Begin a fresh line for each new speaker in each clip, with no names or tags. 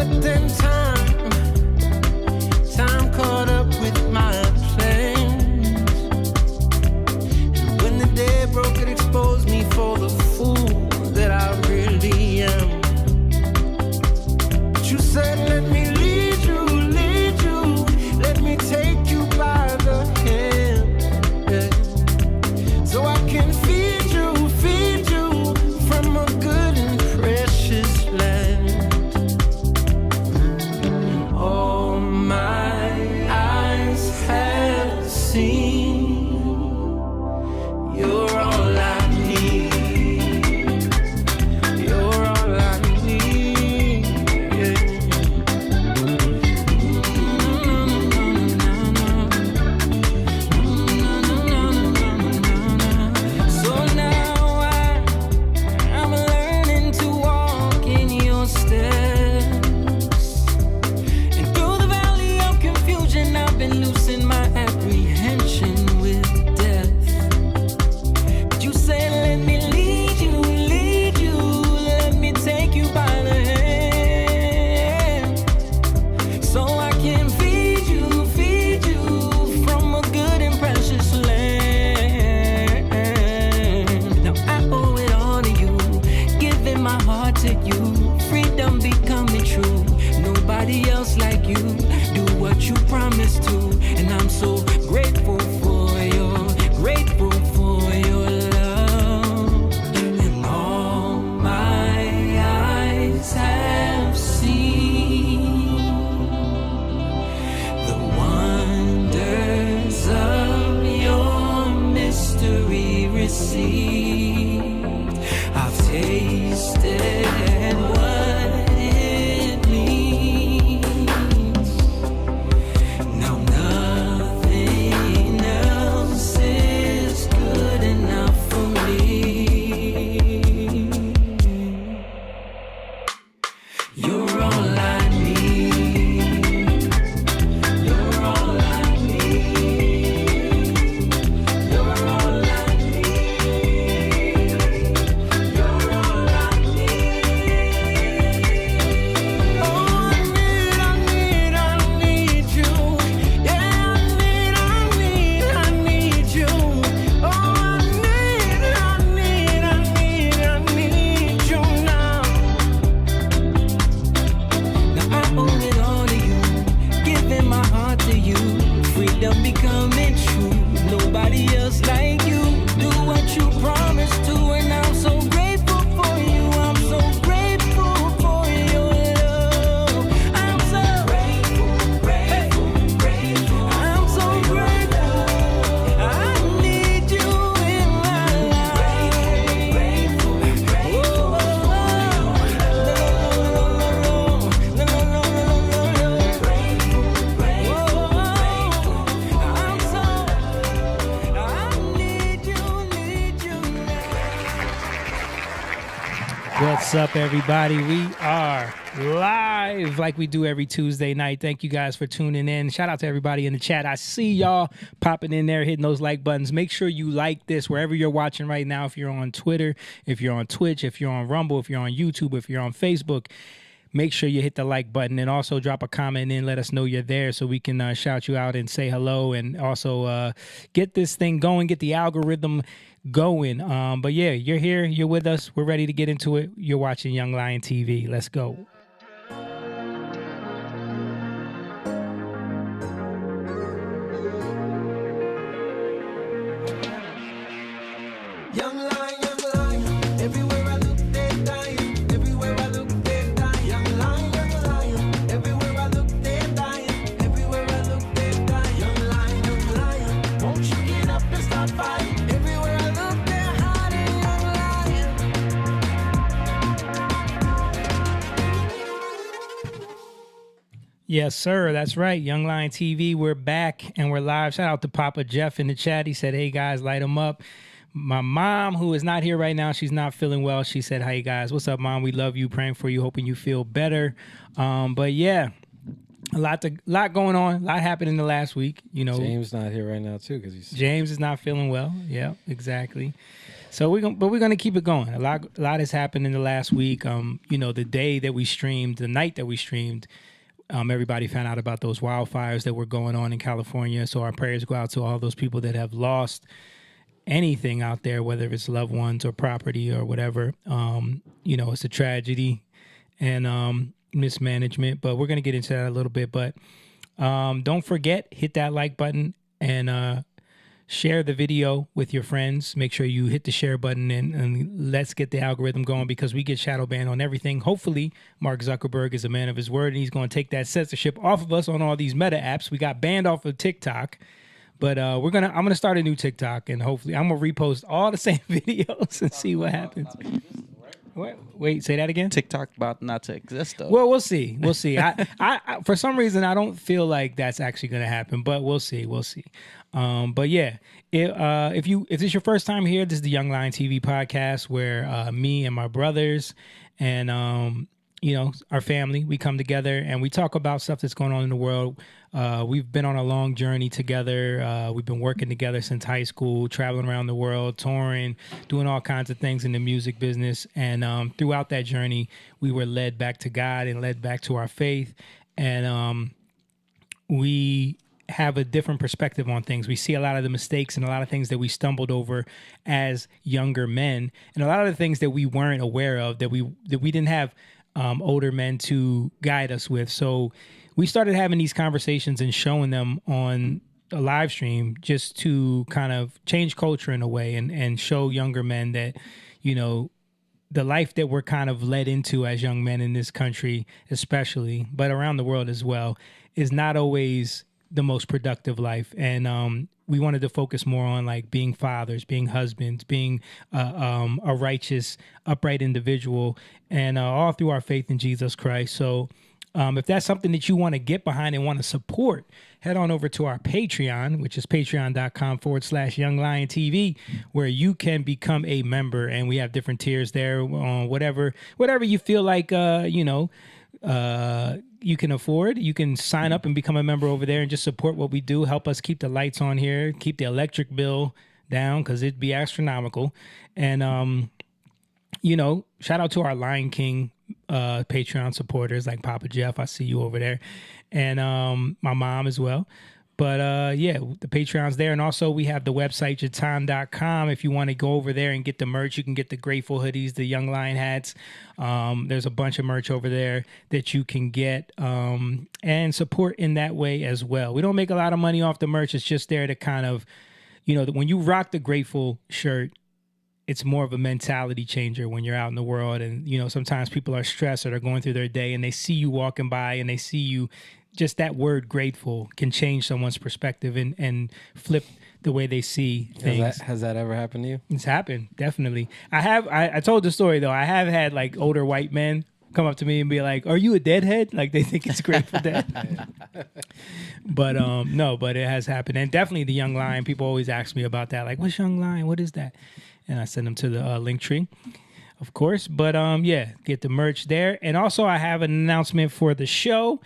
But then time caught up with my plans. And when the day broke, it exposed me for the fool that I really am. But you said, let me lead you, let me take you by the hand, yeah. So I can feed you from a good and precious land. All my eyes have seen, you're all I need. You're all I need, yeah. So now I'm learning to walk in your steps. And through the valley of confusion, I've been losing my apprehension with death. But you said, let me lead you, let me take you by the hand. So I can feed you from a good and precious land. Now I owe it all to you, giving my heart to you, freedom becoming true. Nobody else like you, do what you promised to. And I'm so grateful for your love. And all my eyes have seen the wonders of your mystery received. I've tasted what it means. Now nothing else is good enough for me. You're all I need. You're all I need. You're all I need. You're all I need. Oh, I need you. Yeah, I need you. Oh, I need you now. Now I owe it all to you, giving my heart to you, freedom becoming true. Nobody else like you, do what you promised to, and I'm so grateful for you. I'm so grateful for your love. I'm so grateful. I'm so grateful. I need you in my life.
What's up, everybody? We are live like we do every Tuesday night. Thank you guys for tuning in. Shout out to everybody in the chat. I see y'all popping in there, hitting those like buttons. Make sure you like this wherever you're watching right now. If you're on Twitter, if you're on Twitch, if you're on Rumble, if you're on YouTube, if you're on Facebook, make sure you hit the like button, and also drop a comment in. Let us know you're there so we can shout you out and say hello, and also get this thing going, get the algorithm going. But yeah, you're here, you're with us, we're ready to get into it. You're watching Young Lion TV. Let's go.
Young lion, everywhere I look, they're dying. Everywhere I look, they're dying. Young lion, everywhere I look, they're dying. Everywhere I look, they're dying. Young lion, won't you get up and start fighting? Everywhere I look, they're hiding. Young lion.
Yes, sir. That's right. Young Lion TV. We're back and we're live. Shout out to Papa Jeff in the chat. He said, hey, guys, light them up. My mom, who is not here right now, she's not feeling well. She said, hey, guys, what's up, Mom? We love you. Praying for you. Hoping you feel better. But, yeah, a lot going on. A lot happened in the last week. You know,
James not here right now, too, because
James is not feeling well. Yeah, exactly. So we're gonna keep it going. A lot has happened in the last week. The day that we streamed, the night that we streamed, everybody found out about those wildfires that were going on in California. So our prayers go out to all those people that have lost anything out there, whether it's loved ones or property or whatever. It's a tragedy and mismanagement, but we're going to get into that a little bit. But don't forget, hit that like button and share the video with your friends. Make sure you hit the share button and let's get the algorithm going, because we get shadow banned on everything. Hopefully, Mark Zuckerberg is a man of his word and he's going to take that censorship off of us on all these meta apps. We got banned off of TikTok. But I'm gonna start a new TikTok, and hopefully I'm gonna repost all the same videos and see what happens. Wait, say that again.
TikTok about not to exist though.
Well, we'll see. I for some reason I don't feel like that's actually gonna happen, but we'll see. But yeah, if this is your first time here, this is the Young Lion TV podcast where me and my brothers and our family, we come together and we talk about stuff that's going on in the world. We've been on a long journey together. We've been working together since high school, traveling around the world, touring, doing all kinds of things in the music business. And throughout that journey, we were led back to God and led back to our faith. And we have a different perspective on things. We see a lot of the mistakes and a lot of things that we stumbled over as younger men, and a lot of the things that we weren't aware of, that we didn't have older men to guide us with. So we started having these conversations and showing them on a live stream just to kind of change culture in a way and show younger men that, the life that we're kind of led into as young men in this country, especially, but around the world as well, is not always the most productive life. And we wanted to focus more on like being fathers, being husbands, being a righteous, upright individual, and all through our faith in Jesus Christ. So if that's something that you want to get behind and want to support, head on over to our Patreon, which is patreon.com/youngliontv, where you can become a member. And we have different tiers there on whatever you feel like, you can afford. You can sign up and become a member over there and just support what we do. Help us keep the lights on here, keep the electric bill down, because it'd be astronomical. And, shout out to our Lion King Patreon supporters like Papa Jeff. I see you over there. And my mom as well. But the Patreon's there. And also we have the website, jatan.com. If you want to go over there and get the merch, you can get the Grateful hoodies, the Young Lion hats. There's a bunch of merch over there that you can get and support in that way as well. We don't make a lot of money off the merch. It's just there to kind of, when you rock the Grateful shirt, it's more of a mentality changer when you're out in the world. And, sometimes people are stressed or they're going through their day and they see you walking by and they see you. Just that word grateful can change someone's perspective and flip the way they see things.
Has that ever happened to you?
It's happened, definitely. I told the story, though. I have had, like, older white men come up to me and be like, "Are you a deadhead?" Like, they think it's Grateful Dead. But, no, but it has happened. And definitely the Young Lion. People always ask me about that. Like, what's Young Lion? What is that? And I send them to the link tree, of course. But, get the merch there. And also I have an announcement for the show.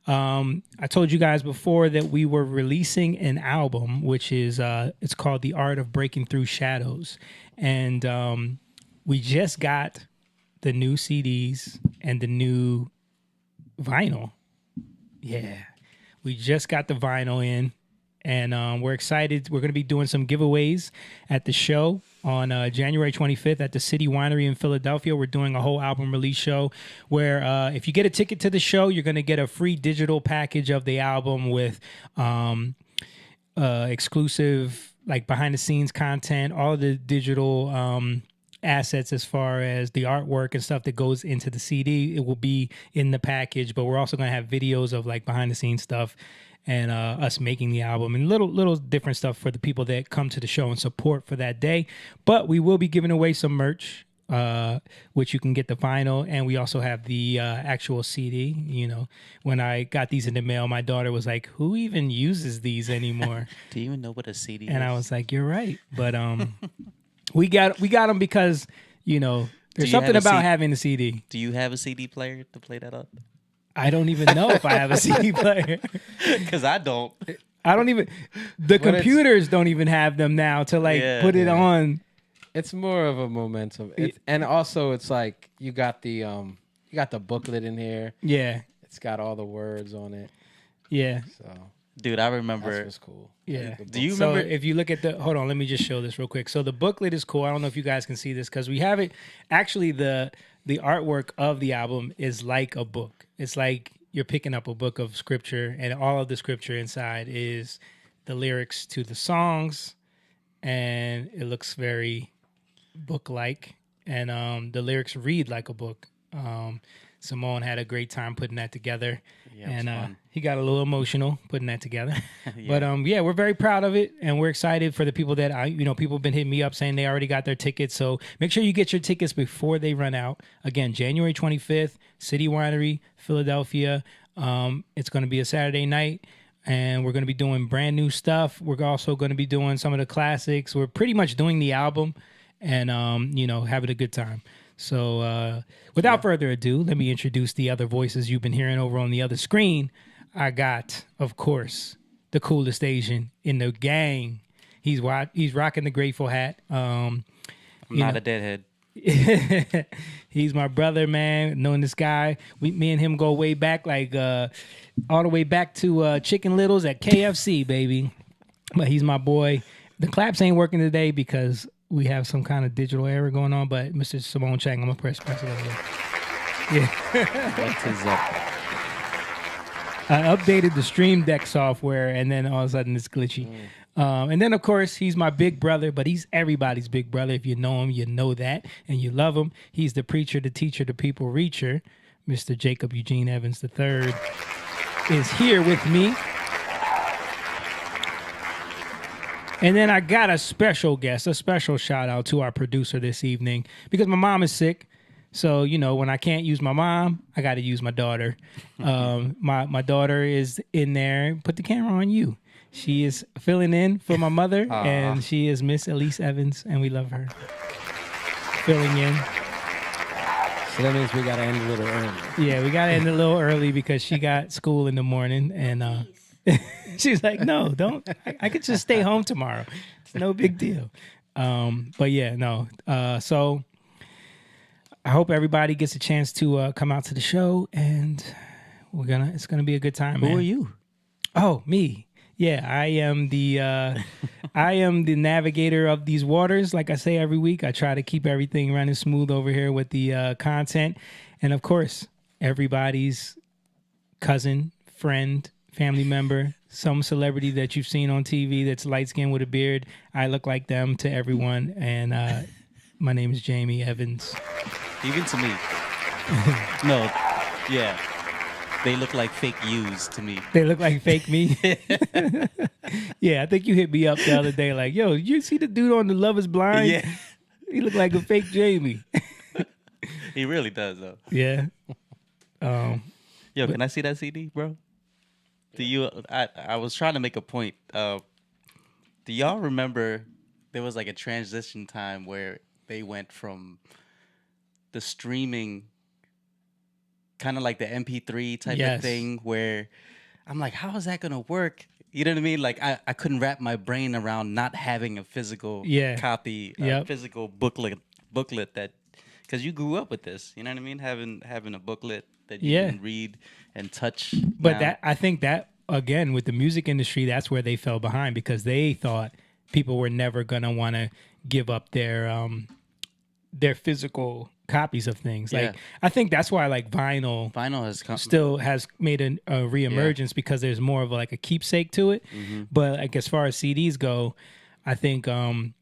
I told you guys before that we were releasing an album, which is it's called The Art of Breaking Through Shadows. And we just got the new CDs and the new vinyl. Yeah, we just got the vinyl in. And we're excited. We're going to be doing some giveaways at the show on January 25th at the City Winery in Philadelphia. We're doing a whole album release show where if you get a ticket to the show, you're going to get a free digital package of the album with exclusive, like, behind-the-scenes content, all the digital assets as far as the artwork and stuff that goes into the CD. It will be in the package, but we're also going to have videos of, like, behind-the-scenes stuff and us making the album and little different stuff for the people that come to the show and support for that day. But we will be giving away some merch, which you can get the vinyl, and we also have the actual CD. When I got these in the mail, my daughter was like, "Who even uses these anymore?"
Do you even know what a CD is?
And I was like, "You're right." But we got them because there's something about having a CD.
Do you have a CD player to play that up?
I don't even know if I have a CD player.
Because I don't.
I don't even... The computers don't even have them now to, like, put it on
It's more of a momentum, and also it's like you got the booklet in here.
Yeah,
It's got all the words on it.
yeah,
So
Dude, I remember.
that's what's cool.
yeah.
Do you
So
remember?
if you look at hold on, let me just show this real quick. So the booklet is cool. I don't know if you guys can see this because we have it. Actually, the artwork of the album is like a book. It's like you're picking up a book of scripture, and all of the scripture inside is the lyrics to the songs, and it looks very book-like, and the lyrics read like a book. Simone had a great time putting that together,
Yeah, it was fun.
he got a little emotional putting that together. But yeah, we're very proud of it, and we're excited for the people that people have been hitting me up saying they already got their tickets. So make sure you get your tickets before they run out. Again, January 25th, City Winery, Philadelphia. It's going to be a Saturday night. And we're going to be doing brand new stuff. We're also going to be doing some of the classics. We're pretty much doing the album and, having a good time. So without further ado, let me introduce the other voices you've been hearing over on the other screen. I got, of course, the coolest Asian in the gang. He's rocking the Grateful hat.
I'm not a deadhead.
He's my brother, man. Knowing this guy, me and him go way back, like all the way back to Chicken Littles at KFC, baby. But he's my boy. The claps ain't working today because we have some kind of digital error going on. But Mr. Simone Chang, I'm gonna press it over there. Yeah.
What is up?
I updated the Stream Deck software, and then all of a sudden it's glitchy. And then, of course, he's my big brother, but he's everybody's big brother. If you know him, you know that, and you love him. He's the preacher, the teacher, the people reacher. Mr. Jacob Eugene Evans III is here with me. And then I got a special guest, a special shout out to our producer this evening because my mom is sick. So, when I can't use my mom, I got to use my daughter. My daughter is in there. Put the camera on you. She is filling in for my mother, and she is Miss Elise Evans, and we love her. Filling in.
So that means we got to end a little early.
Yeah, we got to end a little early because she got school in the morning, and she's like, no, don't. I could just stay home tomorrow. It's no big deal. But yeah, no. So I hope everybody gets a chance to come out to the show, and it's gonna be a good time.
Who are you?
Oh, me. Yeah, I am the navigator of these waters. Like I say every week, I try to keep everything running smooth over here with the content, and of course, everybody's cousin, friend, family member, some celebrity that you've seen on TV that's light skinned with a beard. I look like them to everyone, and my name is Jamie Evans.
Even to me. No, yeah. They look like fake yous to me.
They look like fake me. Yeah, I think you hit me up the other day like, yo, you see the dude on The Love is Blind?
Yeah.
He look like a fake Jamie.
He really does, though.
Yeah.
Yo, can I see that CD, bro? I was trying to make a point. Do y'all remember there was like a transition time where they went from the streaming, kind of like the MP3 type of thing, where I'm like, how is that gonna work? You know what I mean? Like I couldn't wrap my brain around not having a physical copy, physical booklet that, because you grew up with this. You know what I mean? Having a booklet that you can read and touch.
But I think that again with the music industry, that's where they fell behind because they thought people were never gonna want to give up their physical copies of things. Like I think that's why like vinyl still has made a reemergence because there's more of like a keepsake to it. But like as far as CDs go, I think having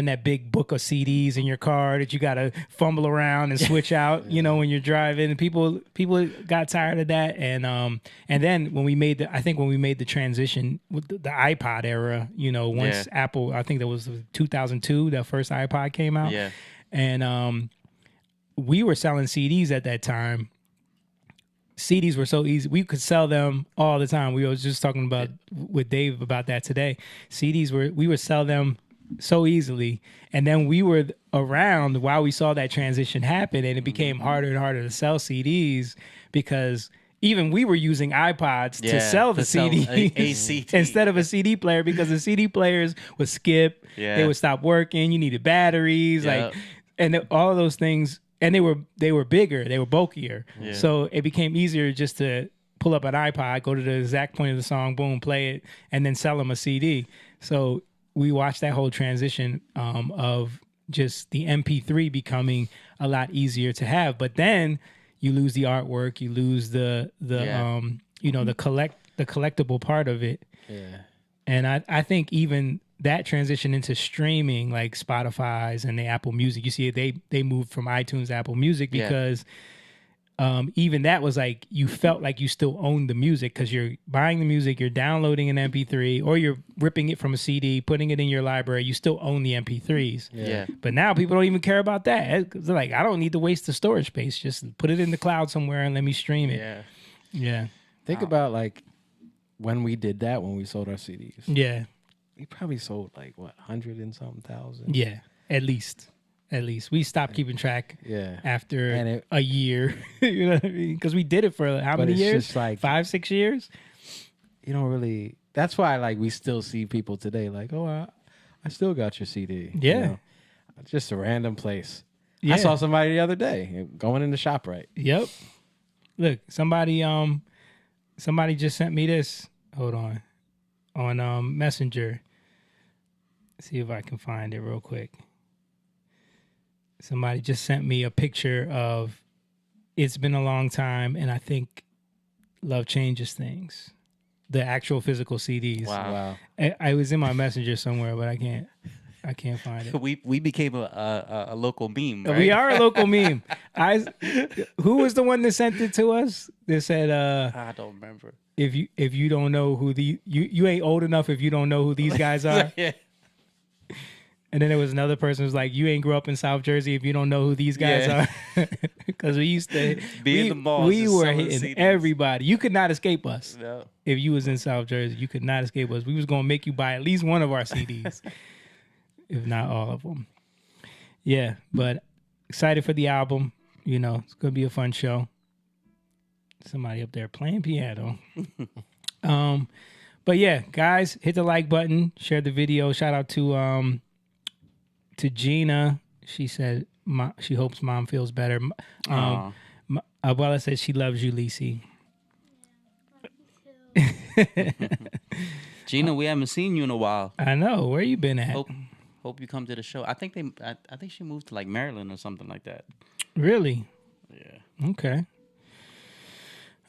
that big book of CDs in your car that you got to fumble around and switch out, when you're driving, and people got tired of that. And then when we made the transition with the iPod era, once Apple, I think that was 2002, that first iPod came out.
Yeah.
And we were selling CDs at that time. CDs were so easy. We could sell them all the time. We was just talking about with Dave about that today. We would sell them so easily. And then we were around while we saw that transition happen, and it became harder and harder to sell CDs because even we were using iPods to sell the CD
a CD
instead of a CD player because the CD players would skip.
Yeah.
They would stop working. You needed batteries,
Yep.
all of those things. And they were bigger. They were bulkier.
Yeah.
So it became easier just to pull up an iPod, go to the exact point of the song, boom, play it, and then sell them a CD. So we watched that whole transition of just the MP3 becoming a lot easier to have. But then you lose the artwork, you lose the collectible part of it.
Yeah.
And I think even that transition into streaming, like Spotify's and the Apple Music, you see they moved from iTunes to Apple Music because even that was like you felt like you still owned the music because you're buying the music, you're downloading an MP3, or you're ripping it from a CD, putting it in your library. You still own the MP3s.
Yeah.
But now people don't even care about that. They're like, I don't need to waste the storage space. Just put it in the cloud somewhere and let me stream it.
Yeah.
Yeah.
Think about like when we did that, when we sold our CDs.
Yeah.
We probably sold like 100 and something thousand.
Yeah. At least. We stopped keeping track after a year. You know what I mean? Because we did it for how many years?
Just like
5-6 years?
You don't really. That's why like we still see people today like, oh, I still got your CD.
Yeah.
You know? Just a random place.
Yeah.
I saw somebody the other day going in the shop right.
Yep. Look, somebody just sent me this. Hold on Messenger. See if I can find it real quick. Somebody just sent me a picture of It's Been a Long Time, and I think Love Changes Things. The actual physical CDs.
Wow.
I was in my Messenger somewhere, but I can't find it.
We became a local meme, right?
We are a local meme. Who was the one that sent it to us? That said,
I don't remember.
If you don't know who you ain't old enough if you don't know who these guys are.
Yeah.
And then there was another person who was like, you ain't grew up in South Jersey if you don't know who these guys are. Because we used to
be in the malls.
We were
selling
hitting
CDs.
everybody. You could not escape us.
No.
If you was in South Jersey, you could not escape us. We was gonna make you buy at least one of our CDs, if not all of them. Yeah, but excited for the album. You know, it's gonna be a fun show. Somebody up there playing piano. But yeah, guys, hit the like button, share the video. Shout out to Gina. She said she hopes mom feels better. Abuela says she loves you, Lisi.
Gina, we haven't seen you in a while.
I know. Where you been at?
Hope you come to the show. I think she moved to like Maryland or something like that.
Really?
Yeah.
Okay.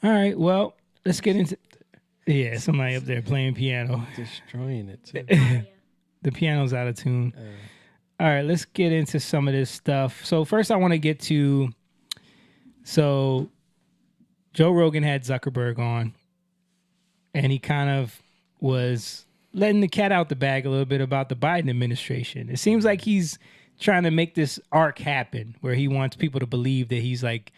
All right. Well, let's get into. Yeah, somebody up there playing piano.
Destroying it too.
The piano's out of tune. All right, let's get into some of this stuff. So first I want to get to, Joe Rogan had Zuckerberg on, and he kind of was letting the cat out the bag a little bit about the Biden administration. It seems like he's trying to make this arc happen where he wants people to believe that he's like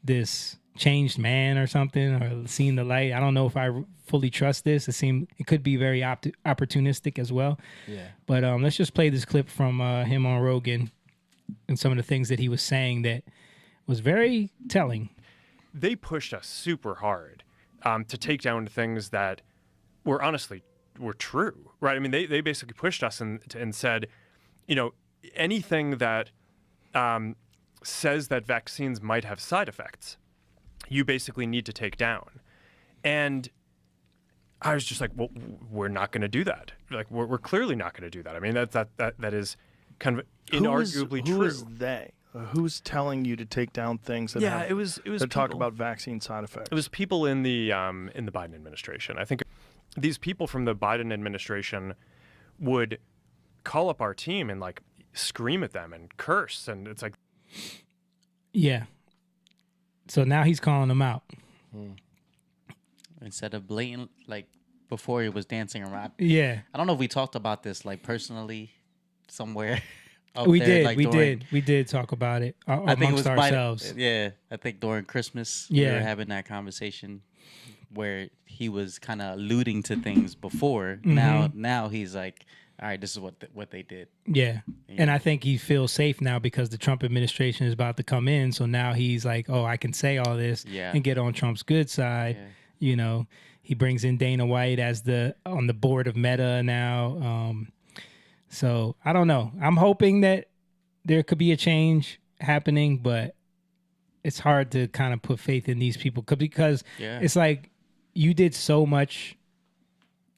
this changed man or something, or seen the light. I don't know if I fully trust this. It could be very opportunistic as well.
Yeah.
But let's just play this clip from him on Rogan and some of the things that he was saying that was very telling.
They pushed us super hard to take down things that were true, right? I mean, they basically pushed us and said, you know, anything that says that vaccines might have side effects, you basically need to take down. And I was just like, well, we're not going to do that. Like, we're clearly not going to do that. I mean, that is kind of inarguably true.
Who is they? Who's telling you to take down things that
it was
that talk
people.
about vaccine side effects?
It was people in the Biden administration. I think these people from the Biden administration would call up our team and like scream at them and curse, and it's like,
yeah. So now he's calling them out.
Instead of blatant, like before he was dancing around.
Yeah.
I don't know if we talked about this like personally somewhere.
We
there,
did.
like,
We did talk about it
I think it was
ourselves.
I think during Christmas we were having that conversation where he was kind of alluding to things before.
Mm-hmm.
Now he's like, all right, this is what they did.
Yeah. And I think he feels safe now because the Trump administration is about to come in. So now he's like, oh, I can say all this and get on Trump's good side.
Yeah.
You know, he brings in Dana White as on the board of Meta now. So I don't know. I'm hoping that there could be a change happening, but it's hard to kind of put faith in these people because it's like you did so much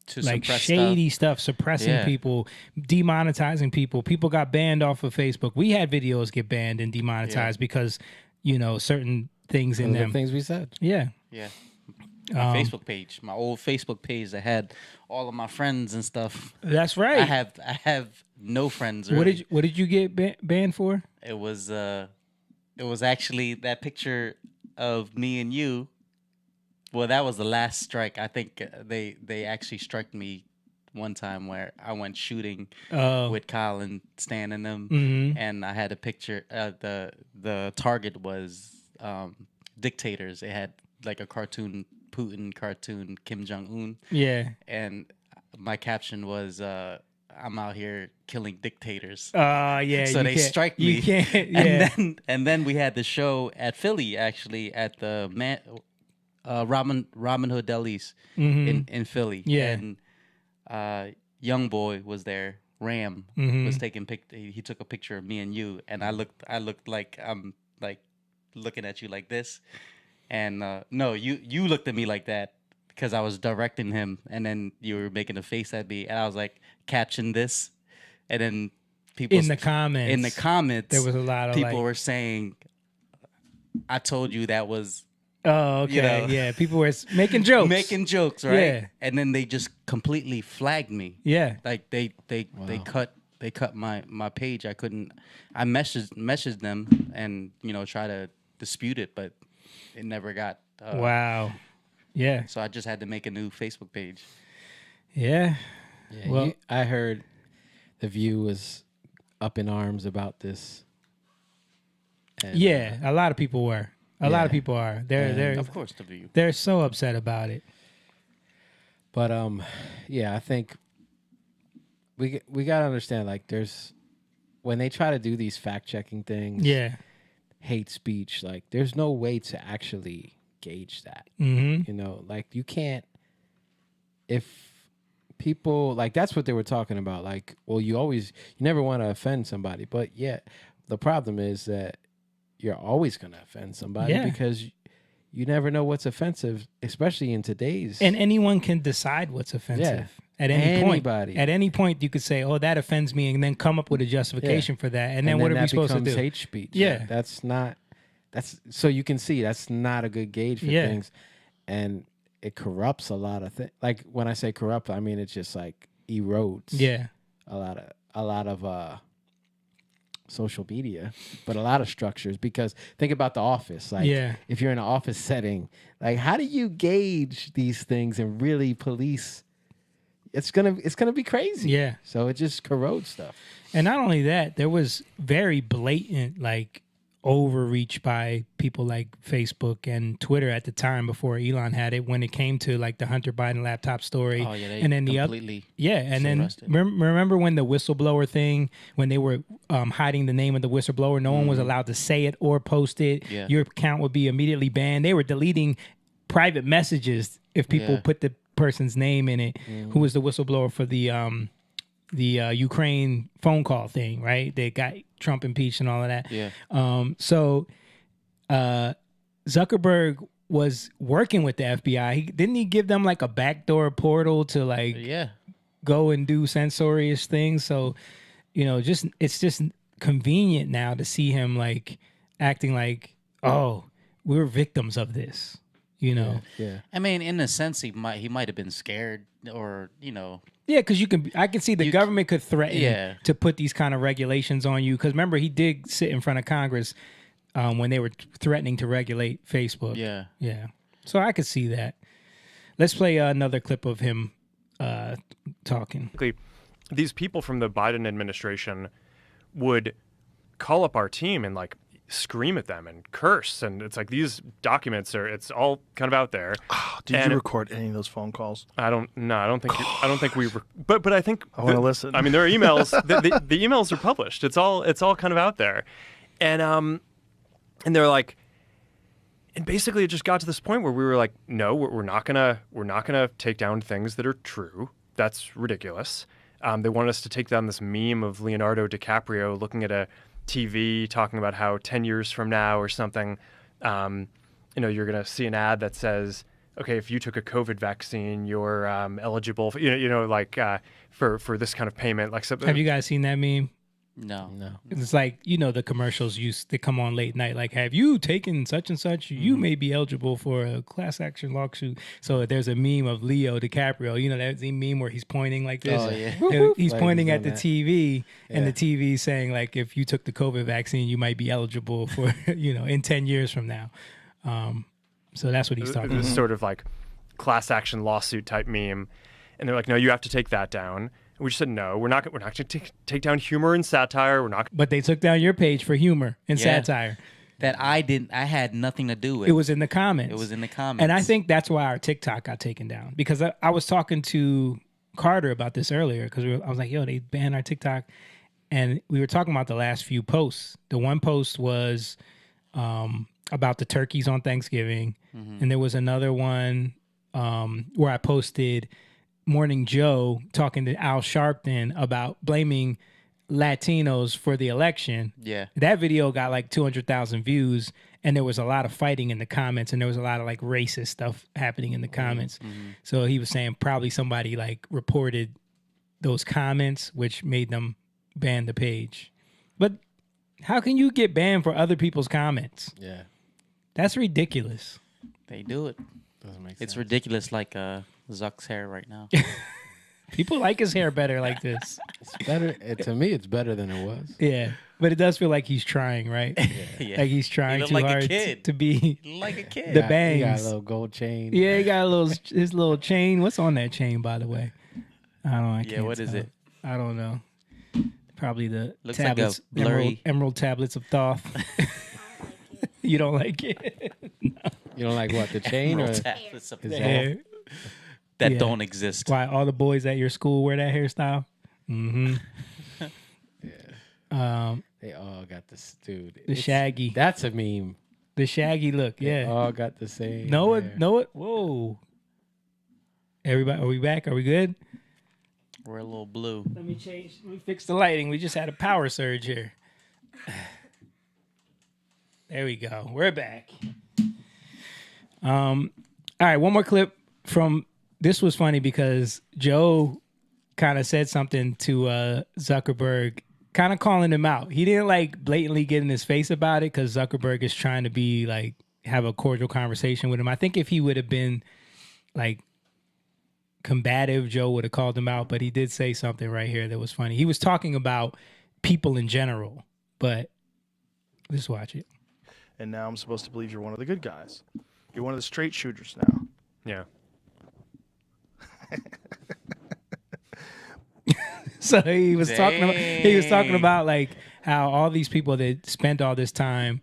To
like
suppress
shady stuff, suppressing people, demonetizing people. People got banned off of Facebook. We had videos get banned and demonetized because, you know, certain things in them.
Things we said.
Yeah.
Yeah. My Facebook page, my old Facebook page that had all of my friends and stuff.
That's right.
I have no friends. Really.
What did you get banned for?
It was actually that picture of me and you. Well, that was the last strike. I think they actually struck me one time where I went shooting with Kyle and Stan and them, and I had a picture. The target was dictators. It had like a cartoon, Putin cartoon, Kim Jong-un.
Yeah.
And my caption was, I'm out here killing dictators.
Yeah.
So they strike me.
You can't. Yeah.
And then we had the show at Philly, actually, at the Robin Hood Delis in Philly.
Yeah.
And young boy was there. Ram was taking he took a picture of me and you, and I looked like I'm like looking at you like this. And no, you looked at me like that because I was directing him, and then you were making a face at me, and I was like, caption this, and then people
in the comments
there
was a lot of
people were saying, I told you that was.
Oh, okay.
You know,
yeah, people were making jokes.
Right?
Yeah.
And then they just completely flagged me.
Yeah.
Like they cut my page. I messaged them and, you know, try to dispute it, but it never got
wow. Yeah.
So I just had to make a new Facebook page.
Yeah.
Well, I heard The View was up in arms about this. And,
a lot of people were. A lot of people are. They're
of course, The View.
They're so upset about it.
But I think we got to understand, like, there's when they try to do these fact checking things, hate speech, like there's no way to actually gauge that. You know, like you can't, if people, like that's what they were talking about, like, well, you never want to offend somebody, but the problem is that you're always going to offend somebody because you never know what's offensive, especially in today's.
And anyone can decide what's offensive at any point. At any point, you could say, "Oh, that offends me," and then come up with a justification for that. And then what are we supposed to do?
Hate speech.
Yeah,
that's so you can see that's not a good gauge for things, and it corrupts a lot of things. Like when I say corrupt, I mean it's just like erodes.
Yeah,
a lot of social media, but a lot of structures, because think about the office. Like if you're in an office setting, like how do you gauge these things and really police? It's gonna be crazy.
Yeah.
So it just corrodes stuff.
And not only that, there was very blatant like overreach by people like Facebook and Twitter at the time before Elon had it, when it came to like the Hunter Biden laptop story.
Oh yeah,
and then remember when the whistleblower thing, when they were hiding the name of the whistleblower, no one was allowed to say it or post it.
Yeah.
Your account would be immediately banned. They were deleting private messages if people put the person's name in it, who was the whistleblower for the Ukraine phone call thing, right? They got Trump impeached and all of that.
Yeah.
So Zuckerberg was working with the FBI. Didn't he give them like a backdoor portal to like go and do censorious things? So, you know, it's just convenient now to see him like acting like, oh, we're victims of this. You know,
I mean, in a sense, he might have been scared, or you know,
because I can see the government could threaten to put these kind of regulations on you. Because remember, he did sit in front of Congress when they were threatening to regulate Facebook. Yeah. So I could see that. Let's play another clip of him talking.
These people from the Biden administration would call up our team and like scream at them and curse. And it's like these documents it's all kind of out there.
Oh, did you record any of those phone calls?
I don't think we, but I think,
I want to listen.
I mean, there are emails, the emails are published. It's all kind of out there. And they're like, and basically it just got to this point where we were like, no, we're not gonna take down things that are true. That's ridiculous. They want us to take down this meme of Leonardo DiCaprio looking at a TV talking about how 10 years from now or something, you're going to see an ad that says, okay, if you took a COVID vaccine, you're eligible for, for this kind of payment. Like,
have you guys seen that meme?
No.
It's like, the commercials they come on late night. Like, have you taken such and such? You may be eligible for a class action lawsuit. So there's a meme of Leo DiCaprio. That meme where he's pointing like this.
Oh, yeah.
And he's pointing at the TV, and the TV saying, like, if you took the COVID vaccine, you might be eligible for, in 10 years from now. So that's what he's talking about.
This sort of like class action lawsuit type meme. And they're like, no, you have to take that down. We just said no. We're not going to take down humor and satire. We're not.
But they took down your page for humor and satire.
That I had nothing to do with.
It was in the comments.
It was in the comments.
And I think that's why our TikTok got taken down, because I was talking to Carter about this earlier, because I was like, yo, they banned our TikTok, and we were talking about the last few posts. The one post was about the turkeys on Thanksgiving, and there was another one where I posted Morning Joe talking to Al Sharpton about blaming Latinos for the election.
Yeah.
That video got like 200,000 views, and there was a lot of fighting in the comments, and there was a lot of like racist stuff happening in the comments. So he was saying probably somebody like reported those comments, which made them ban the page. But how can you get banned for other people's comments?
Yeah.
That's ridiculous.
They do it.
Doesn't make sense.
It's ridiculous, like Zuck's hair right now.
People like his hair better like this.
It's better. To me, it's better than it was.
Yeah. But it does feel like he's trying, right?
Yeah.
Like he's trying too
like a
hard
kid.
to be
Like a kid.
the
He
bangs.
got a little gold chain.
Yeah, he got his little chain. What's on that chain, by the way? I can't
what is
tell.
it?
I don't know. Probably the
Looks
tablets,
like a blurry
emerald tablets of Thoth. You don't like it?
You don't like what, the chain or
tablets of
his
The
hair?
hair.
that
Yeah.
don't exist.
Why all the boys at your school wear that hairstyle? Mm-hmm.
They all got this, dude.
The shaggy.
That's a meme.
The shaggy look.
They
Yeah.
all got the same.
Know
hair.
it. Know it. Whoa. Everybody, are we back? Are we good?
We're a little blue.
Let me fix the lighting. We just had a power surge here. There we go. We're back. All right, one more clip from this was funny because Joe kind of said something to Zuckerberg, kind of calling him out. He didn't like blatantly get in his face about it because Zuckerberg is trying to be like have a cordial conversation with him. I think if he would have been like combative, Joe would have called him out, but he did say something right here that was funny. He was talking about people in general, but just watch it.
And now I'm supposed to believe you're one of the good guys. You're one of the straight shooters now.
Yeah.
So he was talking about like how all these people that spent all this time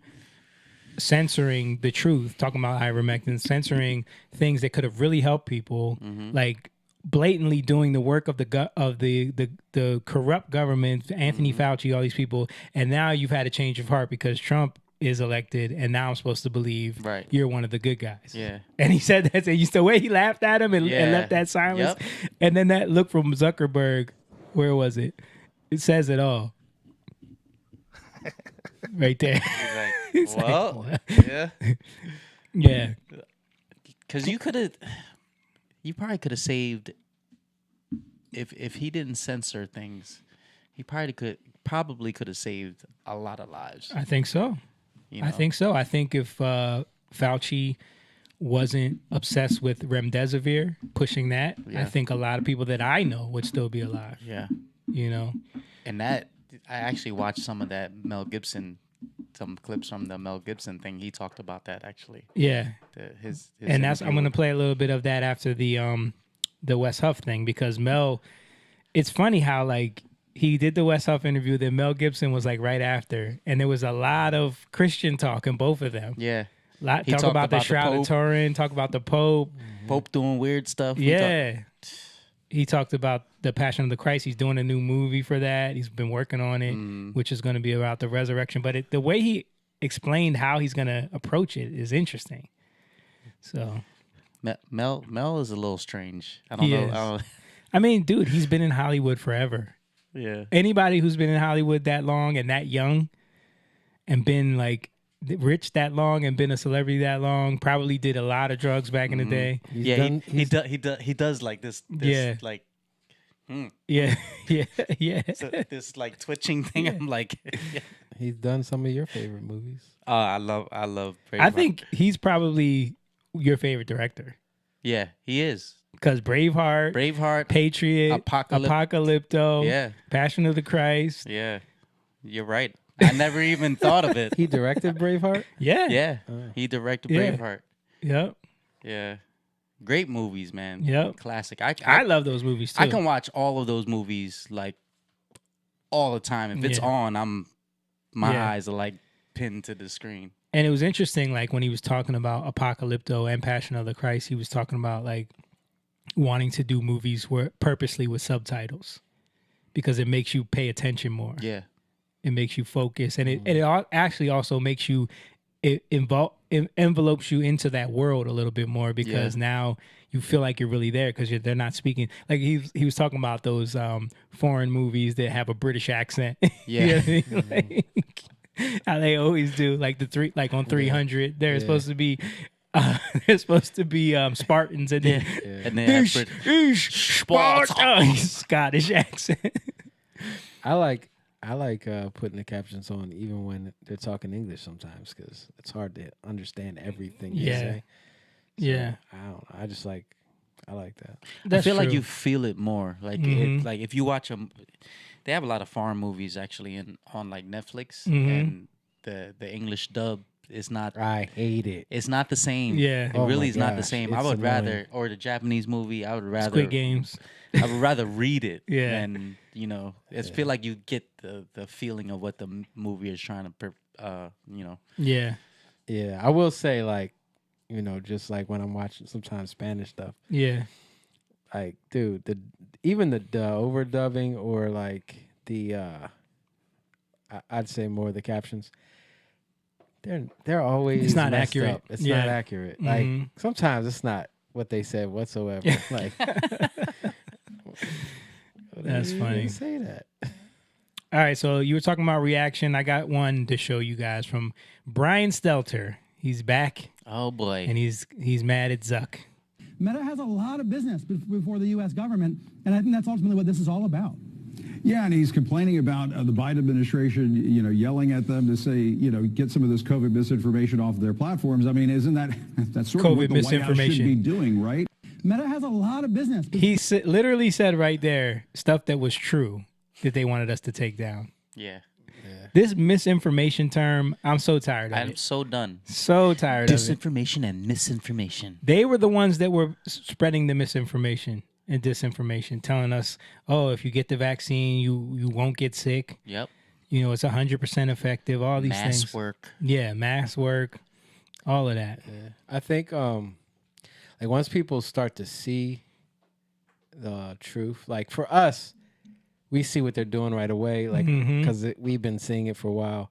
censoring the truth, talking about ivermectin, censoring things that could have really helped people, like blatantly doing the work of the corrupt government, Anthony Fauci, all these people, and now you've had a change of heart because Trump is elected, and now I'm supposed to believe you're one of the good guys.
Yeah.
And he said that, and the way he laughed at him and left that silence, and then that look from Zuckerberg, where was it? It says it all. Right there.
He's like, well, yeah.
Yeah.
Because you probably could have saved, if he didn't censor things, he probably could have saved a lot of lives.
I think so.
You know?
I think so. I think if Fauci wasn't obsessed with remdesivir, pushing that, I think a lot of people that I know would still be alive.
Yeah.
You know?
And that, I actually watched some of that some clips from the Mel Gibson thing. He talked about that actually.
Yeah.
His
and I'm
interview.
going to play a little bit of that after the Wes Huff thing, because Mel, it's funny how like he did the West Huff interview. Then Mel Gibson was like right after, and there was a lot of Christian talk in both of them.
Yeah.
Talk
talked
about the
about the
Shroud of
Pope.
Turin. Talk about the Pope.
Pope doing weird stuff.
Yeah. He talked about the Passion of the Christ. He's doing a new movie for that. He's been working on it, which is going to be about the resurrection. But the way he explained how he's going to approach it is interesting. So
Mel is a little strange. I don't
He
know.
is.
I don't,
I mean, dude, he's been in Hollywood forever.
yeah.
Anybody who's been in Hollywood that long and that young and been like rich that long and been a celebrity that long probably did a lot of drugs back in the day.
Yeah, he does like this
Yeah.
like
Yeah. Yeah.
so this like twitching thing. I'm like
He's done some of your favorite movies.
I love Braveheart.
I think he's probably your favorite director
yeah, he is.
because Braveheart, Patriot, Apocalypto,
Yeah.
Passion of the Christ.
Yeah. You're right. I never even thought of it.
He directed Braveheart.
Yeah.
Yeah. He directed
Yeah.
Braveheart.
Yep.
Yeah. Great movies, man.
Yep.
Classic.
I love those movies too.
I can watch all of those movies like all the time. If it's
Yeah.
on, my
Yeah.
eyes are like pinned to the screen.
And it was interesting, like when he was talking about Apocalypto and Passion of the Christ, he was talking about like wanting to do movies purposely with subtitles because it makes you pay attention more.
Yeah.
It makes you focus, and it actually also makes you envelopes you into that world a little bit more because now you feel like you're really there because they're not speaking. Like he was talking about those foreign movies that have a British accent.
Yeah.
You know what I mean? Like, how they always do, like on 300, they're supposed to be. They're supposed to be Spartans, and then
And then
Scottish accent.
I like putting the captions on even when they're talking English sometimes because it's hard to understand everything they say. So,
Yeah.
I don't know. I like that.
I feel like
true.
you feel it more. Like like if you watch them, they have a lot of foreign movies actually on like Netflix, and the English dub is not.
I hate it.
It's not the same.
Yeah.
It
Oh
really
my
is not the
gosh,
same. I
it's
would
annoying.
rather, or the Japanese movie, I would rather
Squid Games.
I would rather read it
Yeah.
than it's feel like you get the feeling of what the movie is trying to
Yeah.
Yeah, I will say just like when I'm watching sometimes Spanish stuff,
Yeah.
like dude, even the overdubbing or like the I'd say more the captions. They're always
It's not
messed
accurate.
up. It's
Yeah.
not accurate. Like sometimes it's not what they said whatsoever. Like
That's
they
funny.
didn't say that.
All right, so you were talking about reaction. I got one to show you guys from Brian Stelter. He's back
Oh boy.
and he's mad at Zuck.
Meta has a lot of business before the U.S. government, and I think that's ultimately what this is all about.
Yeah, and he's complaining about the Biden administration, yelling at them to say, get some of this COVID misinformation off their platforms. I mean, isn't that's sort of
COVID
what the White House should
misinformation.
be doing, right?
Meta has a lot of business.
He literally said right there stuff that was true that they wanted us to take down.
Yeah.
This misinformation term, I'm so tired of
I'm
it.
so done.
So tired of it.
Disinformation and misinformation.
They were the ones that were spreading the misinformation and disinformation, telling us, oh, if you get the vaccine, you won't get sick.
Yep.
It's 100% effective. All these things.
Mass work.
Yeah, mass work, all of that.
I think like once people start to see the truth, like for us, we see what they're doing right away, like because we've been seeing it for a while.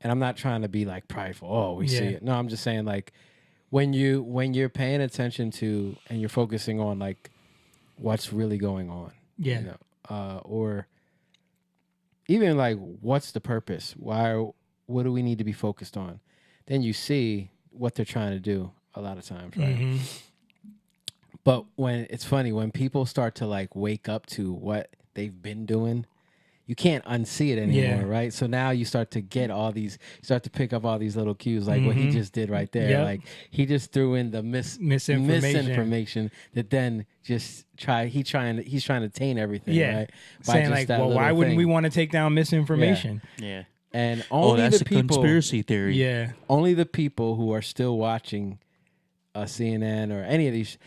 And I'm not trying to be like prideful. Oh, we see
Yeah.
it. No, I'm just saying like when you're paying attention to and you're focusing on like what's really going on.
Yeah.
Or even like what's the purpose? What do we need to be focused on? Then you see what they're trying to do a lot of times, right? But when it's funny when people start to like wake up to what they've been doing, you can't unsee it anymore, right? So now you start to get pick up all these little cues, like what he just did right there.
Yep.
Like he just threw in the misinformation that then just he's trying to taint everything,
Yeah.
right?
Saying like, well, why wouldn't we want to take down misinformation?
Yeah.
And only
that's
the
a
people,
conspiracy theory.
Yeah.
only the people who are still watching CNN or any of these,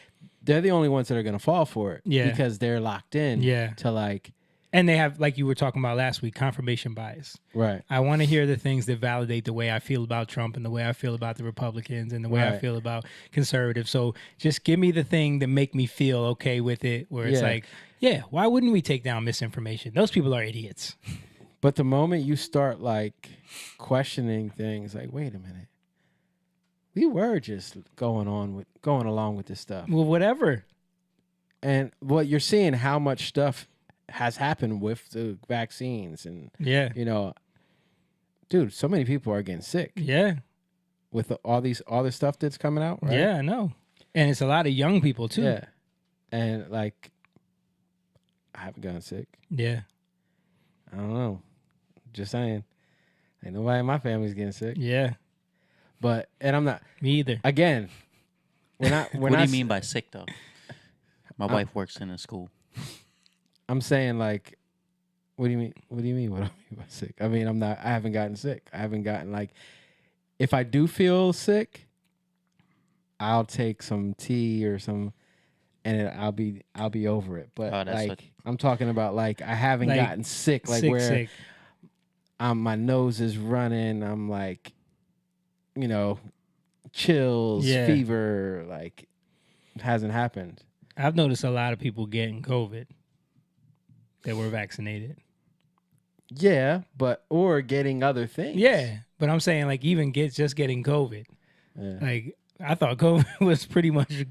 they're the only ones that are going to fall for it.
Yeah.
Because they're locked in
Yeah.
to like
And they have, like you were talking about last week, confirmation bias.
Right.
I want to hear the things that validate the way I feel about Trump and the way I feel about the Republicans and the way I feel about conservatives. So just give me the thing that make me feel okay with it, where it's like, yeah, why wouldn't we take down misinformation? Those people are idiots.
But the moment you start like questioning things, like, wait a minute, we were just going along with this stuff.
Well, whatever.
And what you're seeing, how much stuff has happened with the vaccines, and you know, dude, so many people are getting sick.
Yeah,
with all this stuff that's coming out. Right?
Yeah, I know, and it's a lot of young people too.
Yeah, and like, I haven't gotten sick.
Yeah,
I don't know. Just saying, ain't nobody in my family's getting sick.
Yeah,
but I'm not.
Me either.
Again,
what do you mean by sick though? My wife works in a school.
I'm saying, like, what do you mean? What do you mean? What do I mean by sick? I mean, I haven't gotten sick. I haven't gotten, like, if I do feel sick, I'll take some tea or some, and I'll be over it. But I'm talking about, like, I haven't gotten sick, like sick. My nose is running. I'm like, you know, chills, fever, like, it hasn't happened.
I've noticed a lot of people getting COVID that were vaccinated.
Yeah, or getting other things.
Yeah, but I'm saying, like, even just getting COVID. Yeah. Like, I thought COVID was pretty much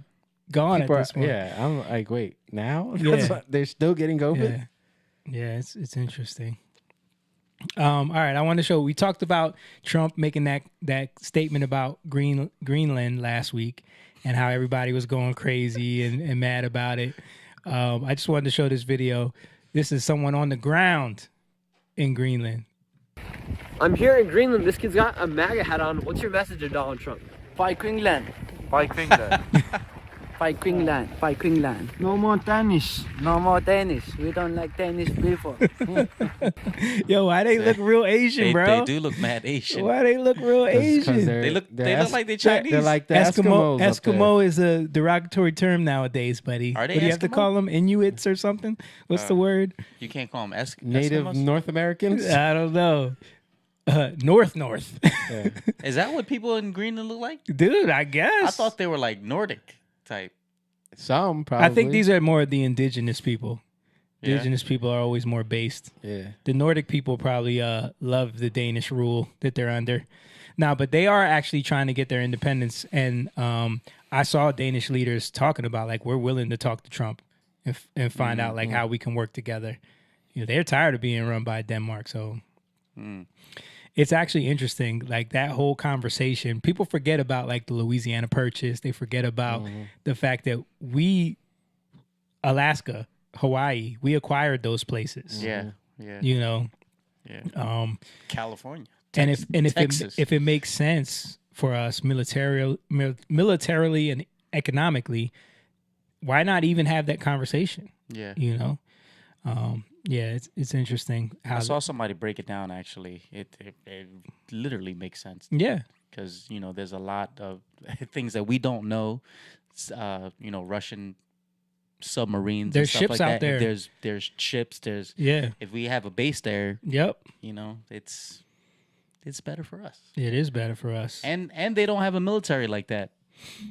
gone at this point.
Yeah, I'm like, wait, now? Yeah. They're still getting COVID?
Yeah, it's interesting. All right, I want to show. We talked about Trump making that statement about Greenland last week and how everybody was going crazy and mad about it. I just wanted to show this video. This is someone on the ground in Greenland.
I'm here in Greenland. This kid's got a MAGA hat on. What's your message to Donald Trump?
Fight Greenland.
Fight Greenland.
Fight Greenland. Fight Greenland. No more Danish. No more Danish. We don't like Danish people.
Yo, why they look real Asian, bro?
They do look mad Asian.
Why they look real Asian?
They look like they Chinese.
They're like the
Eskimo.
Eskimos.
Eskimo is a derogatory term nowadays, buddy.
Are they
what do you
Eskimo?
have to call them? Inuits or something? What's the word?
You can't call them
Native
Eskimos?
North Americans?
I don't know. North.
Yeah.
Is that what people in Greenland look like?
Dude, I guess.
I thought they were like Nordic type.
Some probably.
I think these are more the indigenous people. Indigenous people are always more based.
Yeah.
The Nordic people probably love the Danish rule that they're under. Now, but they are actually trying to get their independence. And I saw Danish leaders talking about, like, we're willing to talk to Trump and find out, like, how we can work together. You know, they're tired of being run by Denmark. So it's actually interesting, like, that whole conversation. People forget about, like, the Louisiana Purchase. They forget about the fact that Alaska, Hawaii, we acquired those places.
Yeah.
You know?
Yeah. California.
And
Texas.
if it makes sense for us militarily and economically, why not even have that conversation?
Yeah.
You know? Yeah, it's interesting.
I saw somebody break it down, actually. It literally makes sense.
Yeah.
Because, you know, there's a lot of things that we don't know. You know, Russian submarines.
There's
and stuff
ships
like
out
that.
there.
There's ships.
Yeah.
If we have a base there.
Yep.
You know, it's better for us.
It is better for us.
And they don't have a military like that.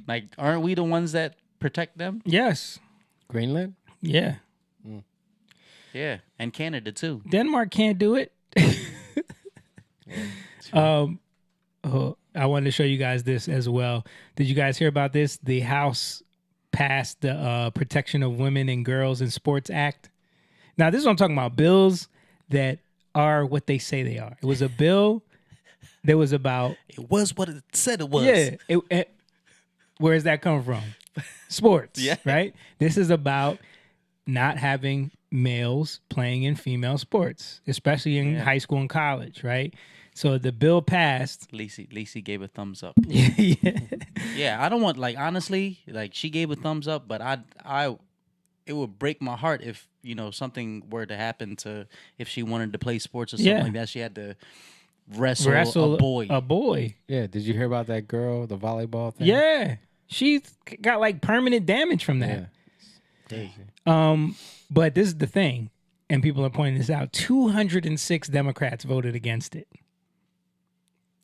Like, aren't we the ones that protect them?
Yes.
Greenland?
Yeah.
Yeah, and Canada too.
Denmark can't do it. I wanted to show you guys this as well. Did you guys hear about this? The House passed the Protection of Women and Girls in Sports Act. Now, this is what I'm talking about. Bills that are what they say they are. It was a bill that was about...
It was what it said it was.
Yeah. Where does that come from? Sports,
yeah.
Right? This is about not having males playing in female sports, especially in high school and college, right? So the bill passed.
Lacey gave a thumbs up.
Yeah,
I don't want, like, honestly, like, she gave a thumbs up, but it would break my heart if, you know, something were to happen to, if she wanted to play sports or something like that, she had to wrestle a boy.
Yeah, did you hear about that girl, the volleyball thing?
Yeah, she got, like, permanent damage from that.
Yeah.
But this is the thing. and people are pointing this out, 206 Democrats voted against it.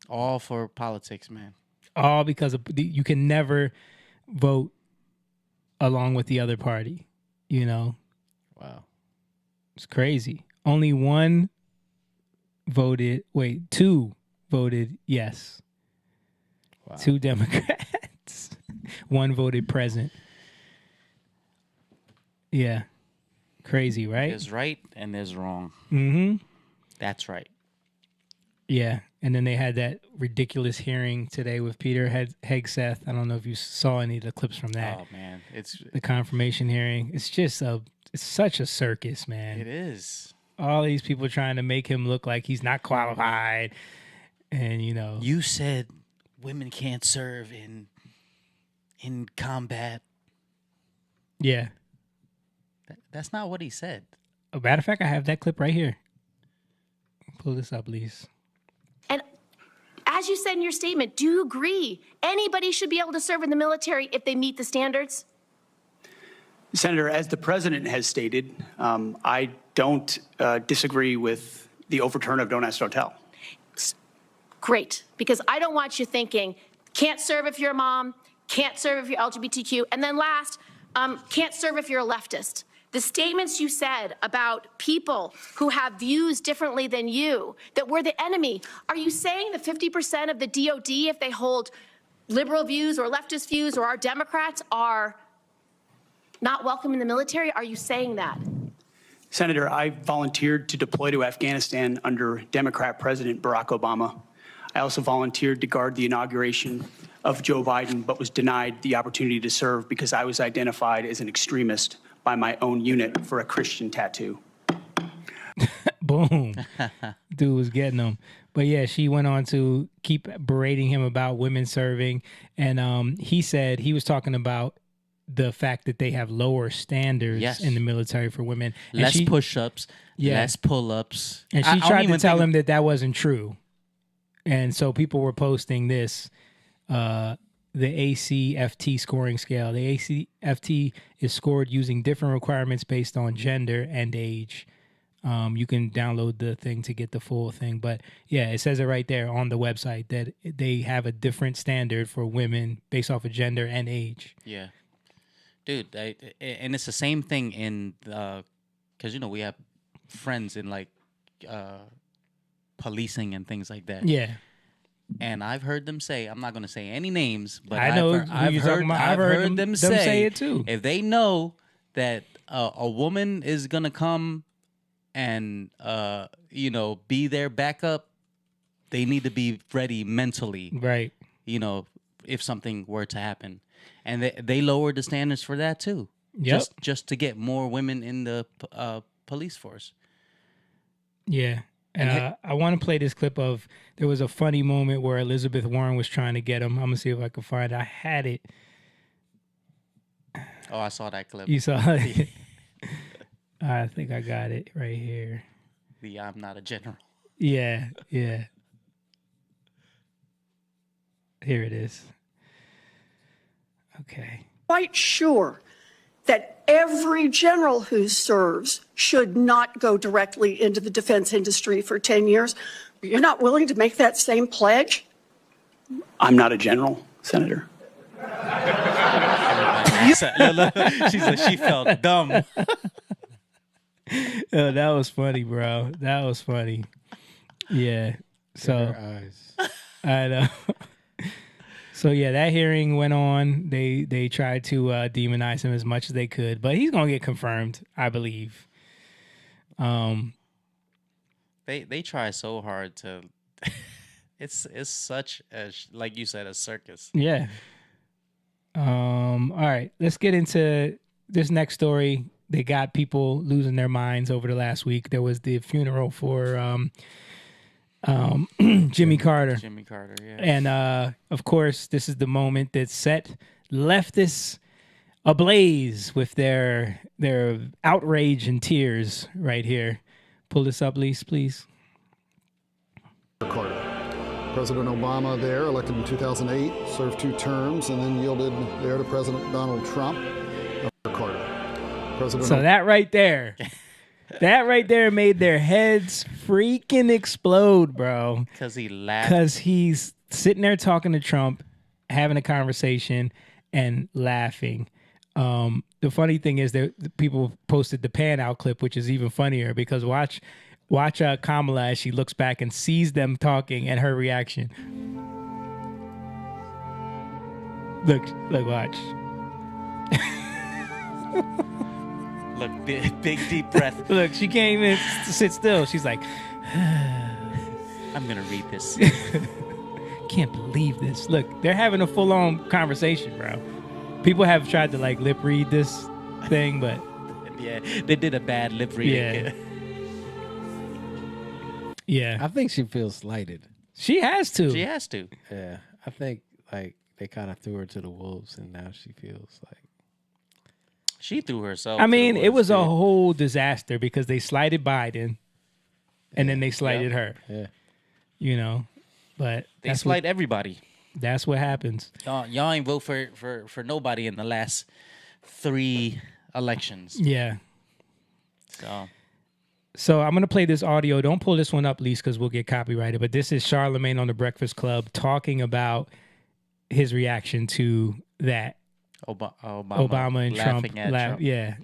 All for politics, man.
All because of you can never vote along with the other party, you know?
Wow.
It's crazy. Only two voted yes.
Wow.
2 Democrats. 1 voted present. Yeah. Crazy, right?
There's right and there's wrong.
Mm-hmm.
That's right.
Yeah. And then they had that ridiculous hearing today with Peter Hegseth. I don't know if you saw any of the clips from that.
Oh, man. It's
the confirmation hearing. It's just it's such a circus, man.
It is.
All these people trying to make him look like he's not qualified. And, you know.
You said women can't serve in combat.
Yeah.
That's not what he said.
A matter of fact, I have that clip right here. Pull this up, please.
And as you said in your statement, do you agree anybody should be able to serve in the military if they meet the standards?
Senator, as the president has stated, I don't disagree with the overturn of Don't Ask, Don't Tell.
Great, because I don't want you thinking, can't serve if you're a mom, can't serve if you're LGBTQ, and then last, can't serve if you're a leftist. The statements you said about people who have views differently than you, that we're the enemy, are you saying that 50% of the DOD, if they hold liberal views or leftist views or are Democrats, are not welcome in the military? Are you saying that?
Senator, I volunteered to deploy to Afghanistan under Democrat President Barack Obama. I also volunteered to guard the inauguration of Joe Biden, but was denied the opportunity to serve because I was identified as an extremist by my own unit for a Christian tattoo.
Boom. Dude was getting them. But yeah, she went on to keep berating him about women serving. And he said he was talking about the fact that they have lower standards in the military for women. And
less push-ups, less pull-ups.
And she tried to tell him that wasn't true. And so people were posting this, the ACFT scoring scale. The ACFT is scored using different requirements based on gender and age. You can download the thing to get the full thing. But yeah, it says it right there on the website that they have a different standard for women based off of gender and age.
Yeah. Dude, and it's the same thing in, because, you know, we have friends in like policing and things like that.
Yeah.
And I've heard them say, I'm not going to say any names, but
I know
I've heard them say
it too.
If they know that a woman is going to come and, you know, be their backup, they need to be ready mentally.
Right.
You know, if something were to happen. And they lowered the standards for that too.
Yep.
Just to get more women in the police force.
Yeah. And I want to play this clip of, there was a funny moment where Elizabeth Warren was trying to get him. I'm going to see if I can find it. I had it.
Oh, I saw that clip.
You saw it? I think I got it right here.
The I'm not a general.
Yeah, yeah. Here it is. Okay.
Quite sure that every general who serves should not go directly into the defense industry for 10 years. You're not willing to make that same pledge?
I'm not a general, Senator.
She said she felt dumb.
Oh, that was funny, bro. That was funny. Yeah. So I know. So yeah, that hearing went on. They tried to demonize him as much as they could, but he's gonna get confirmed, I believe.
They try so hard to. It's such a, like you said, a circus.
Yeah. All right, let's get into this next story. They got people losing their minds over the last week. There was the funeral for Jimmy Carter.
Jimmy Carter, yeah.
And of course, this is the moment that set leftists ablaze with their outrage and tears right here. Pull this up, please.
Carter. President Obama there, elected in 2008, served 2 terms, and then yielded there to President Donald Trump. Carter.
So that right there That right there made their heads freaking explode, bro.
Because he laughed.
Because he's sitting there talking to Trump, having a conversation, and laughing. The funny thing is that people posted the pan out clip, which is even funnier because watch Kamala as she looks back and sees them talking and her reaction. Look, watch.
Look, big deep breath.
Look, she came in to sit still. She's like,
I'm gonna read this.
Can't believe this. Look, they're having a full-on conversation, bro. People have tried to like lip read this thing, but
yeah, they did a bad lip reading.
Yeah.
I think she feels slighted.
She has to.
She has to.
Yeah, I think like they kind of threw her to the wolves, and now she feels like
she threw herself.
I mean, it was a whole disaster because they slighted Biden, and then they slighted her.
Yeah,
you know, but
they slight everybody.
That's what happens.
Y'all ain't vote for nobody in the last 3 elections.
Yeah. So I'm going to play this audio. Don't pull this one up, Lise, because we'll get copyrighted. But this is Charlemagne on the Breakfast Club talking about his reaction to that. Obama and Trump.
Trump.
Yeah.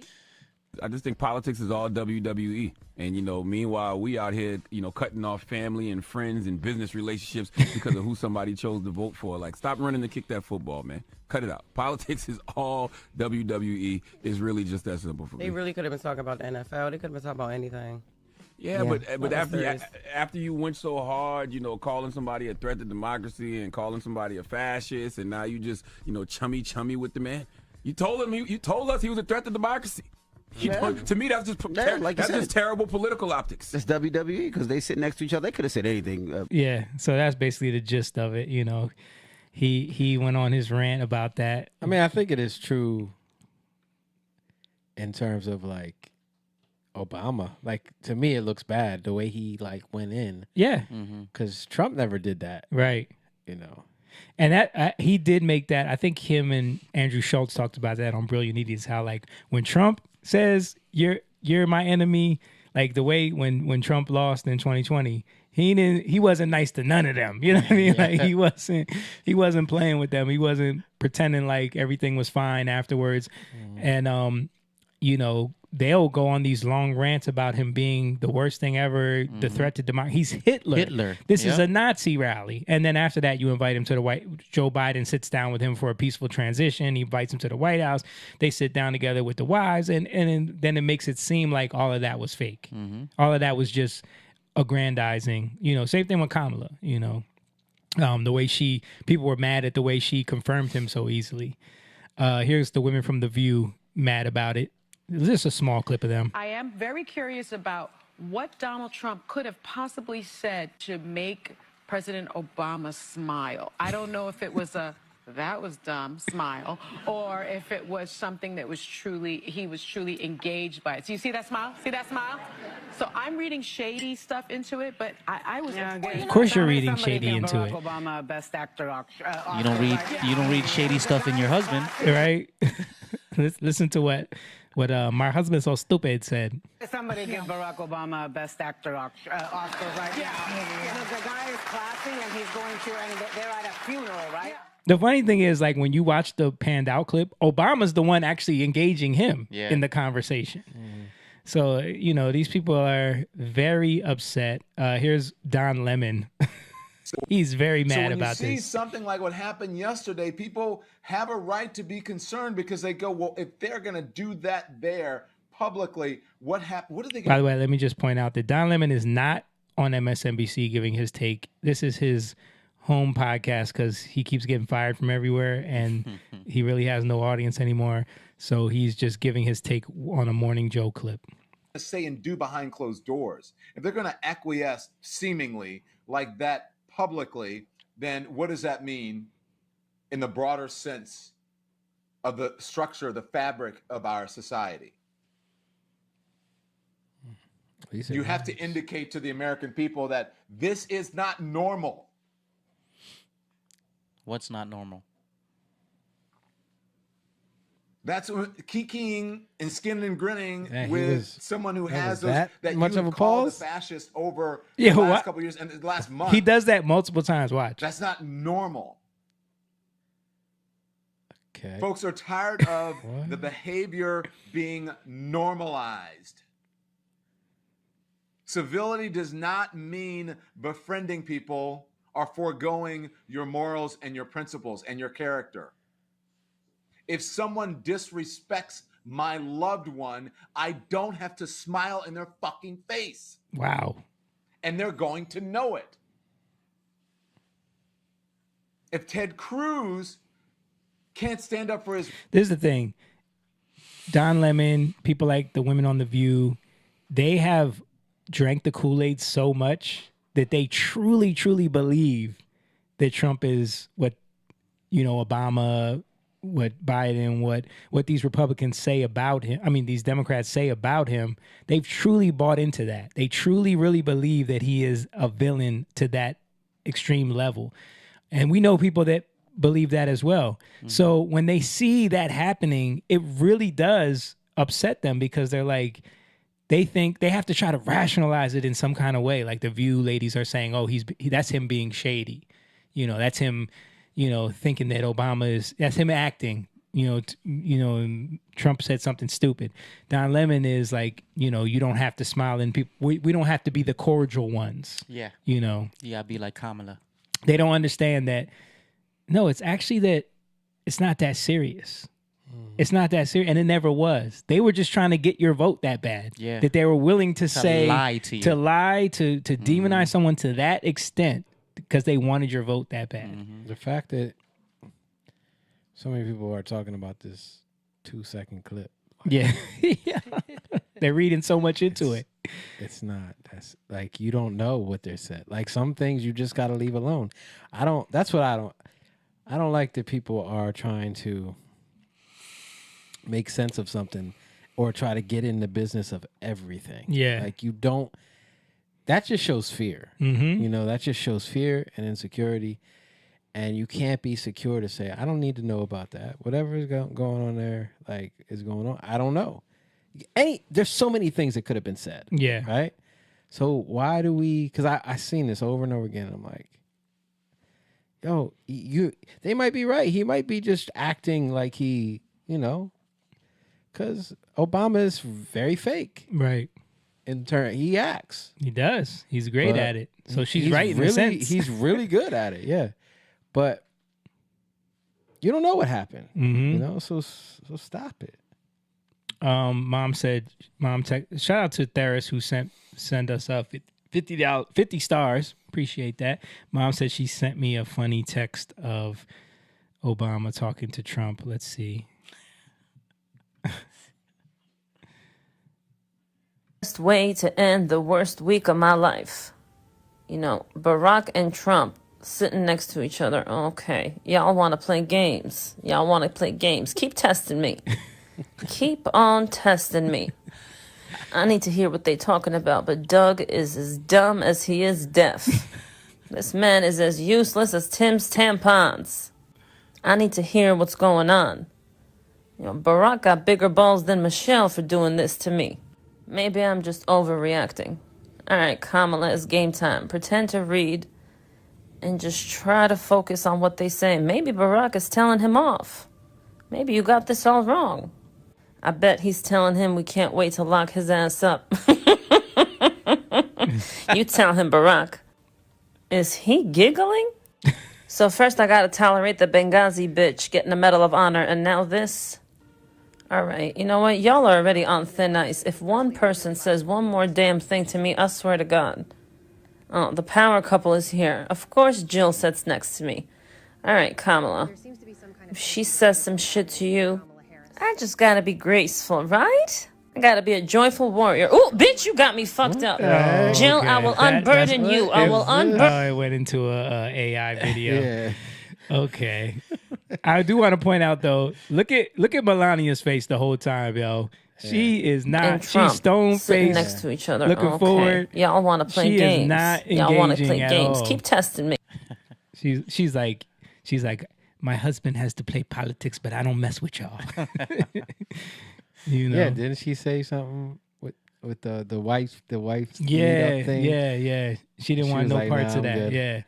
I just think politics is all WWE. And, meanwhile, we out here, cutting off family and friends and business relationships because of who somebody chose to vote for. Like, stop running to kick that football, man. Cut it out. Politics is all WWE. It's really just that simple for me.
They really could have been talking about the NFL. They could have been talking about anything.
Yeah, but after you went so hard, calling somebody a threat to democracy and calling somebody a fascist, and now you just, chummy with the man. You told us he was a threat to democracy. To me, that's just just terrible political optics.
It's WWE because they sit next to each other. They could have said anything.
Yeah, so that's basically the gist of it. He went on his rant about that.
I mean, I think it is true in terms of like Obama. Like to me, it looks bad the way he like went in.
Yeah,
because Trump never did that.
Right. And that he did make that. I think him and Andrew Schultz talked about that on Brilliant Idiots. How like when Trump says you're my enemy, like the way when Trump lost in 2020, he wasn't nice to none of them. You know what I mean? Like he wasn't playing with them. He wasn't pretending like everything was fine afterwards. And they'll go on these long rants about him being the worst thing ever, the threat to democracy. He's Hitler. This is a Nazi rally. And then after that, you invite him to the Joe Biden sits down with him for a peaceful transition. He invites him to the White House. They sit down together with the wives. And then it makes it seem like all of that was fake. All of that was just aggrandizing. Same thing with Kamala, the way people were mad at the way she confirmed him so easily. Here's the women from The View mad about it. This is a small clip of them.
I am very curious about what Donald Trump could have possibly said to make President Obama smile. I don't know if it was that was dumb smile, or if it was something that was he was truly engaged by it. So you see that smile? See that smile? So I'm reading shady stuff into it, but I was.
Of course, you're reading shady into it.
Obama, best actor.
You don't read shady stuff in your husband,
right? Listen to what My Husband So Stupid said.
Somebody give Barack Obama Best Actor Oscar right now. The guy is classy and he's going to, and they're at a funeral, right?
The funny thing is, like, when you watch the panned out clip, Obama's the one actually engaging him in the conversation. So, these people are very upset. Here's Don Lemon. He's very mad about this.
So when you see something like what happened yesterday, people have a right to be concerned because they go, well, if they're going to do that there publicly, what happened? What are they going to do?
By the way, let me just point out that Don Lemon is not on MSNBC giving his take. This is his home podcast because he keeps getting fired from everywhere and he really has no audience anymore. So he's just giving his take on a Morning Joe clip.
Say and do behind closed doors. If they're going to acquiesce seemingly like that publicly, then what does that mean in the broader sense of the structure, the fabric of our society? You have to indicate to the American people that this is not normal.
What's not normal?
That's kikiing and skinning and grinning
Man,
with someone who has those that
much
you
of a
called
pause?
the fascist over
Yeah,
the last
what?
couple of years and the last month.
He does that multiple times. Watch.
That's not normal.
Okay.
Folks are tired of the behavior being normalized. Civility does not mean befriending people or foregoing your morals and your principles and your character. If someone disrespects my loved one, I don't have to smile in their fucking face.
Wow.
And they're going to know it. If Ted Cruz can't stand up for his...
This is the thing. Don Lemon, people like the women on The View, they have drank the Kool-Aid so much that they truly, truly believe that Trump is what, Obama, what Biden, what these Republicans say about him. I mean, these Democrats say about him. They've truly bought into that. They truly, really believe that he is a villain to that extreme level. And we know people that believe that as well. Mm-hmm. So when they see that happening, it really does upset them because they're like, they think they have to try to rationalize it in some kind of way. Like the View ladies are saying, oh, that's him being shady. That's him, thinking that that's him acting, and Trump said something stupid. Don Lemon is like, you don't have to smile and people, we don't have to be the cordial ones.
Yeah. Yeah, be like Kamala.
They don't understand that. No, it's actually that it's not that serious. It's not that serious, and it never was. They were just trying to get your vote that bad.
Yeah.
That they were willing to say,
lie to you.
to lie, to demonize someone to that extent because they wanted your vote that bad.
The fact that so many people are talking about this 2-second clip.
Yeah. Yeah. They're reading so much into it.
It's not. That's like, you don't know what they're said. Like some things you just got to leave alone. I don't like that people are trying to make sense of something or try to get in the business of everything.
Yeah.
Like that just shows fear.
Mm-hmm.
That just shows fear and insecurity. And you can't be secure to say, I don't need to know about that. Whatever is going on there, like, is going on. I don't know. There's so many things that could have been said.
Yeah.
Right? So why do we, because I seen this over and over again. I'm like, yo, they might be right. He might be just acting like he, because Obama is very fake.
Right.
In turn, he acts.
He does. He's great at it. So she's right in a sense.
He's really good at it, yeah. But you don't know what happened.
Mm-hmm.
So stop it.
Mom said, shout out to Theris who sent us up $50 stars. Appreciate that. Mom said she sent me a funny text of Obama talking to Trump. Let's see.
Best way to end the worst week of my life. Barack and Trump sitting next to each other. Okay. Y'all want to play games. Keep testing me. Keep on testing me. I need to hear what they talking about, but Doug is as dumb as he is deaf. This man is as useless as Tim's tampons. I need to hear what's going on. Barack got bigger balls than Michelle for doing this to me. Maybe I'm just overreacting. All right, Kamala, it's game time. Pretend to read and just try to focus on what they say. Maybe Barack is telling him off. Maybe you got this all wrong. I bet he's telling him we can't wait to lock his ass up. You tell him, Barack. Is he giggling? So first I gotta tolerate the Benghazi bitch getting the Medal of Honor, and now this? All right, you know what? Y'all are already on thin ice. If one person says one more damn thing to me, I swear to God. Oh, the power couple is here. Of course Jill sits next to me. All right, Kamala. If she says some shit to you, I just gotta be graceful, right? I gotta be a joyful warrior. Ooh, bitch, you got me fucked up. Jill,
okay.
I will unburden you. I will unburden.
Oh, it went into a AI video.
Yeah.
Okay. I do want to point out though, look at Melania's face the whole time, yo. She is
And
not.
Trump
She's stone
sitting
faced,
next to each other.
looking
Okay.
forward.
Y'all want to play
She
games.
is not
Y'all want to
engaging
play
at
games.
all.
Keep testing me.
She's like, my husband has to play politics, but I don't mess with y'all. You know?
Yeah, didn't she say something with the wife
Yeah,
thing?
yeah. She didn't want
was
no
like,
parts
"Nah,
of
I'm
that.
good."
Yeah.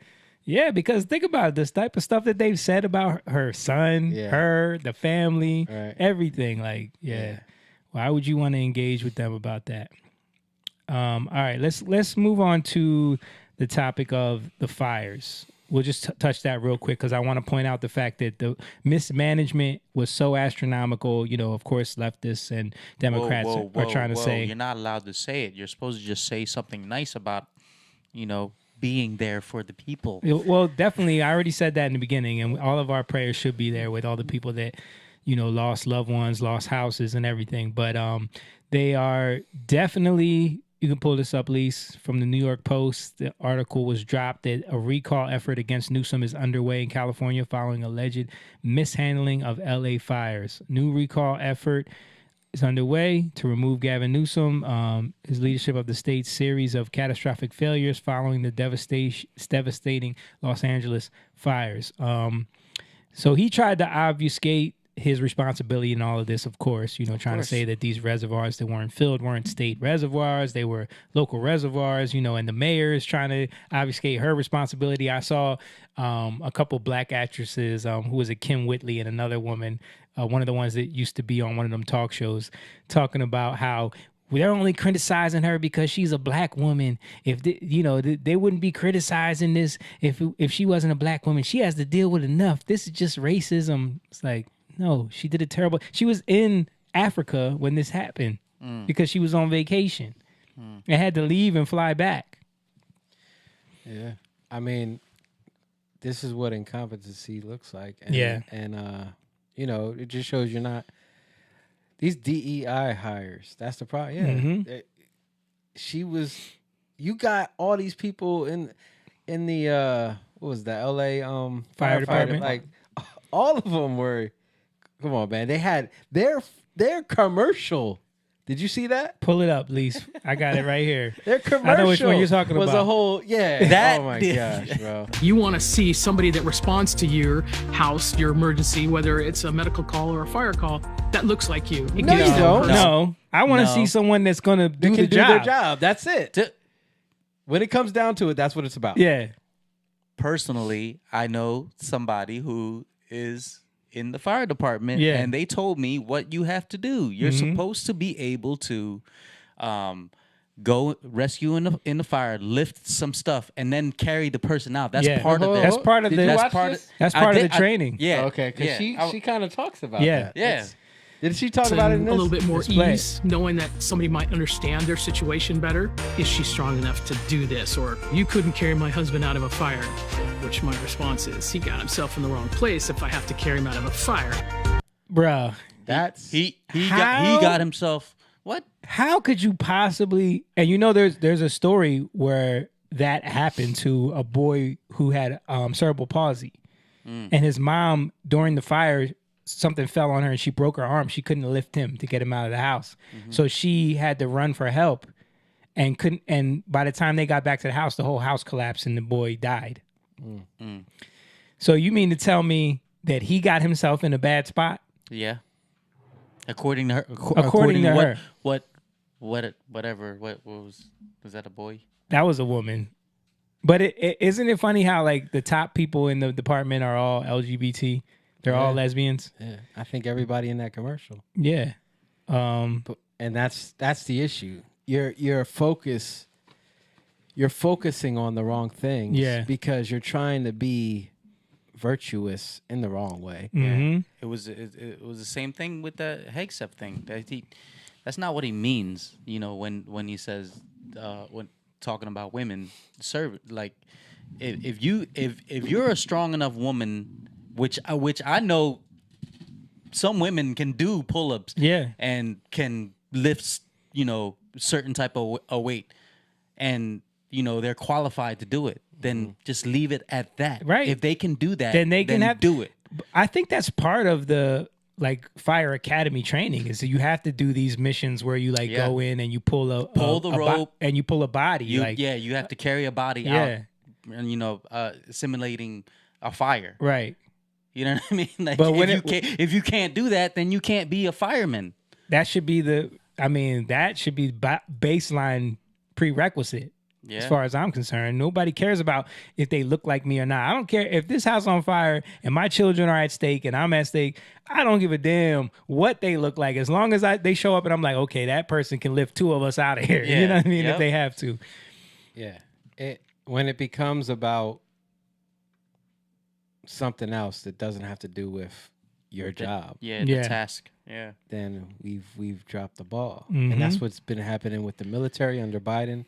Yeah, because think about it, this type of stuff that they've said about her son, her, the family, everything. Like, why would you want to engage with them about that? All right, let's move on to the topic of the fires. We'll just touch that real quick because I want to point out the fact that the mismanagement was so astronomical. You know, of course, leftists and Democrats are trying to say
you're not allowed to say it. You're supposed to just say something nice about, being there for the people.
Well, definitely. I already said that in the beginning, and all of our prayers should be there with all the people that, lost loved ones, lost houses, and everything. But they are definitely. You can pull this up, Lise, from the New York Post. The article was dropped that a recall effort against Newsom is underway in California following alleged mishandling of L.A. fires. New recall effort is underway to remove Gavin Newsom, his leadership of the state's series of catastrophic failures following the devastating Los Angeles fires. So he tried to obfuscate his responsibility in all of this, of course, trying to say that these reservoirs that weren't filled weren't state reservoirs, they were local reservoirs, and the mayor is trying to obfuscate her responsibility. I saw a couple black actresses, who was a Kim Whitley and another woman, one of the ones that used to be on one of them talk shows, talking about how they're only criticizing her because she's a black woman. If they wouldn't be criticizing this if she wasn't a black woman. She has to deal with enough. This is just racism. It's like, no, she did a terrible. She was in Africa when this happened because she was on vacation and had to leave and fly back.
Yeah, I mean, this is what incompetency looks like. And, it just shows you're not. These DEI hires. That's the problem. Yeah, You got all these people in the what was that LA
fire department?
Like all of them were. Come on, man. They had their commercial. Did you see that?
Pull it up, Lise. I got it right here.
Their commercial.
I know which one you're talking
was
about.
A whole oh my gosh, bro.
You want to see somebody that responds to your house, your emergency, whether it's a medical call or a fire call, that looks like you.
No, you don't.
No, I want to see someone that's going to do the job.
Their job. That's it. When it comes down to it, that's what it's about.
Yeah.
Personally, I know somebody who is in the fire department, and they told me what you have to do. You're supposed to be able to go rescue in the fire, lift some stuff, and then carry the person out. That's part of it.
That's part of That's part of the training.
Okay, because she kind of talks about that.
Yeah.
Did she talk about it in this?
A little bit more ease, knowing that somebody might understand their situation better. Is she strong enough to do this? Or you couldn't carry my husband out of a fire, which my response is, he got himself in the wrong place if I have to carry him out of a fire.
Bruh.
That's
he got himself. What?
How could you possibly? And there's a story where that happened to a boy who had cerebral palsy, and his mom during the fire, something fell on her and she broke her arm. She couldn't lift him to get him out of the house, so she had to run for help, and couldn't. And by the time they got back to the house, the whole house collapsed and the boy died. So you mean to tell me that he got himself in a bad spot?
Yeah. According to her.
According to her.
Whatever. What was that a boy?
That was a woman. But isn't it funny how like the top people in the department are all LGBT? They're all lesbians.
Yeah, I think everybody in that commercial.
Yeah,
and that's the issue. You're focusing on the wrong things.
Yeah,
because you're trying to be virtuous in the wrong way.
Mm-hmm.
It was the same thing with the Hegseth thing. That's not what he means. When he says when talking about women, like if you're a strong enough woman. Which I know some women can do pull-ups, and can lift, certain type of a weight, and they're qualified to do it. Then just leave it at that.
Right.
If they can do that,
then they can
do it.
I think that's part of the fire academy training is that you have to do these missions where you go in and you pull
the rope
and you pull a body.
You have to carry a body out, and simulating a fire.
Right.
You know what I mean? Like,
But when
if you can't do that, then you can't be a fireman.
That should be baseline prerequisite.
Yeah.
As far as I'm concerned, nobody cares about if they look like me or not. I don't care if this house on fire and my children are at stake and I'm at stake. I don't give a damn what they look like as long as they show up and I'm like, okay, that person can lift two of us out of here.
Yeah.
You know what I mean?
Yep.
If they have to.
Yeah. When it becomes about something else that doesn't have to do with your job.
The task. Yeah.
Then we've dropped the ball.
Mhm.
And that's what's been happening with the military under Biden.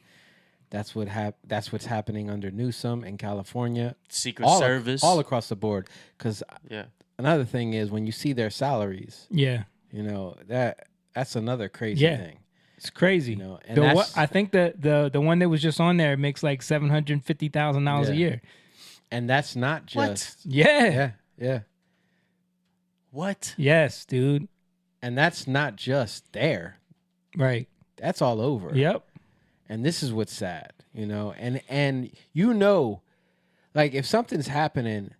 That's what's happening under Newsom in California.
Secret Service.
All across the board. Because
Yeah.
another thing is when you see their salaries,
Yeah.
you know, that's another crazy thing.
It's crazy.
You know, and
I think the one that was just on there makes like $750,000 a year.
And that's not just
Yeah.
Yeah.
What?
Yes, dude.
And that's not just there.
Right.
That's all over.
Yep.
And this is what's sad, you know. And you know, like if something's happening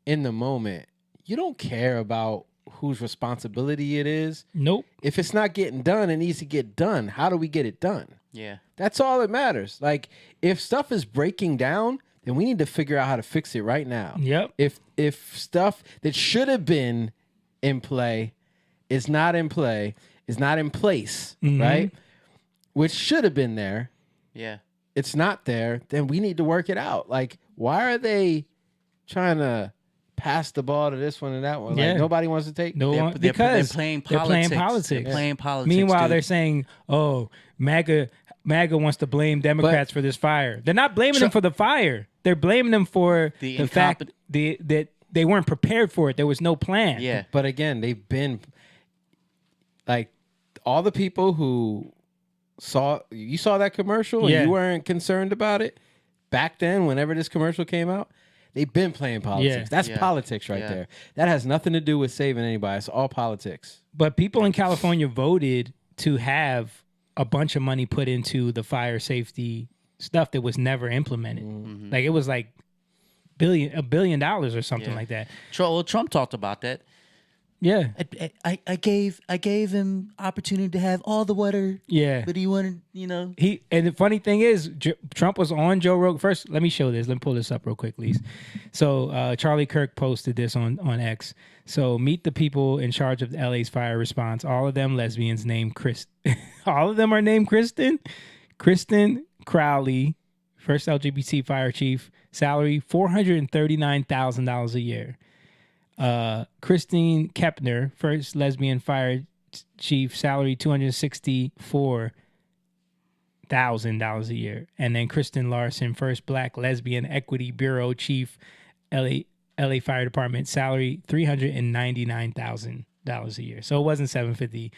in the moment, you don't care about whose responsibility it is.
Nope.
If it's not getting done, it needs to get done. How do we get it done?
Yeah.
That's all that matters. Like if stuff is breaking down, then we need to figure out how to fix it right now.
Yep.
If stuff that should have been in play is not in play, is not in place,
Mhm.
right? Which should have been there.
Yeah.
It's not there, then we need to work it out. Like, why are they trying to pass the ball to this one and that one?
Yeah.
Like nobody wants to take.
Because
they're playing
they're playing
politics.
politics.
They're playing politics,
Meanwhile,
dude.
they're saying, "Oh, MAGA wants to blame Democrats for this fire." They're not blaming them for the fire. They're blaming them for the fact that they weren't prepared for it. There was no plan.
Yeah.
But again, they've been like all the people who saw that commercial and
Yeah.
you weren't concerned about it back then. Whenever this commercial came out, they've been playing politics.
Yeah.
That's
Yeah.
politics right
Yeah.
there. That has nothing to do with saving anybody. It's all politics.
But people in California voted to have a bunch of money put into the fire safety stuff that was never implemented.
Mm-hmm.
Like it was like $1 billion or something
Yeah.
like that.
Trump talked about that.
Yeah.
I gave him opportunity to have all the water.
Yeah.
But he wanted, you know.
And the funny thing is, Trump was on Joe Rogan. First, let me show this. Let me pull this up real quick, please. So Charlie Kirk posted this on X. So meet the people in charge of LA's fire response. All of them lesbians named Chris. All of them are named Kristen. Kristen Crowley, first LGBT fire chief. Salary $439,000 a year. Christine Kepner, first lesbian fire chief, salary $264,000 a year. And then Kristen Larson, first black lesbian equity bureau chief, LA Fire Department, salary $399,000 a year. So it wasn't $750,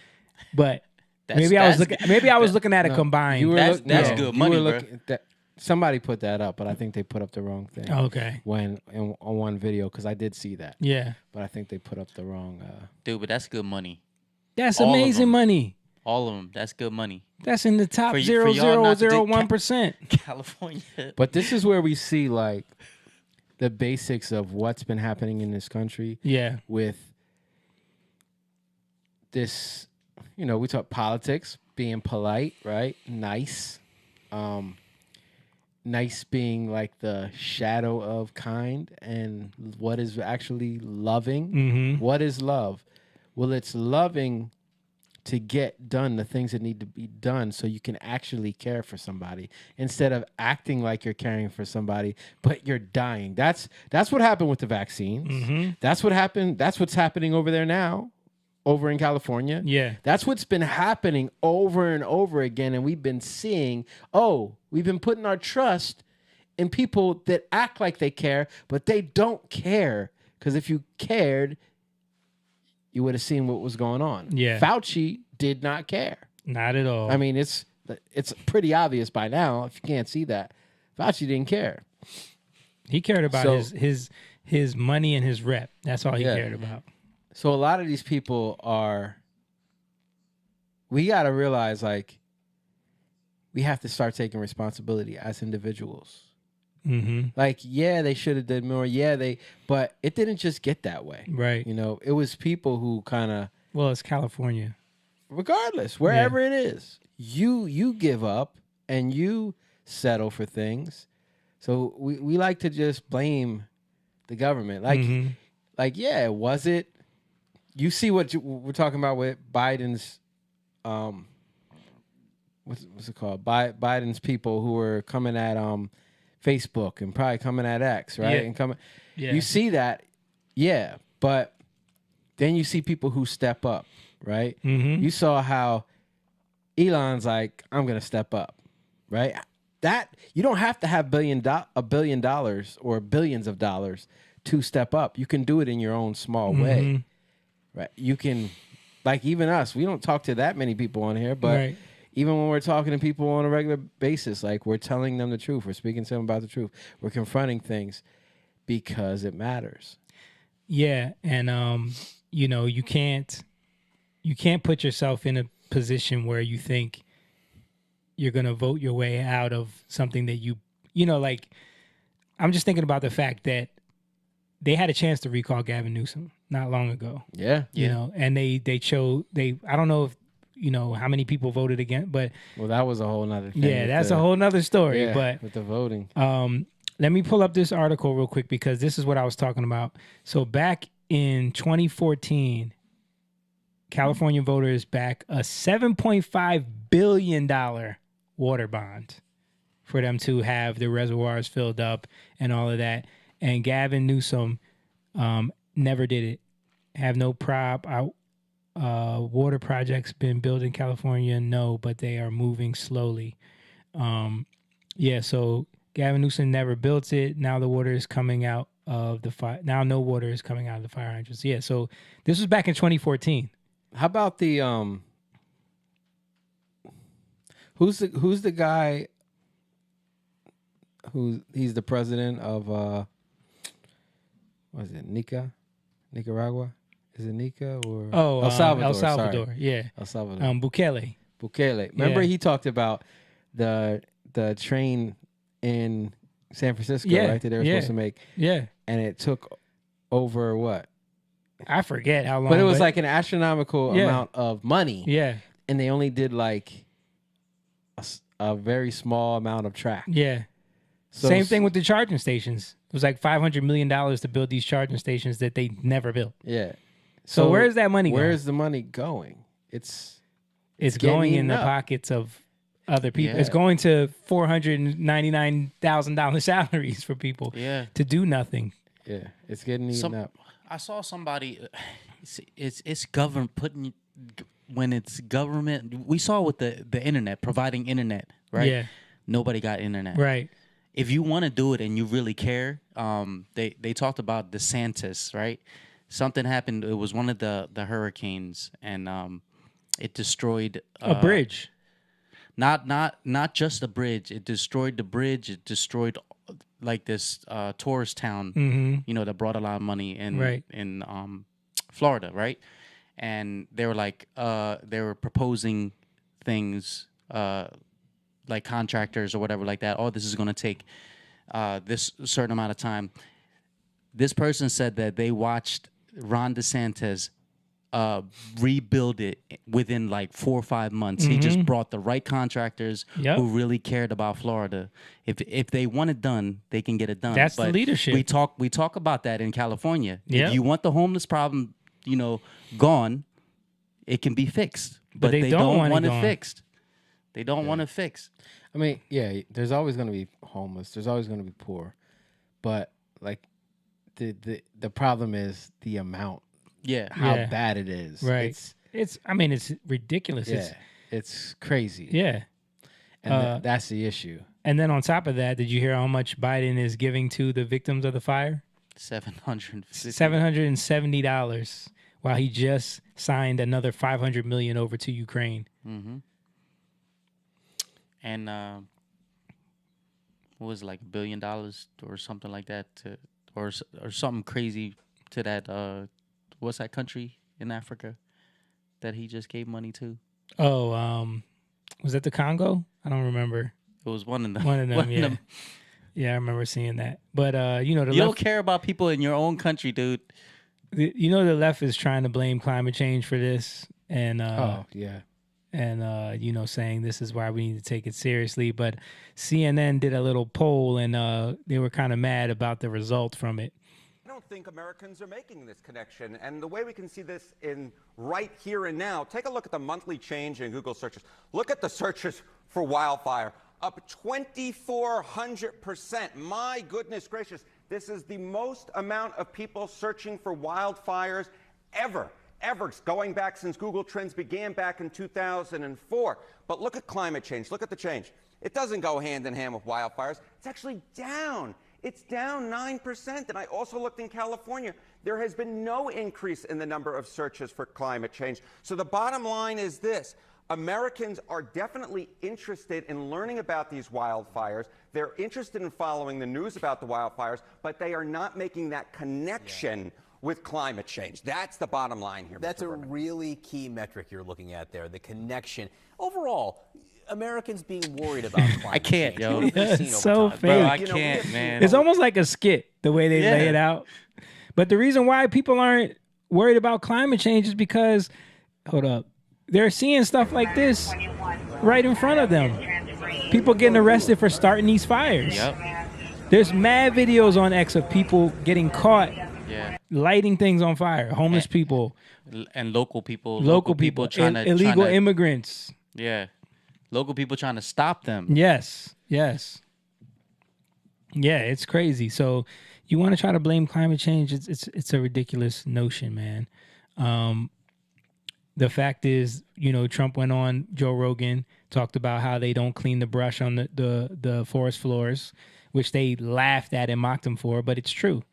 but maybe I was looking at it combined.
That's good money, bro.
Somebody put that up, but I think they put up the wrong thing.
Okay.
On one video, because I did see that.
Yeah.
But I think they put up the wrong.
Dude, but that's good money.
That's
All of
amazing
them.
money.
All of them. That's good money.
That's in the top
For y'all not to do
0.0001%.
California.
But this is where we see like the basics of what's been happening in this country.
Yeah.
With this, you know, we talk politics, being polite, right? Nice. Nice being like the shadow of kind, and what is actually loving.
Mhm.
What is love? Well, it's loving to get done the things that need to be done so you can actually care for somebody instead of acting like you're caring for somebody, but you're dying. That's what happened with the vaccines.
Mm-hmm.
That's what happened. That's what's happening over there now, over in California.
Yeah.
That's what's been happening over and over again. And we've been seeing, we've been putting our trust in people that act like they care, but they don't care. Because if you cared, you would have seen what was going on.
Yeah.
Fauci did not care.
Not at all.
I mean, it's pretty obvious by now if you can't see that. Fauci didn't care.
He cared about
So-
his money and his rep. That's all he
Yeah.
cared about.
So a lot of these people we got to realize, like, we have to start taking responsibility as individuals.
Mm-hmm.
Like, yeah, they should have did more. But it didn't just get that way.
Right.
You know, it was people who kind of.
Well, it's California.
Regardless, wherever it is, you give up and you settle for things. So we like to just blame the government. Like, yeah, was it? You see what we're talking about with Biden's, what's it called? Biden's people who were coming at Facebook and probably coming at X, right?
Yeah.
And
Yeah.
you see that, but then you see people who step up, right?
Mm-hmm.
You saw how Elon's like, I'm gonna step up, right? That you don't have to have $1 billion or billions of dollars to step up. You can do it in your own small way, right? You can, like even us, we don't talk to that many people on here, but even when we're talking to people on a regular basis, like we're telling them the truth, we're speaking to them about the truth, we're confronting things because it matters.
Yeah, and you know, you can't put yourself in a position where you think you're going to vote your way out of something that you know, like, I'm just thinking about the fact that they had a chance to recall Gavin Newsom not long ago.
Yeah.
You know, and they I don't know if, you know, how many people voted against, but.
Well, that was a whole nother thing.
Yeah, that's a whole nother story.
Yeah,
but
with the voting.
Let me pull up this article real quick because this is what I was talking about. So back in 2014, California voters back a $7.5 billion water bond for them to have the reservoirs filled up and all of that. And Gavin Newsom never did it. Have no water projects been built in California? No, but they are moving slowly. So Gavin Newsom never built it. Now the water is coming out of the fire. Now no water is coming out of the fire hydrants. Yeah, so this was back in 2014.
How about the who's the guy he's the president of what is it, Nicaragua? Is it Nica or El Salvador?
El Salvador,
sorry.
yeah.
El Salvador.
Bukele.
Remember he talked about the train in San Francisco, right? That they were supposed to make.
Yeah.
And it took over what?
I forget how long.
But it was like an astronomical amount of money.
Yeah.
And they only did like a very small amount of track.
Yeah.
So
Same thing with the charging stations. It was like $500 million to build these charging stations that they never built.
Yeah.
So where's that money going?
Where's the money going? It's
going in the pockets of other people.
Yeah.
It's going to $499,000 salaries for people to do nothing.
Yeah, it's getting eaten up.
I saw somebody. It's government putting when it's government. We saw with the internet providing internet, right?
Yeah.
Nobody got internet,
right?
If you want to do it and you really care, they talked about DeSantis, right? Something happened. It was one of the hurricanes, and it destroyed
a bridge.
Not just a bridge. It destroyed the bridge. It destroyed like this tourist town, you know, that brought a lot of money in Florida, right? And they were like, they were proposing things like contractors or whatever like that. Oh, this is going to take this certain amount of time. This person said that they watched Ron DeSantis rebuild it within like 4 or 5 months. He just brought the right contractors who really cared about Florida. If they want it done, they can get it done.
That's the leadership.
We talk about that in California.
Yep.
If you want the homeless problem, you know, gone, it can be fixed. But they don't want it fixed. They don't want it fixed.
I mean, yeah, there's always going to be homeless. There's always going to be poor. But like the problem is the amount.
Yeah.
How bad it is.
Right. It's ridiculous.
Yeah. It's crazy.
Yeah.
And that's the issue.
And then on top of that, did you hear how much Biden is giving to the victims of the fire? $770, while he just signed another $500 million over to Ukraine.
Mm-hmm. And what was it, like $1 billion or something like that, or something crazy to that? What's that country in Africa that he just gave money to?
Oh, was that the Congo? I don't remember.
It was one of them.
One of them, yeah. Yeah, I remember seeing that. But you know,
you don't care about people in your own country, dude.
You know, the left is trying to blame climate change for this, and you know, saying this is why we need to take it seriously. But CNN did a little poll, and they were kind of mad about the result from it.
I don't think Americans are making this connection. And the way we can see this in right here and now, take a look at the monthly change in Google searches. Look at the searches for wildfire, up 2,400%. My goodness gracious. This is the most amount of people searching for wildfires ever, going back since Google Trends began back in 2004. But look at climate change. Look at the change. It doesn't go hand in hand with wildfires. It's actually down. It's down 9%. And I also looked in California. There has been no increase in the number of searches for climate change. So the bottom line is this. Americans are definitely interested in learning about these wildfires. They're interested in following the news about the wildfires, but they are not making that connection with climate change. That's the bottom line here.
That's a really key metric you're looking at there, the connection. Overall, Americans being worried about climate
I can't,
change.
yo.
What have we seen
It's
over
so
time?
fake.
Bro, I can't, man.
It's almost like a skit the way they lay it out. But the reason why people aren't worried about climate change is because, hold up, they're seeing stuff like this right in front of them. People getting arrested for starting these fires.
Yep.
There's mad videos on X of people getting caught lighting things on fire. Homeless people.
And local people.
Local people.
trying to
illegal immigrants.
Yeah. Local people trying to stop them.
Yes. Yes. Yeah, it's crazy. So you want to try to blame climate change? It's a ridiculous notion, man. The fact is, you know, Trump went on Joe Rogan, talked about how they don't clean the brush on the forest floors, which they laughed at and mocked him for, but it's true.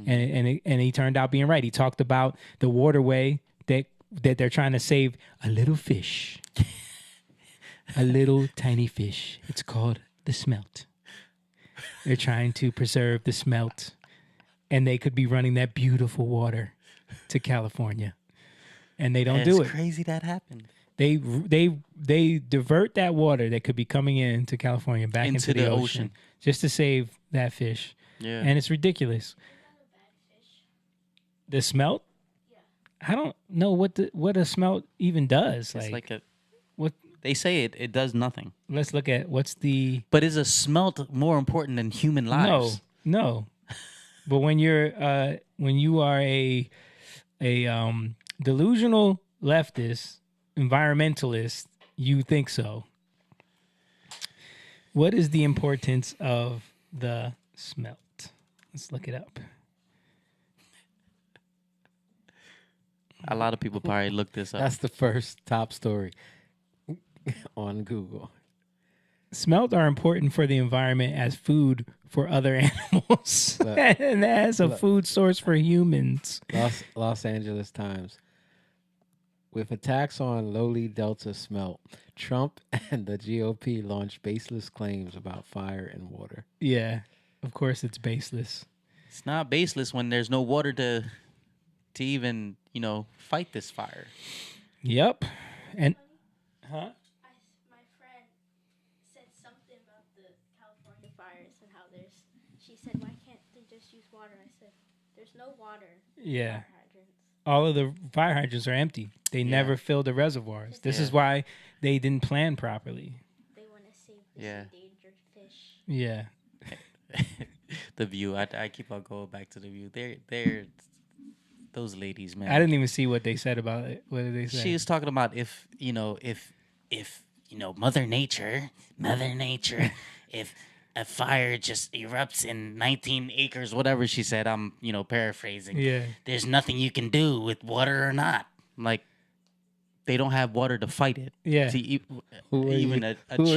And he turned out being right. He talked about the waterway that they're trying to save a little fish. A little tiny fish. It's called the smelt. They're trying to preserve the smelt, and they could be running that beautiful water to California. And they don't do it.
It's crazy that happened.
They divert that water that could be coming in to California back into the ocean just to save that fish.
Yeah.
And it's ridiculous. The smelt? I don't know what a smelt even does.
It's like a
what
they say it does nothing.
Let's look at what's the.
But is a smelt more important than human lives?
No. But when you are a delusional leftist, environmentalist, you think so. What is the importance of the smelt? Let's look it up.
A lot of people probably look this up.
That's the first top story on Google.
Smelt are important for the environment as food for other animals and as a food source for humans.
Los Angeles Times. With attacks on lowly Delta smelt, Trump and the GOP launched baseless claims about fire and water.
Yeah, of course it's baseless.
It's not baseless when there's no water to even, fight this fire.
Yep. And
my friend said something about the California fires and how she said, why can't they just use water? I said, there's no water.
Yeah. All of the fire hydrants are empty. They never fill the reservoirs. This is why they didn't plan properly.
They want to save this endangered fish.
Yeah.
The View. I keep on going back to The View. They're those ladies, man.
I didn't even see what they said about it. What did they say?
She was talking about if Mother Nature, if a fire just erupts in 19 acres, whatever she said, I'm, paraphrasing.
Yeah.
There's nothing you can do with water or not. Like, they don't have water to fight it.
Yeah.
To
Who
a
are you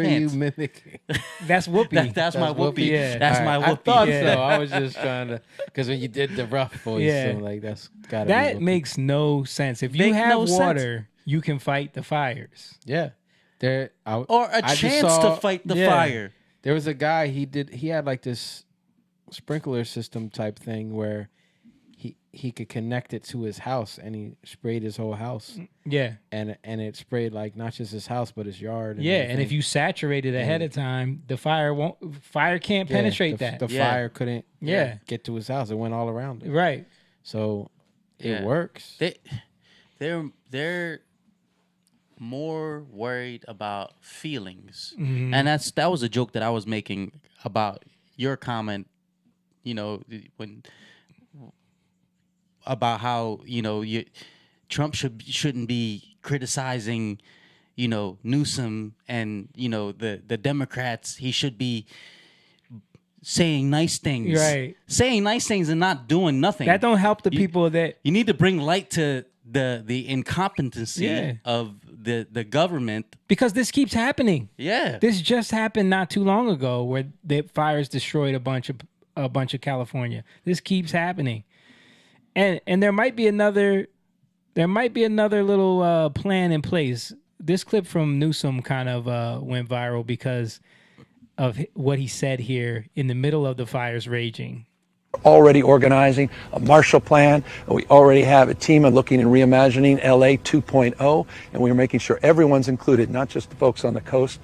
chance.
mimicking?
That's Whoopi.
That's my Whoopi.
Yeah.
That's my Whoopi.
I thought so. I was just trying to, because when you did the rough voice,
Yeah.
so like that's gotta be
That
Whoopi.
makes no sense. If you
Make
have
no
water,
sense.
you can fight the fires.
Yeah.
Or a chance to fight the fire.
There was a guy, he had like this sprinkler system type thing where he could connect it to his house, and he sprayed his whole house.
Yeah,
and it sprayed like not just his house but his yard. And
and if you saturate it ahead of time, the fire can't penetrate that.
The fire couldn't get to his house. It went all around it.
Right.
So it works.
They're more worried about feelings,
Mhm.
and that was a joke that I was making about your comment. About how Trump shouldn't be criticizing Newsom and the Democrats. He should be saying nice things,
Right.
Saying nice things and not doing nothing.
That don't help the people that
you need to bring light to the incompetency
Yeah.
of the government,
because this keeps happening.
Yeah.
This just happened not too long ago where the fires destroyed a bunch of California. This keeps happening. And there might be another little plan in place. This clip from Newsom kind of went viral because of what he said here in the middle of the fires raging.
Already organizing a Marshall Plan. We already have a team of looking and reimagining LA 2.0, and we're making sure everyone's included, not just the folks on the coast,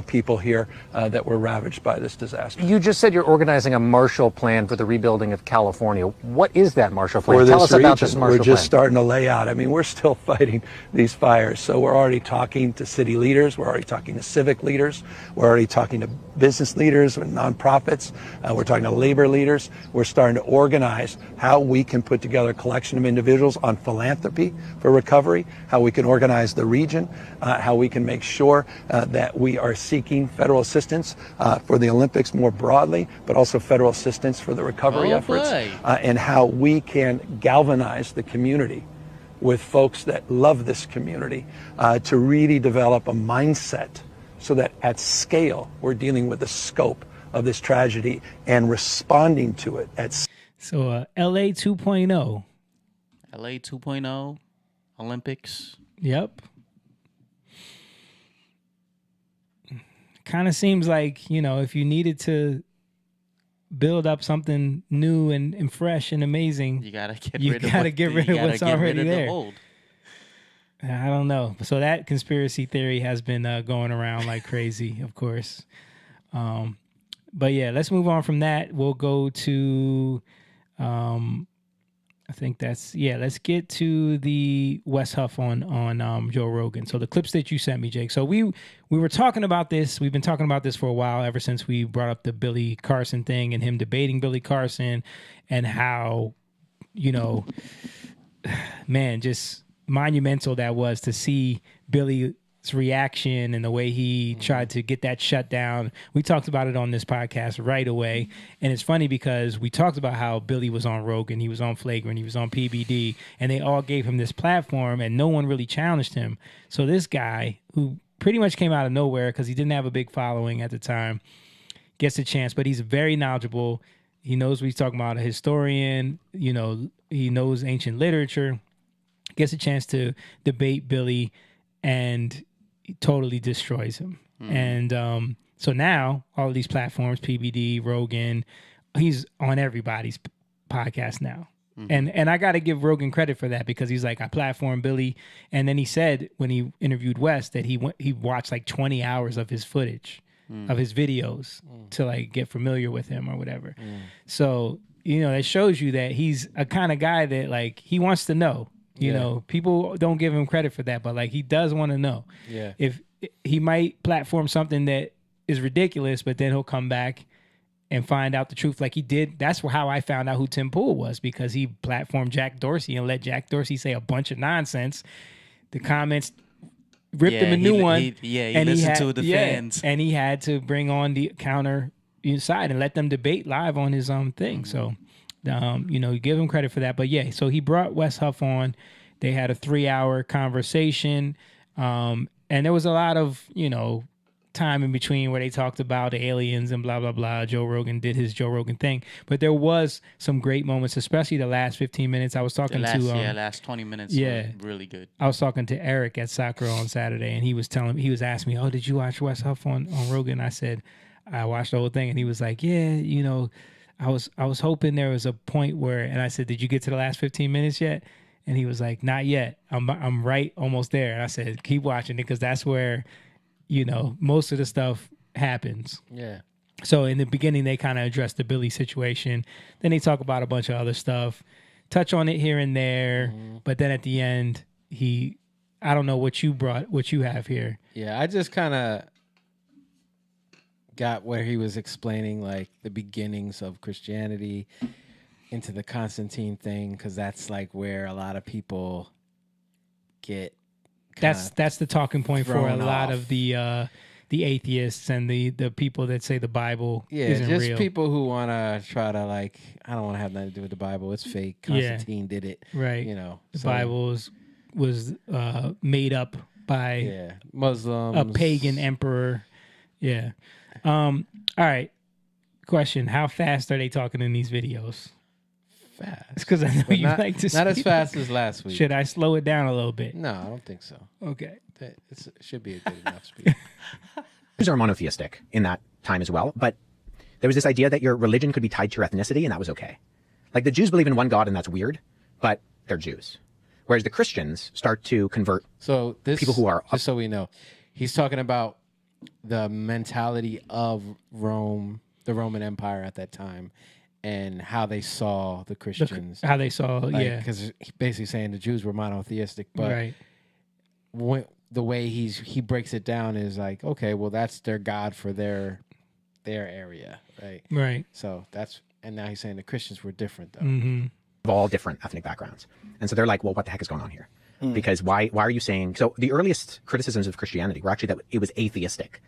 people here that were ravaged by this disaster.
You just said you're organizing a Marshall Plan for the rebuilding of California. What is that Marshall Plan?
For
Tell
this
us about
region,
this Marshall
we're just
Plan.
starting to lay out. I mean, we're still fighting these fires, so we're already talking to city leaders, we're already talking to civic leaders, we're already talking to business leaders and nonprofits, we're talking to labor leaders. We're starting to organize how we can put together a collection of individuals on philanthropy for recovery, how we can organize the region, how we can make sure that we are seeking federal assistance for the Olympics more broadly, but also federal assistance for the recovery efforts, and how we can galvanize the community with folks that love this community to really develop a mindset so that at scale we're dealing with the scope of this tragedy and responding to it
So LA 2.0.
LA 2.0, Olympics.
Yep. Kind of seems like, if you needed to build up something new and fresh and amazing,
You gotta get
you
rid of
gotta get rid of what's already
the
there.
old.
I don't know. So that conspiracy theory has been going around like crazy, of course. But yeah, let's move on from that. We'll go to, I think let's get to the Wes Huff on Joe Rogan. So the clips that you sent me, Jake. So we were talking about this. We've been talking about this for a while, ever since we brought up the Billy Carson thing and him debating Billy Carson and how, man, just monumental that was to see Billy's reaction and the way he tried to get that shut down. We talked about it on this podcast right away. And it's funny because we talked about how Billy was on Rogan, he was on Flagrant, he was on PBD, and they all gave him this platform and no one really challenged him. So this guy, who pretty much came out of nowhere because he didn't have a big following at the time, gets a chance, but he's very knowledgeable. He knows what he's talking about, a historian, he knows ancient literature, gets a chance to debate Billy, and he totally destroys him. And so now all of these platforms, PBD, Rogan, he's on everybody's podcast now. And I got to give Rogan credit for that, because he's like, I platformed Billy. And then he said when he interviewed Wes that he watched like 20 hours of his footage, of his videos to like get familiar with him or whatever. So, that shows you that he's a kind of guy that like, he wants to know. People don't give him credit for that, but like he does want to know.
Yeah.
If he might platform something that is ridiculous, but then he'll come back and find out the truth like he did. That's how I found out who Tim Pool was, because he platformed Jack Dorsey and let Jack Dorsey say a bunch of nonsense. The comments ripped him a new one.
He listened to the fans.
And he had to bring on the counter side and let them debate live on his own thing. So give him credit for that. But yeah, so he brought Wes Huff on. They had a 3-hour conversation. And there was a lot of, time in between where they talked about the aliens and blah, blah, blah. Joe Rogan did his Joe Rogan thing. But there was some great moments, especially the last 15 minutes. I was talking
last 20 minutes were really good.
I was talking to Eric at Soccer on Saturday, and he was asking me, oh, did you watch Wes Huff on Rogan? I said, I watched the whole thing. And he was like, yeah, I was hoping there was a point where, and I said, did you get to the last 15 minutes yet? And he was like, not yet. I'm right almost there. And I said, keep watching it, because that's where, you know, most of the stuff happens.
Yeah.
So in the beginning, they kind of address the Billy situation. Then they talk about a bunch of other stuff, touch on it here and there. But then at the end, I don't know what you have here.
Yeah, I just kind of got where he was explaining like the beginnings of Christianity into the Constantine thing, because that's like where a lot of people get.
That's the talking point for a lot of the atheists and the people that say the Bible isn't
just
real.
people who want to try to like, I don't want to have nothing to do with the Bible. It's fake. Constantine did it.
Right.
You know,
the Bible was made up by
Muslims,
a pagan emperor. Yeah. All right. Question: how fast are they talking in these videos?
Fast.
Because I know
But
you
not,
like to
not as
speed
fast
up.
as last week.
Should I slow it down a little bit?
No, I don't think so.
Okay.
It should be a good enough speed.
Jews are monotheistic in that time as well, but there was this idea that your religion could be tied to your ethnicity, and that was okay. Like the Jews believe in one God, and that's weird, but they're Jews. Whereas the Christians start to convert people who are...
Just so we know, he's talking about the mentality of Rome, the Roman Empire at that time, and how they saw the Christians.
How they saw,
Because he's basically saying the Jews were monotheistic, but the way he breaks it down is like, okay, well, that's their God for their area, right?
Right.
So and now he's saying the Christians were different, though.
Mm-hmm.
Of all different ethnic backgrounds. And so they're like, well, what the heck is going on here? Because why are you saying... So the earliest criticisms of Christianity were actually that it was atheistic.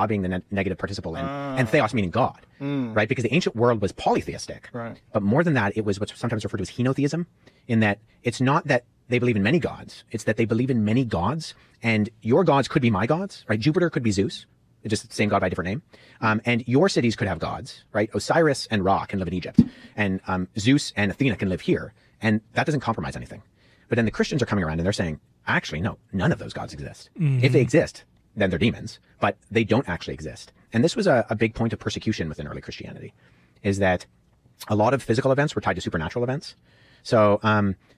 Being the negative participle, and theos meaning God, right? Because the ancient world was polytheistic.
Right.
But more than that, it was what's sometimes referred to as henotheism, in that it's not that they believe in many gods, it's that they believe in many gods, and your gods could be my gods, right? Jupiter could be Zeus, just the same god by a different name. And your cities could have gods, right? Osiris and Ra can live in Egypt, and Zeus and Athena can live here, and that doesn't compromise anything. But then the Christians are coming around and they're saying, actually, no, none of those gods exist. If they exist, then they're demons, but they don't actually exist. And this was a big point of persecution within early Christianity, is that a lot of physical events were tied to supernatural events. So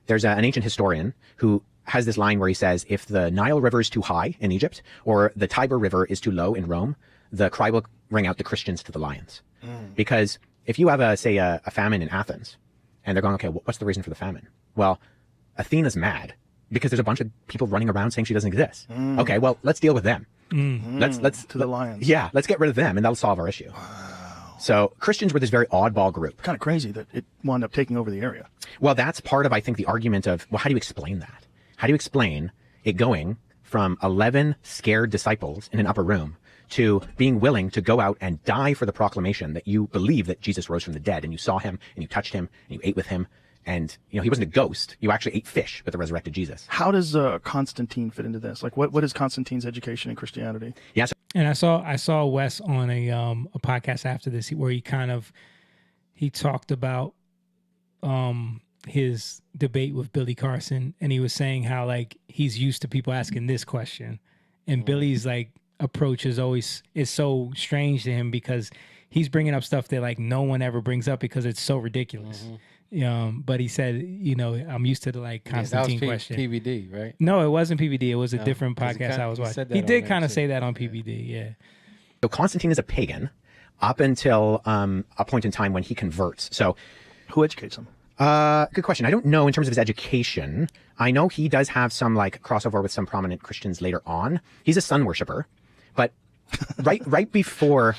there's an ancient historian who has this line where he says, if the Nile River is too high in Egypt, or the Tiber River is too low in Rome, the cry will ring out the Christians to the lions. Because if you have a famine in Athens, and they're going, okay, what's the reason for the famine? Well, Athena's mad because there's a bunch of people running around saying she doesn't exist. Okay, well, let's deal with them. Let's
to the lions.
Yeah, let's get rid of them, and that'll solve our issue. So Christians were this very oddball group.
Kind of crazy that it wound up taking over the area.
Well, that's part of, I think, the argument of, well, how do you explain that? How do you explain it going from 11 scared disciples in an upper room to being willing to go out and die for the proclamation that you believe that Jesus rose from the dead, and you saw him, and you touched him, and you ate with him, and he wasn't a ghost. You actually ate fish with the resurrected Jesus.
How does Constantine fit into this? Like, what is Constantine's education in Christianity?
Yes.
And I saw Wes on a podcast after this where he talked about his debate with Billy Carson, and he was saying how like he's used to people asking this question, and Billy's like approach is so strange to him because he's bringing up stuff that like no one ever brings up because it's so ridiculous. But he said, I'm used to the like Constantine question.
PVD, right?
No, it wasn't PVD. It was a different podcast I was watching. He did kind of say that on PVD, yeah.
So Constantine is a pagan up until a point in time when he converts. So
who educates him?
Good question. I don't know in terms of his education. I know he does have some like crossover with some prominent Christians later on. He's a sun worshiper, but right before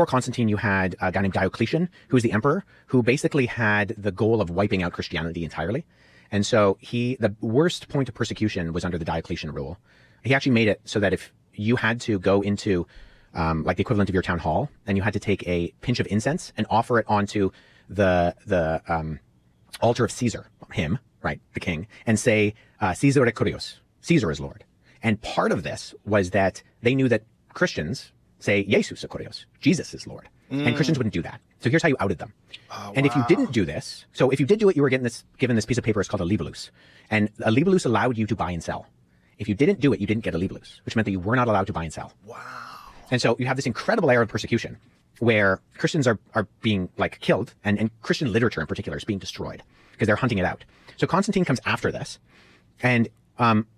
Constantine, you had a guy named Diocletian, who was the emperor, who basically had the goal of wiping out Christianity entirely. And so the worst point of persecution was under the Diocletian rule. He actually made it so that if you had to go into like the equivalent of your town hall, and you had to take a pinch of incense and offer it onto the altar of Caesar, him, right, the king, and say, Caesar et Kyrios, Caesar is Lord. And part of this was that they knew that Christians say Jesus et Kyrios, Jesus is Lord. And Christians wouldn't do that. So here's how you outed them. And if you didn't do this, so if you did do it, you were given this piece of paper. It's called a libellus. And a libellus allowed you to buy and sell. If you didn't do it, you didn't get a libellus, which meant that you were not allowed to buy and sell. Wow. And so you have this incredible era of persecution where Christians are being like killed, and Christian literature in particular is being destroyed because they're hunting it out. So Constantine comes after this, and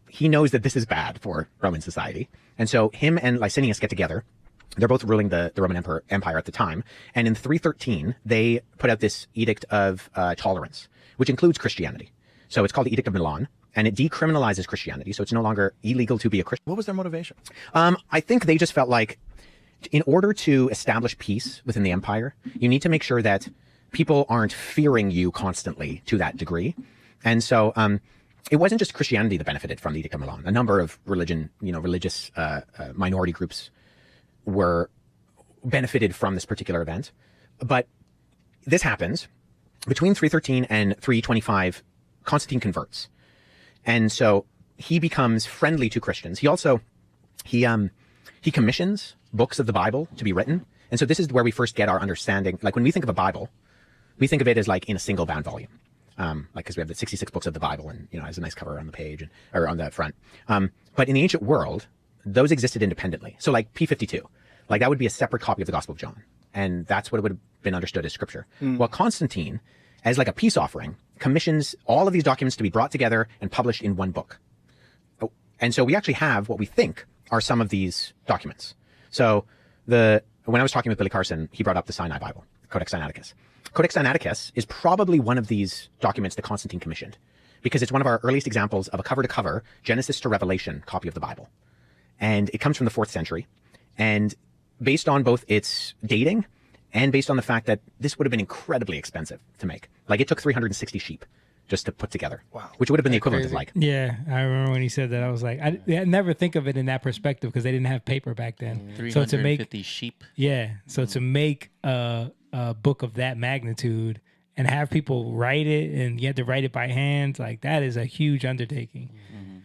he knows that this is bad for Roman society. And so him and Licinius get together. They're both ruling the Roman Empire at the time. And in 313, they put out this edict of tolerance, which includes Christianity. So it's called the Edict of Milan, and it decriminalizes Christianity. So it's no longer illegal to be a Christian.
What was their motivation?
I think they just felt like in order to establish peace within the empire, you need to make sure that people aren't fearing you constantly to that degree. And so it wasn't just Christianity that benefited from the Edict of Milan. A number of religious minority groups were benefited from this particular event. But this happens between 313 and 325. Constantine converts, and so he becomes friendly to Christians. He also he commissions books of the Bible to be written, and so this is where we first get our understanding. Like when we think of a Bible, we think of it as like in a single bound volume, like because we have the 66 books of the Bible, and it has a nice cover on the page or on the front. But in the ancient world, those existed independently. So like P52, like that would be a separate copy of the Gospel of John, and that's what it would have been understood as scripture. Well, Constantine, as like a peace offering, commissions all of these documents to be brought together and published in one book. And so we actually have what we think are some of these documents. So when I was talking with Billy Carson, he brought up the Sinai Bible, Codex Sinaiticus. Codex Sinaiticus is probably one of these documents that Constantine commissioned because it's one of our earliest examples of a cover-to-cover, Genesis to Revelation copy of the Bible. And it comes from the 4th century. And based on both its dating and based on the fact that this would have been incredibly expensive to make. Like it took 360 sheep just to put together. Wow. Which would have been the equivalent of like.
Yeah, I remember when he said that. I was like, I never think of it in that perspective because they didn't have paper back then.
350 sheep.
Yeah. So to make a book of that magnitude and have people write it, and you had to write it by hand, like that is a huge undertaking.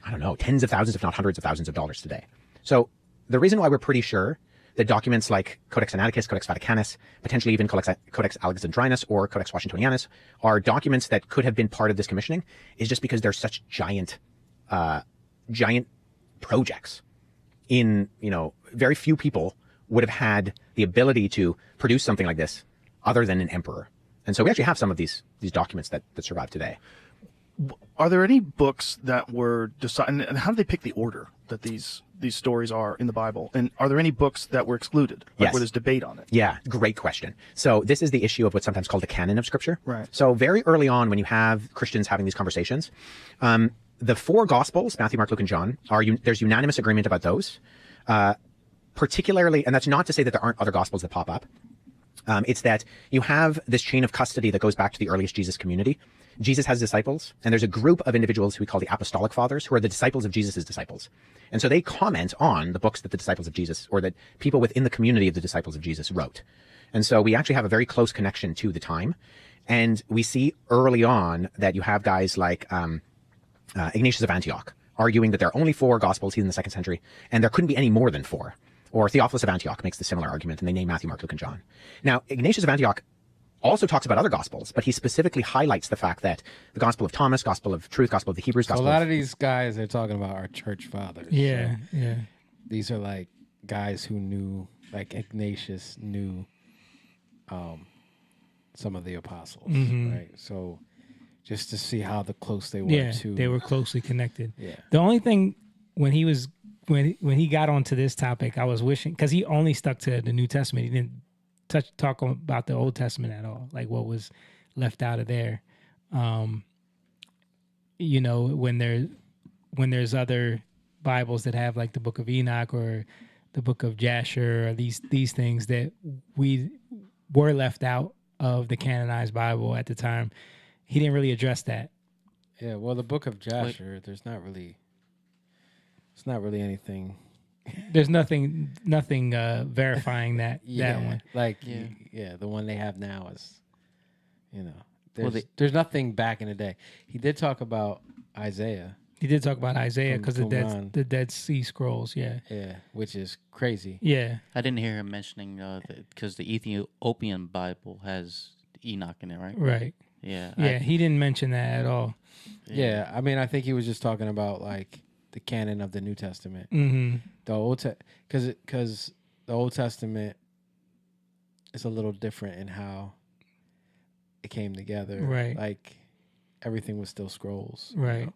I don't know, tens of thousands, if not hundreds of thousands of dollars today. So the reason why we're pretty sure that documents like Codex Sinaiticus, Codex Vaticanus, potentially even Codex Alexandrinus or Codex Washingtonianus are documents that could have been part of this commissioning is just because they're such giant projects. Very few people would have had the ability to produce something like this other than an emperor. And so we actually have some of these documents that survive today.
Are there any books that were decided, and how do they pick the order that these stories are in the Bible? And are there any books that were excluded, like where there's debate on it?
Yeah, great question. So this is the issue of what's sometimes called the canon of Scripture.
Right.
So very early on, when you have Christians having these conversations, the 4 Gospels, Matthew, Mark, Luke, and John, there's unanimous agreement about those. Particularly, and that's not to say that there aren't other Gospels that pop up. It's that you have this chain of custody that goes back to the earliest Jesus community. Jesus has disciples, and there's a group of individuals who we call the Apostolic Fathers, who are the disciples of Jesus' disciples. And so they comment on the books that the disciples of Jesus, or that people within the community of the disciples of Jesus wrote. And so we actually have a very close connection to the time. And we see early on that you have guys like Ignatius of Antioch arguing that there are only 4 Gospels, he's in the 2nd century, and there couldn't be any more than 4. Or Theophilus of Antioch makes the similar argument, and they name Matthew, Mark, Luke, and John. Now, Ignatius of Antioch also talks about other Gospels, but he specifically highlights the fact that the Gospel of Thomas, Gospel of Truth, Gospel of the Hebrews,
So a lot of these guys they're talking about are church fathers.
Yeah,
So
yeah.
These are like guys who knew, like Ignatius knew some of the apostles, right? So just to see how close they were to.
They were closely connected.
Yeah.
The only thing when he got onto this topic, I was wishing, because he only stuck to the New Testament. He didn't talk about the Old Testament at all, like what was left out of there. When there's other Bibles that have like the Book of Enoch or the Book of Jasher or these things that we were left out of the canonized Bible at the time, he didn't really address that.
Yeah, well, the Book of Jasher, it's not really anything.
There's nothing verifying that one.
Like the one they have now is, there's nothing back in the day. He did talk about Isaiah.
He did talk about Isaiah because the Dead Sea Scrolls, yeah,
which is crazy.
Yeah,
I didn't hear him mentioning because the Ethiopian Bible has Enoch in it, right?
Right.
Yeah.
He didn't mention that at all.
Yeah, I mean, I think he was just talking about like the canon of the New Testament.
Mm-hmm.
The Old because the Old Testament is a little different in how it came together.
Right.
Like everything was still scrolls.
Right.
You know?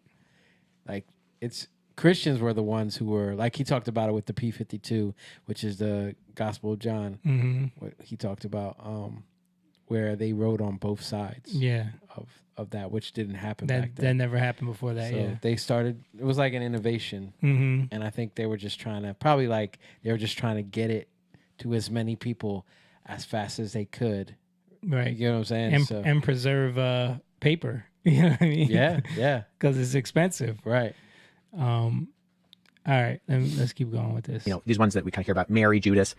Like it's Christians were the ones who were like he talked about it with the P52, which is the Gospel of John.
Mm-hmm.
What he talked about, where they wrote on both sides.
Yeah.
Of that, which didn't happen
That
back then.
that never happened before that.
So
Yeah.
they started. It was like an innovation, and I think they were just trying to get it to as many people as fast as they could.
Right.
You know what I'm saying?
And preserve paper. You know what I mean?
Yeah. Yeah.
Because it's expensive.
Right.
All right. Let's keep going with this.
You know, these ones that we kind of hear about, Mary, Judas,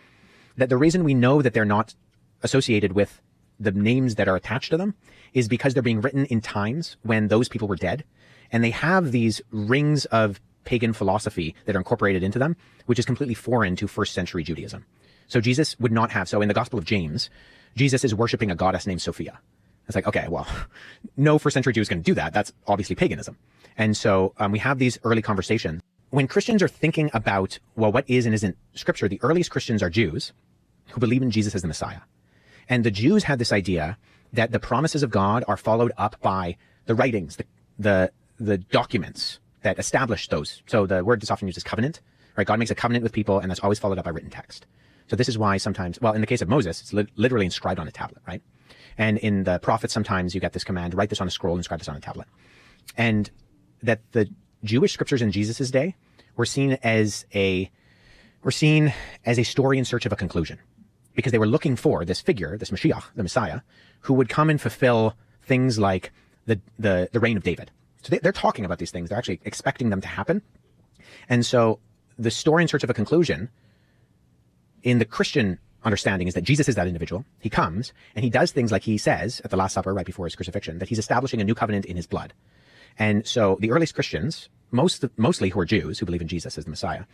that the reason we know that they're not associated with the names that are attached to them is because they're being written in times when those people were dead. And they have these rings of pagan philosophy that are incorporated into them, which is completely foreign to first century Judaism. So Jesus would not have, so in the Gospel of James, Jesus is worshiping a goddess named Sophia. It's like, okay, well, no first century Jew is going to do that. That's obviously paganism. And so we have these early conversations. When Christians are thinking about, well, what is and isn't scripture, the earliest Christians are Jews who believe in Jesus as the Messiah. And the Jews had this idea that the promises of God are followed up by the writings, the documents that establish those. So the word is often used as covenant, right? God makes a covenant with people, and that's always followed up by written text. So this is why sometimes, well, in the case of Moses, it's literally inscribed on a tablet, right? And in the prophets, sometimes you get this command, write this on a scroll, inscribe this on a tablet. And that the Jewish scriptures in Jesus' day were seen as a story in search of a conclusion, because they were looking for this figure, this Mashiach, the Messiah, who would come and fulfill things like the reign of David. So they're talking about these things. They're actually expecting them to happen. And so the story in search of a conclusion in the Christian understanding is that Jesus is that individual. He comes and he does things like he says at the Last Supper right before his crucifixion, that he's establishing a new covenant in his blood. And so the earliest Christians, mostly who are Jews, who believe in Jesus as the Messiah,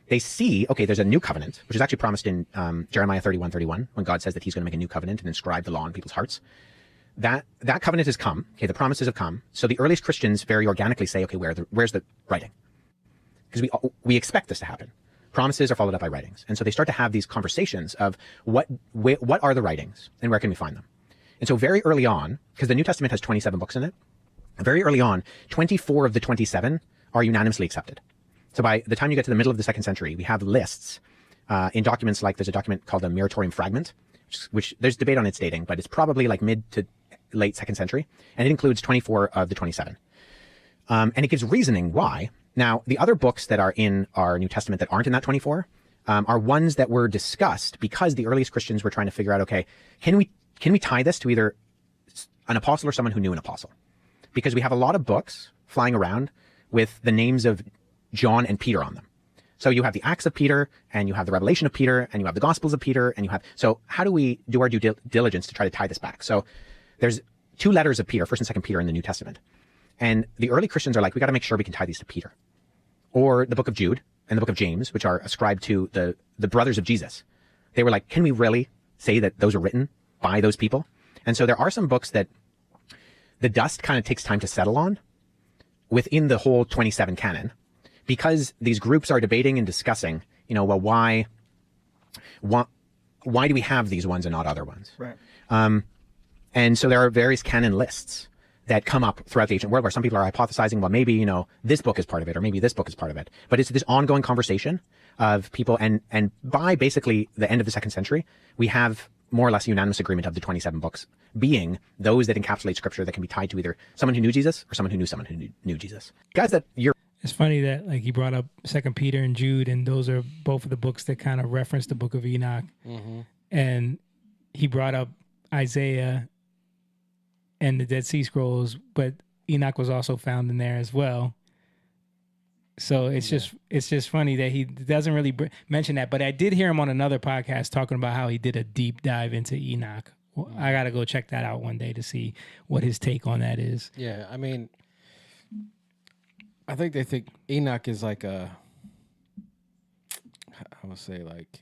they see, okay, there's a new covenant, which is actually promised in Jeremiah 31:31, when God says that he's going to make a new covenant and inscribe the law in people's hearts. That covenant has come. Okay, the promises have come. So the earliest Christians very organically say, okay, where's the writing? Because we expect this to happen. Promises are followed up by writings. And so they start to have these conversations of what are the writings and where can we find them? And so very early on, because the New Testament has 27 books in it, very early on, 24 of the 27 are unanimously accepted. So by the time you get to the middle of the 2nd century, we have lists in documents like there's a document called the Muratorium Fragment, which there's debate on its dating, but it's probably like mid to late 2nd century. And it includes 24 of the 27. And it gives reasoning why. Now, the other books that are in our New Testament that aren't in that 24 are ones that were discussed because the earliest Christians were trying to figure out, okay, can we tie this to either an apostle or someone who knew an apostle? Because we have a lot of books flying around with the names of John and Peter on them. So you have the Acts of Peter, and you have the Revelation of Peter, and you have the Gospels of Peter, and so how do we do our due diligence to try to tie this back? So there's 2 letters of Peter, 1st and 2nd Peter in the New Testament. And the early Christians are like, we got to make sure we can tie these to Peter. Or the book of Jude and the book of James, which are ascribed to the brothers of Jesus. They were like, can we really say that those are written by those people? And so there are some books that the dust kind of takes time to settle on within the whole 27 canon, because these groups are debating and discussing, well, why do we have these ones and not other ones?
Right.
And so there are various canon lists that come up throughout the ancient world where some people are hypothesizing, well, maybe, this book is part of it, or maybe this book is part of it. But it's this ongoing conversation of people. And by basically the end of the 2nd century, we have more or less unanimous agreement of the 27 books being those that encapsulate scripture that can be tied to either someone who knew Jesus or someone who knew Jesus. Guys,
it's funny that like he brought up 2 Peter and Jude, and those are both of the books that kind of reference the book of Enoch. Mm-hmm. And he brought up Isaiah and the Dead Sea Scrolls, but Enoch was also found in there as well. So it's just funny that he doesn't really mention that. But I did hear him on another podcast talking about how he did a deep dive into Enoch. Well, I got to go check that out one day to see what his take on that is.
Yeah, I mean, I think they think Enoch is like I would say like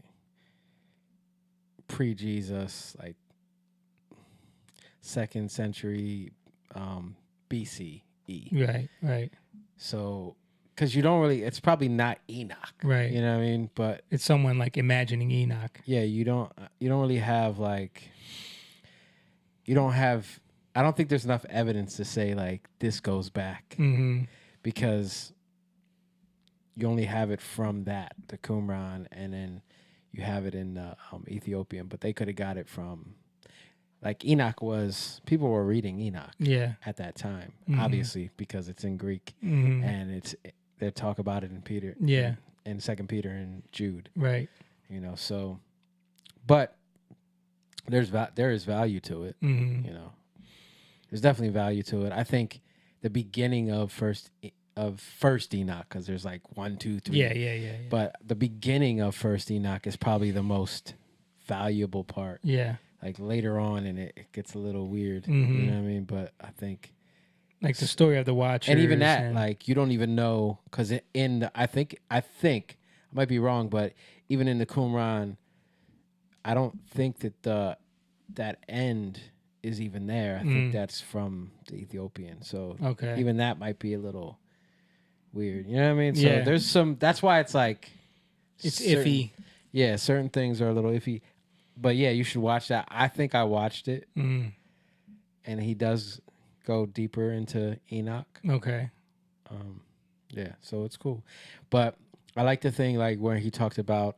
pre-Jesus, like 2nd century BCE.
Right.
So because you don't really. It's probably not Enoch,
Right.
You know what I mean? But
it's someone like imagining Enoch.
Yeah, you don't really have like. You don't have. I don't think there's enough evidence to say like this goes back, because you only have it from the Qumran, and then you have it in the Ethiopian. But they could have got it from. Like Enoch people were reading Enoch at that time, obviously, because it's in Greek and they talk about it in Peter, in 2 Peter and Jude,
right?
You know, so, but there is value to it, you know, there's definitely value to it. I think the beginning of first Enoch, because there's like 1, 2, 3,
yeah.
But the beginning of first Enoch is probably the most valuable part, Like later on, and it gets a little weird. You know what I mean? But I think,
like the story of the Watchers,
and even that, like you don't even know, because I think I might be wrong, but even in the Qumran, I don't think that that end is even there. I think that's from the Ethiopian. So even that might be a little weird. You know what I mean? So there's some. That's why it's like
it's iffy.
Yeah, certain things are a little iffy. But yeah, you should watch that. I think I watched it, and he does go deeper into Enoch.
Okay.
Yeah, so it's cool. But I like the thing like where he talked about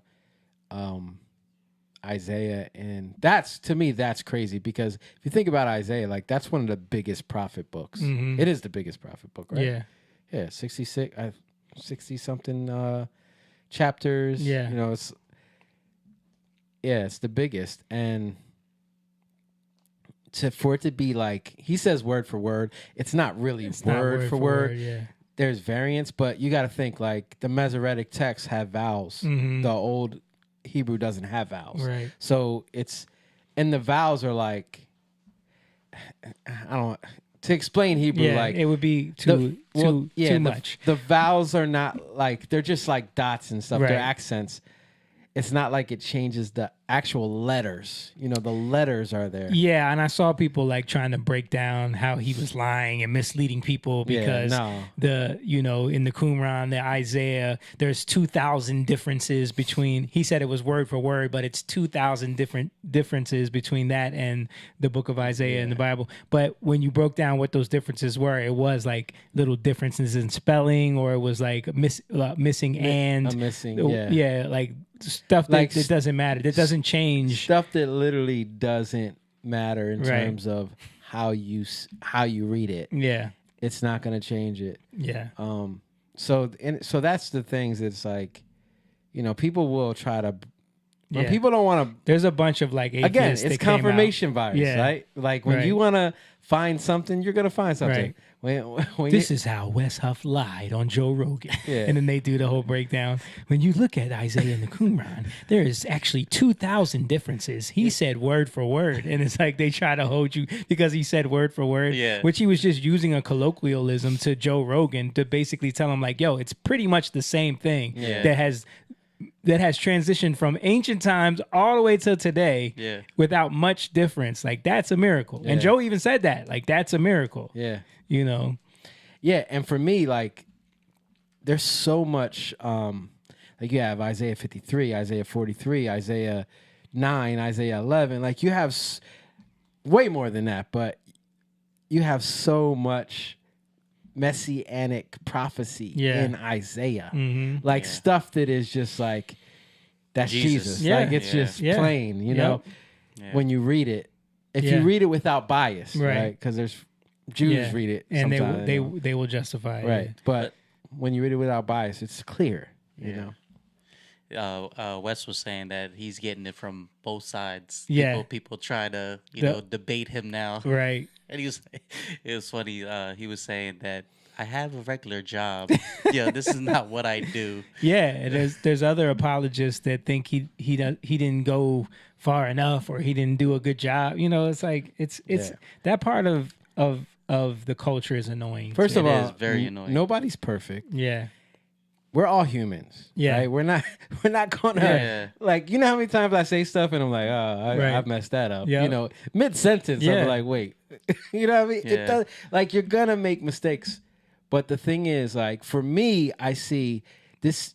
Isaiah, and to me that's crazy, because if you think about Isaiah, like that's one of the biggest prophet books. It is the biggest prophet book, right? Yeah, 60 something chapters.
Yeah,
you know, it's the biggest, and for it to be like he says word for word, it's not really word for word.
Yeah,
there's variants, but you got to think like the Masoretic texts have vowels. The old Hebrew doesn't have vowels,
right?
So and the vowels are like, I don't. To explain Hebrew, like
it would be too much.
The vowels are not like, they're just like dots and stuff.
Right.
They're accents. It's not like it changes the actual letters. You know, the letters are there.
Yeah, and I saw people like trying to break down how he was lying and misleading people because in the Qumran, the Isaiah, there's 2,000 differences between. He said it was word for word, but it's 2,000 different differences between that and the book of Isaiah in the Bible. But when you broke down what those differences were, it was like little differences in spelling, or it was like missing and
missing.
Like stuff that doesn't matter. That doesn't change.
Stuff that literally doesn't matter in terms of how you read it.
Yeah,
it's not going to change it.
Yeah.
So that's the things that's like, you know, people will try to. When people don't want to.
There's a bunch of like
atheists. Again, it's confirmation bias, right? Like when you want to find something, you're going to find something.
Right.
When
this is how Wes Huff lied on Joe Rogan. And then they do the whole breakdown. When you look at Isaiah and the Qumran, there is actually 2,000 differences. He said word for word. And it's like they try to hold you because he said word for word, which he was just using a colloquialism to Joe Rogan to basically tell him like, yo, it's pretty much the same thing that has transitioned from ancient times all the way to today without much difference. Like, that's a miracle. And Joe even said that. Like, that's a miracle.
Yeah.
You know?
Yeah, and for me, like, there's so much, like, you have Isaiah 53, Isaiah 43, Isaiah 9, Isaiah 11. Like, you have way more than that, but you have so much messianic prophecy in Isaiah. Like, stuff that is just like, that's Jesus. Like, it's just plain, you know, when you read it. If you read it without bias, right? Because there's Jews read it
and
sometimes,
they will justify it.
Right. But when you read it without bias, it's clear, you know.
Wes was saying that he's getting it from both sides.
Yeah.
People try to, debate him now.
Right.
And it was funny. He was saying that I have a regular job. This is not what I do.
Yeah. And there's other apologists that think he didn't go far enough or he didn't do a good job. You know, it's like it's that part of the culture is annoying.
First of all,
is very annoying.
Nobody's perfect.
Yeah.
We're all humans.
Yeah.
Right? We're not gonna like, you know how many times I say stuff and I'm like, I've messed that up.
Yep.
You know, mid sentence I'm like, wait. You know what I mean? It does, like, you're gonna make mistakes, But the thing is, like, for me, I see this.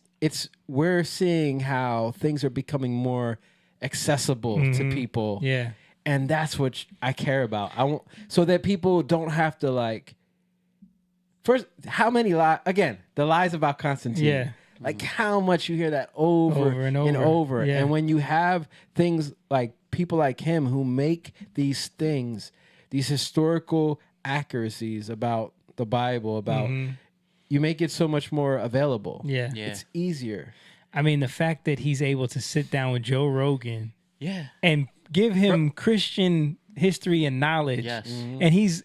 We're seeing how things are becoming more accessible to people.
Yeah.
And that's what I care about. I want so that people don't have to like. First, how many lies? Again, the lies about Constantine.
Yeah.
Like how much you hear that over
and over. Yeah.
And when you have things like people like him who make these things, these historical accuracies about the Bible, about you make it so much more available.
Yeah.
It's easier.
I mean, the fact that he's able to sit down with Joe Rogan
Yeah.
and give him Christian history and knowledge.
Yes.
And he's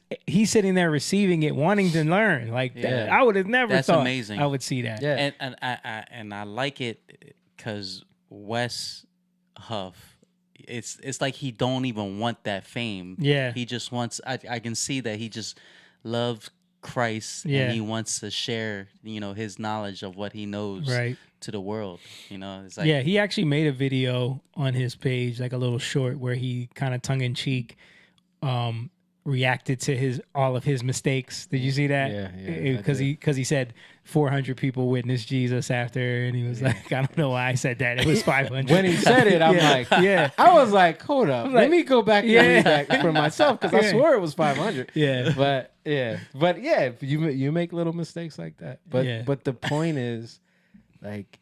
sitting there receiving it, wanting to learn. Like that, I would have never
That's
thought
amazing.
I would see that.
Yeah.
And I like it because Wes Huff, it's like he don't even want that fame.
Yeah.
He just wants. I can see that he just loves Christ,
Yeah.
and he wants to share, his knowledge of what he knows
Right.
to the world. It's like,
Yeah, he actually made a video on his page, like a little short, where he kind of tongue in cheek reacted to all of his mistakes. Did you see that?
Yeah.
Because he said 400 people witnessed Jesus after, and he was like, I don't know why I said that. It was 500.
When he said it, I'm like,
yeah.
I was like, hold up, let me go back and read that for myself because I
Yeah.
swore it was 500.
Yeah.
but you make little mistakes like that. But the point is, like,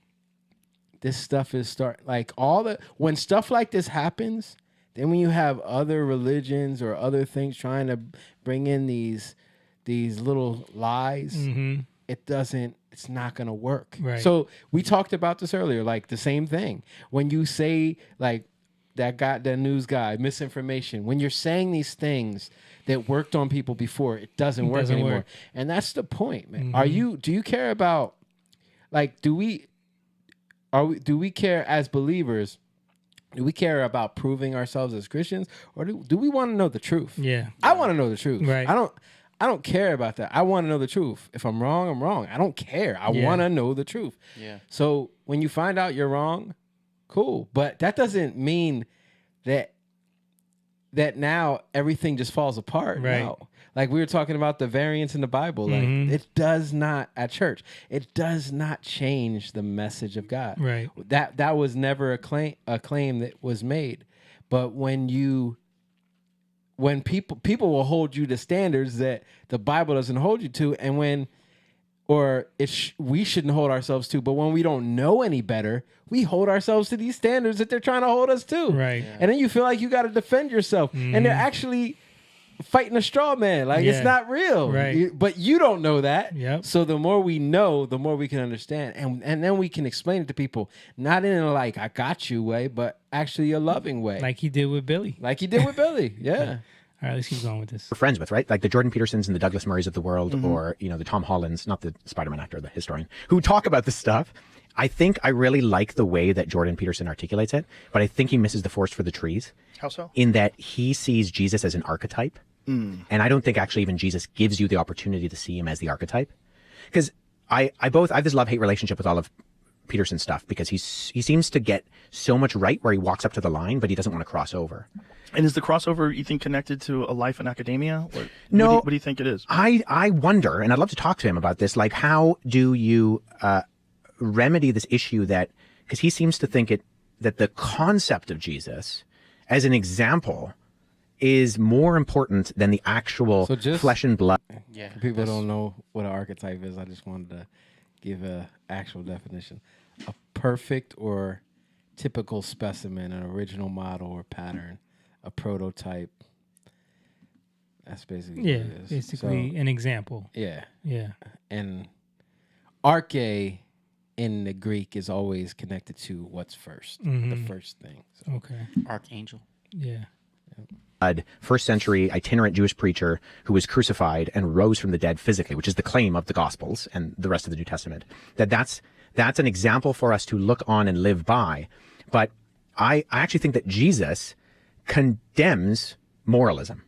this stuff is when stuff like this happens. Then when you have other religions or other things trying to bring in these little lies, it's not going to work.
Right.
So we talked about this earlier, like the same thing. When you say like that news guy, misinformation, when you're saying these things that worked on people before, it doesn't work anymore. And that's the point, man. Do you care about, like, do we care as believers? Do we care about proving ourselves as Christians, or do we want to know the truth?
Yeah.
I want to know the truth.
Right.
I don't care about that. I want to know the truth. If I'm wrong, I'm wrong. I don't care. I want to know the truth.
Yeah.
So when you find out you're wrong, cool. But that doesn't mean that now everything just falls apart.
Right.
No. Like we were talking about the variants in the Bible. Like it does not, at church, it does not change the message of God.
Right.
That was never a claim that was made. But when people will hold you to standards that the Bible doesn't hold you to, and we shouldn't hold ourselves to, but when we don't know any better, we hold ourselves to these standards that they're trying to hold us to.
Right.
Yeah. And then you feel like you got to defend yourself. And they're actually fighting a straw man. Like, it's not real.
Right.
But you don't know that.
Yep.
So the more we know, the more we can understand. And then we can explain it to people, not in a like, I got you way, but actually a loving way.
Like he did with Billy.
Yeah.
All right, let's keep going with this.
We're friends with, right? Like the Jordan Petersons and the Douglas Murrays of the world, or, the Tom Hollands, not the Spider-Man actor, the historian, who talk about this stuff. I think I really like the way that Jordan Peterson articulates it, but I think he misses the forest for the trees.
How so?
In that he sees Jesus as an archetype. And I don't think actually even Jesus gives you the opportunity to see him as the archetype. Because I have this love-hate relationship with all of Peterson's stuff, because he seems to get so much right where he walks up to the line, but he doesn't want to cross over.
And is the crossover, you think, connected to a life in academia? Or
No.
What do you think it is?
I wonder, and I'd love to talk to him about this, like how do you remedy this issue that, because he seems to think that the concept of Jesus as an example is more important than the actual flesh and blood.
Yeah. People don't know what an archetype is. I just wanted to give an actual definition. A perfect or typical specimen, an original model or pattern, a prototype. That's basically what it is.
Basically an example.
Yeah.
Yeah.
And arche in the Greek is always connected to what's first, the first thing. So.
Okay.
Archangel.
Yeah.
First century itinerant Jewish preacher who was crucified and rose from the dead physically, which is the claim of the Gospels and the rest of the New Testament. That's an example for us to look on and live by. But I actually think that Jesus condemns moralism.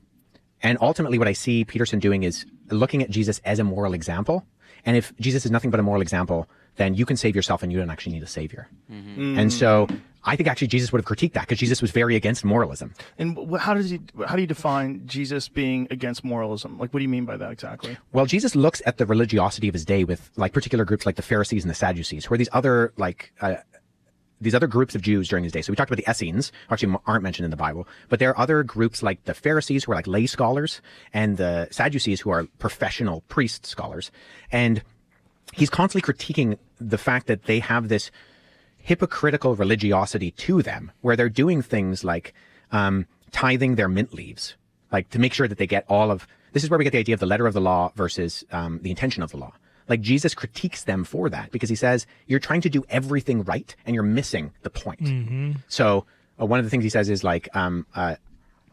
And ultimately what I see Peterson doing is looking at Jesus as a moral example. And if Jesus is nothing but a moral example, then you can save yourself and you don't actually need a savior. And so I think actually Jesus would have critiqued that because Jesus was very against moralism.
And how do you define Jesus being against moralism? Like, what do you mean by that exactly?
Well, Jesus looks at the religiosity of his day with like particular groups like the Pharisees and the Sadducees, who are these other groups of Jews during his day. So we talked about the Essenes, actually aren't mentioned in the Bible, but there are other groups like the Pharisees, who are like lay scholars, and the Sadducees, who are professional priest scholars. And he's constantly critiquing the fact that they have this hypocritical religiosity to them, where they're doing things like tithing their mint leaves, like to make sure that they get all of, this is where we get the idea of the letter of the law versus the intention of the law. Like Jesus critiques them for that because he says, you're trying to do everything right and you're missing the point. So one of the things he says is like,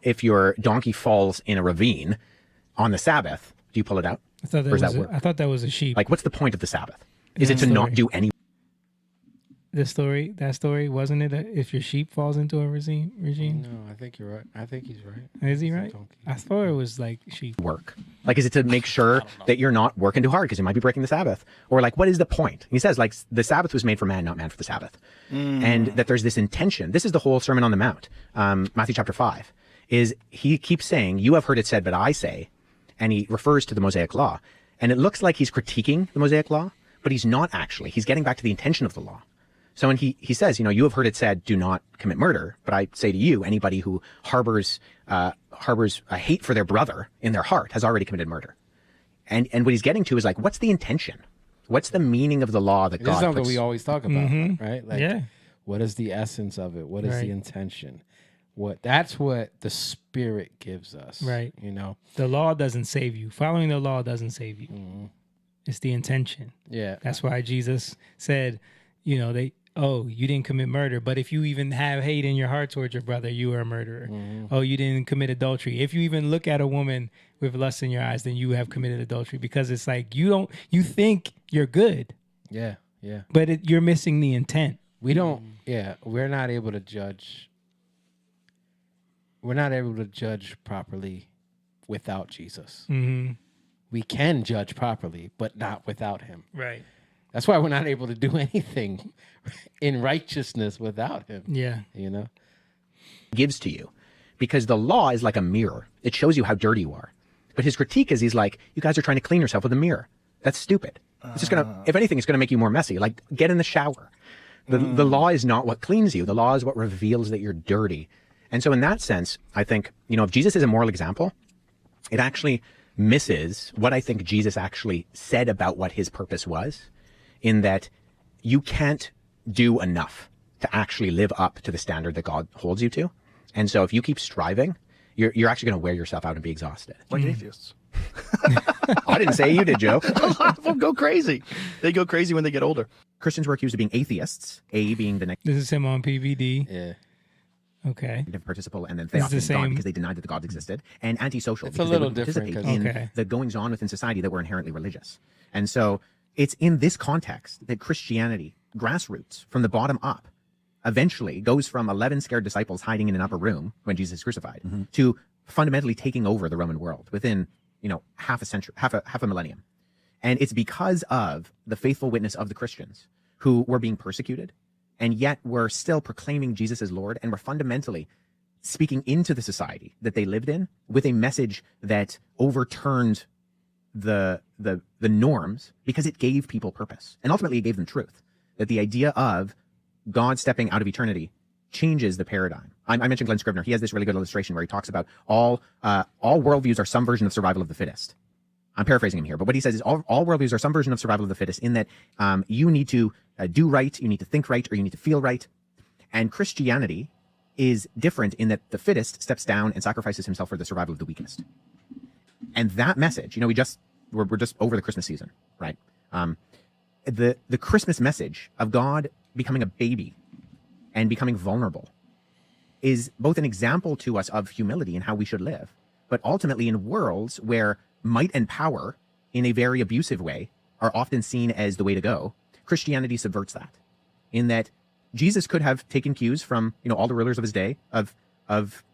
if your donkey falls in a ravine on the Sabbath, do you pull it out?
I thought that was a sheep.
Like, what's the point of the Sabbath? Is it to not do any?
That story, wasn't it? If your sheep falls into a regime?
No, I think you're right. I think he's right.
Is he right? I thought it was like sheep.
Work. Like, is it to make sure that you're not working too hard because you might be breaking the Sabbath? Or like, what is the point? He says, like, the Sabbath was made for man, not man for the Sabbath. And that there's this intention. This is the whole Sermon on the Mount. Matthew chapter 5 is he keeps saying, you have heard it said, but I say, and he refers to the Mosaic law. And it looks like he's critiquing the Mosaic law, but he's not actually. He's getting back to the intention of the law. So when he says, you know, you have heard it said, do not commit murder. But I say to you, anybody who harbors a hate for their brother in their heart has already committed murder. And what he's getting to is like, what's the intention? What's the meaning of the law that God puts?
This is something we always talk about, right? Like,
yeah.
What is the essence of it? What is the intention? That's what the Spirit gives us.
Right.
You know,
the law doesn't save you. Following the law doesn't save you. It's the intention.
Yeah.
That's why Jesus said, you know, you didn't commit murder, but if you even have hate in your heart towards your brother, you are a murderer. Oh, you didn't commit adultery. If you even look at a woman with lust in your eyes, then you have committed adultery, because it's like you think you're good.
Yeah, yeah.
But you're missing the intent.
We're not able to judge. We're not able to judge properly without Jesus. We can judge properly, but not without him.
Right.
That's why we're not able to do anything in righteousness without him.
Yeah.
You know?
Gives to you. Because the law is like a mirror. It shows you how dirty you are. But his critique is he's like, you guys are trying to clean yourself with a mirror. That's stupid. It's just if anything, it's gonna make you more messy. Like, get in the shower. The law is not what cleans you. The law is what reveals that you're dirty. And so in that sense, I think, you know, if Jesus is a moral example, it actually misses what I think Jesus actually said about what his purpose was, in that you can't do enough to actually live up to the standard that God holds you to. And so if you keep striving, you're actually going to wear yourself out and be exhausted.
Like atheists.
I didn't say you did, Joe.
A lot of them go crazy. They go crazy when they get older.
Christians were accused of being atheists, A being the next.
This is him on PVD.
Yeah.
Okay.
Participle, and then theophany of God because they denied that the gods existed, and antisocial
it's
because
a little
they wouldn't
different
participate in the goings-on within society that were inherently religious. And so it's in this context that Christianity, grassroots, from the bottom up, eventually goes from 11 scared disciples hiding in an upper room when Jesus is crucified to fundamentally taking over the Roman world within, you know, half a century, half a millennium. And it's because of the faithful witness of the Christians who were being persecuted, and yet were still proclaiming Jesus as Lord, and were fundamentally speaking into the society that they lived in with a message that overturned the norms, because it gave people purpose. And ultimately it gave them truth. That the idea of God stepping out of eternity changes the paradigm. I mentioned Glenn Scribner. He has this really good illustration where he talks about all worldviews are some version of survival of the fittest. I'm paraphrasing him here, but what he says is all worldviews are some version of survival of the fittest, in that you need to do right, you need to think right, or you need to feel right. And Christianity is different in that the fittest steps down and sacrifices himself for the survival of the weakest. And that message, you know, we're just over the Christmas season, right? The Christmas message of God becoming a baby and becoming vulnerable is both an example to us of humility and how we should live, but ultimately in worlds where might and power in a very abusive way are often seen as the way to go, Christianity subverts that, in that Jesus could have taken cues from, you know, all the rulers of his day, of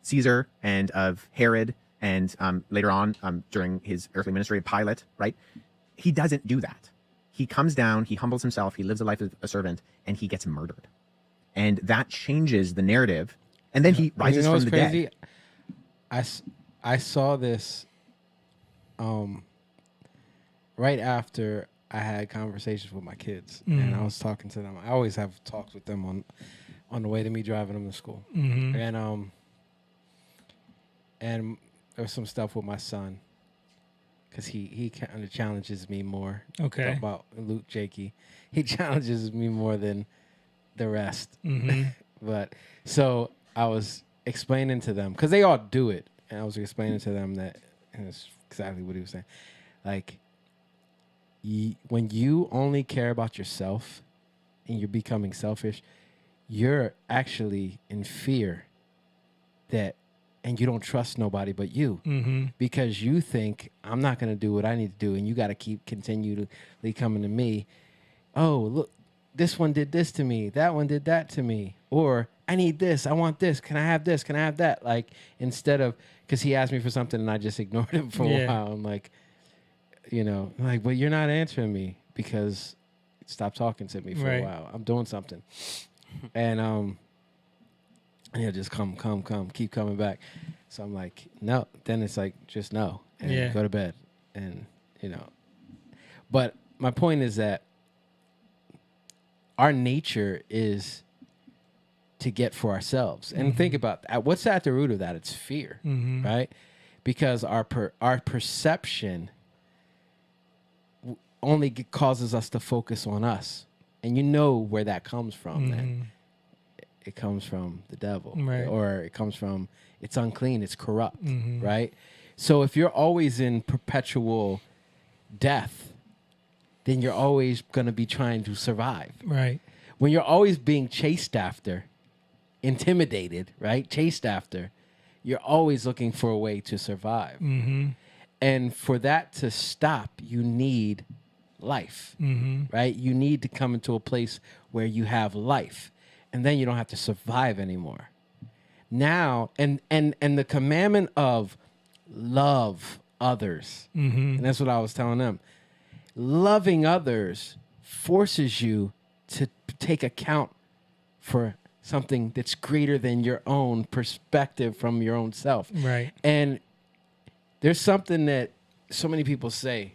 Caesar and of Herod, and later on during his earthly ministry of Pilate, right? He doesn't do that. He comes down, he humbles himself, he lives a life of a servant, and he gets murdered. and that changes the narrative. And then he rises from the dead.
I saw this right after I had conversations with my kids, and I was talking to them. I always have talks with them on the way to me driving them to school, and there was some stuff with my son because he kind of challenges me more.
Okay,
Talk about Luke Jakey, he challenges me more than the rest. But so I was explaining to them because they all do it, and I was explaining to them that, and it's exactly what he was saying, like. When you only care about yourself and you're becoming selfish, you're actually in fear and you don't trust nobody but you because you think I'm not going to do what I need to do, and you got to keep continually coming to me. Oh, look, this one did this to me. That one did that to me. Or I need this. I want this. Can I have this? Can I have that? Like, instead of, because he asked me for something and I just ignored him for a while. I'm like, but you're not answering me because stop talking to me for a while. I'm doing something. And just come, keep coming back. So I'm like, no. Then it's like, just no. And go to bed. And, But my point is that our nature is to get for ourselves. And think about that. What's at the root of that? It's fear, right? Because our perception only causes us to focus on us. And you know where that comes from. Then it comes from the devil. Right. Or it comes from, it's unclean, it's corrupt, right? So if you're always in perpetual death, then you're always going to be trying to survive.
Right.
When you're always being chased after, intimidated, right? Chased after, you're always looking for a way to survive. And for that to stop, you need life, right? You need to come into a place where you have life, and then you don't have to survive anymore. Now, and the commandment of love others, and that's what I was telling them. Loving others forces you to take account for something that's greater than your own perspective from your own self.
Right.
And there's something that so many people say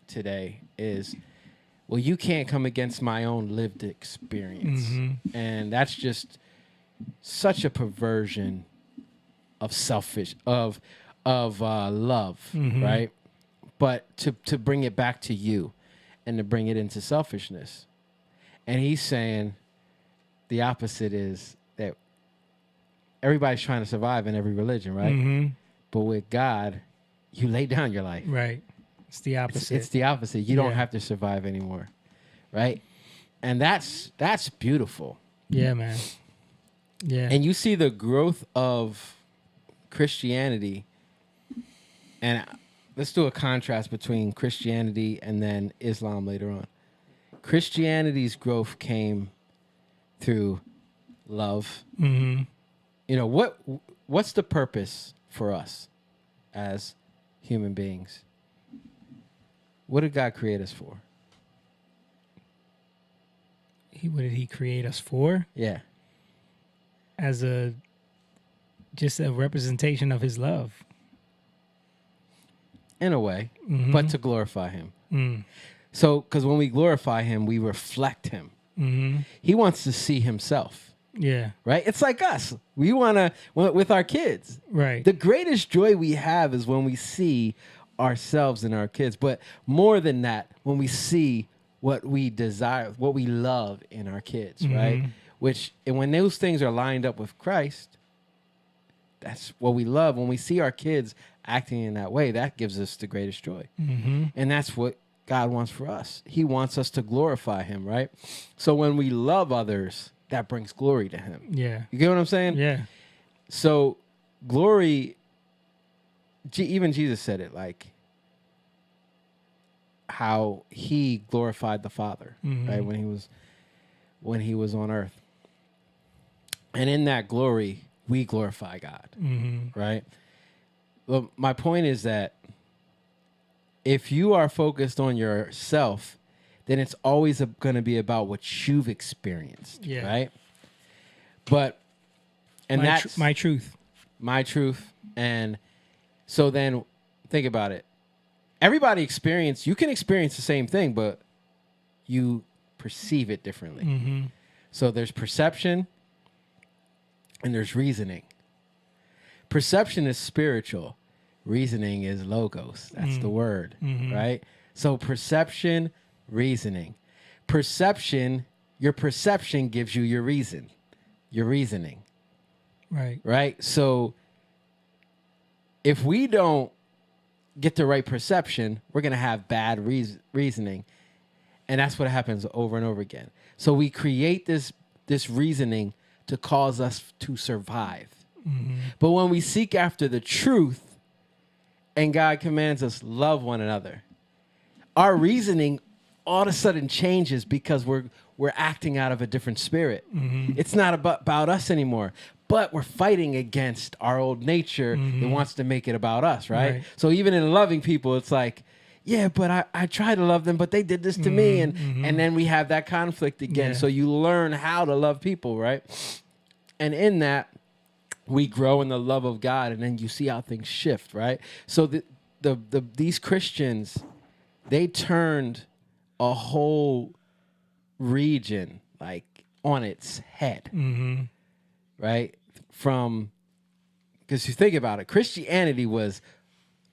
today is, well, you can't come against my own lived experience. And that's just such a perversion of love, right? But to bring it back to you and to bring it into selfishness. And he's saying the opposite is that everybody's trying to survive in every religion, right? But with God, you lay down your life.
Right. It's the opposite.
It's the opposite. You don't have to survive anymore, right? And that's beautiful.
Yeah, man. Yeah.
And you see the growth of Christianity, and let's do a contrast between Christianity and then Islam later on. Christianity's growth came through love. What's the purpose for us as human beings? What did God create us for?
What did he create us for?
Yeah.
As just a representation of his love.
In a way, but to glorify him. So, because when we glorify him, we reflect him. He wants to see himself.
Yeah.
Right? It's like us. We want to, with our kids.
Right.
The greatest joy we have is when we see ourselves in our kids. But more than that, when we see what we desire, what we love in our kids, right? And when those things are lined up with Christ, that's what we love. When we see our kids acting in that way, that gives us the greatest joy. And that's what God wants for us. He wants us to glorify him, right? So when we love others, that brings glory to him.
Yeah.
You get what I'm saying?
Yeah.
So glory, even Jesus said it, like how he glorified the Father, right? When he was on earth. And in that glory, we glorify God, right? Well, my point is that if you are focused on yourself, then it's always going to be about what you've experienced, right? But and that's
my truth.
My truth. And so then think about it. Everybody you can experience the same thing, but you perceive it differently.
Mm-hmm.
So there's perception and there's reasoning. Perception is spiritual. Reasoning is logos. That's the word, right? So perception, reasoning. Perception, your perception gives you your reason, your reasoning.
Right.
Right? So if we don't get the right perception, we're going to have bad reasoning. And that's what happens over and over again. So we create this reasoning to cause us to survive.
Mm-hmm.
But when we seek after the truth and God commands us love one another, our reasoning all of a sudden changes because we're acting out of a different spirit.
Mm-hmm.
It's not about us anymore. But we're fighting against our old nature that wants to make it about us, right? So even in loving people, it's like, yeah, but I try to love them, but they did this to me. And then we have that conflict again.
Yeah.
So you learn how to love people, right? And in that, we grow in the love of God, and then you see how things shift, right? So these Christians, they turned a whole region like on its head.
Mm-hmm.
Right? Because you think about it, Christianity was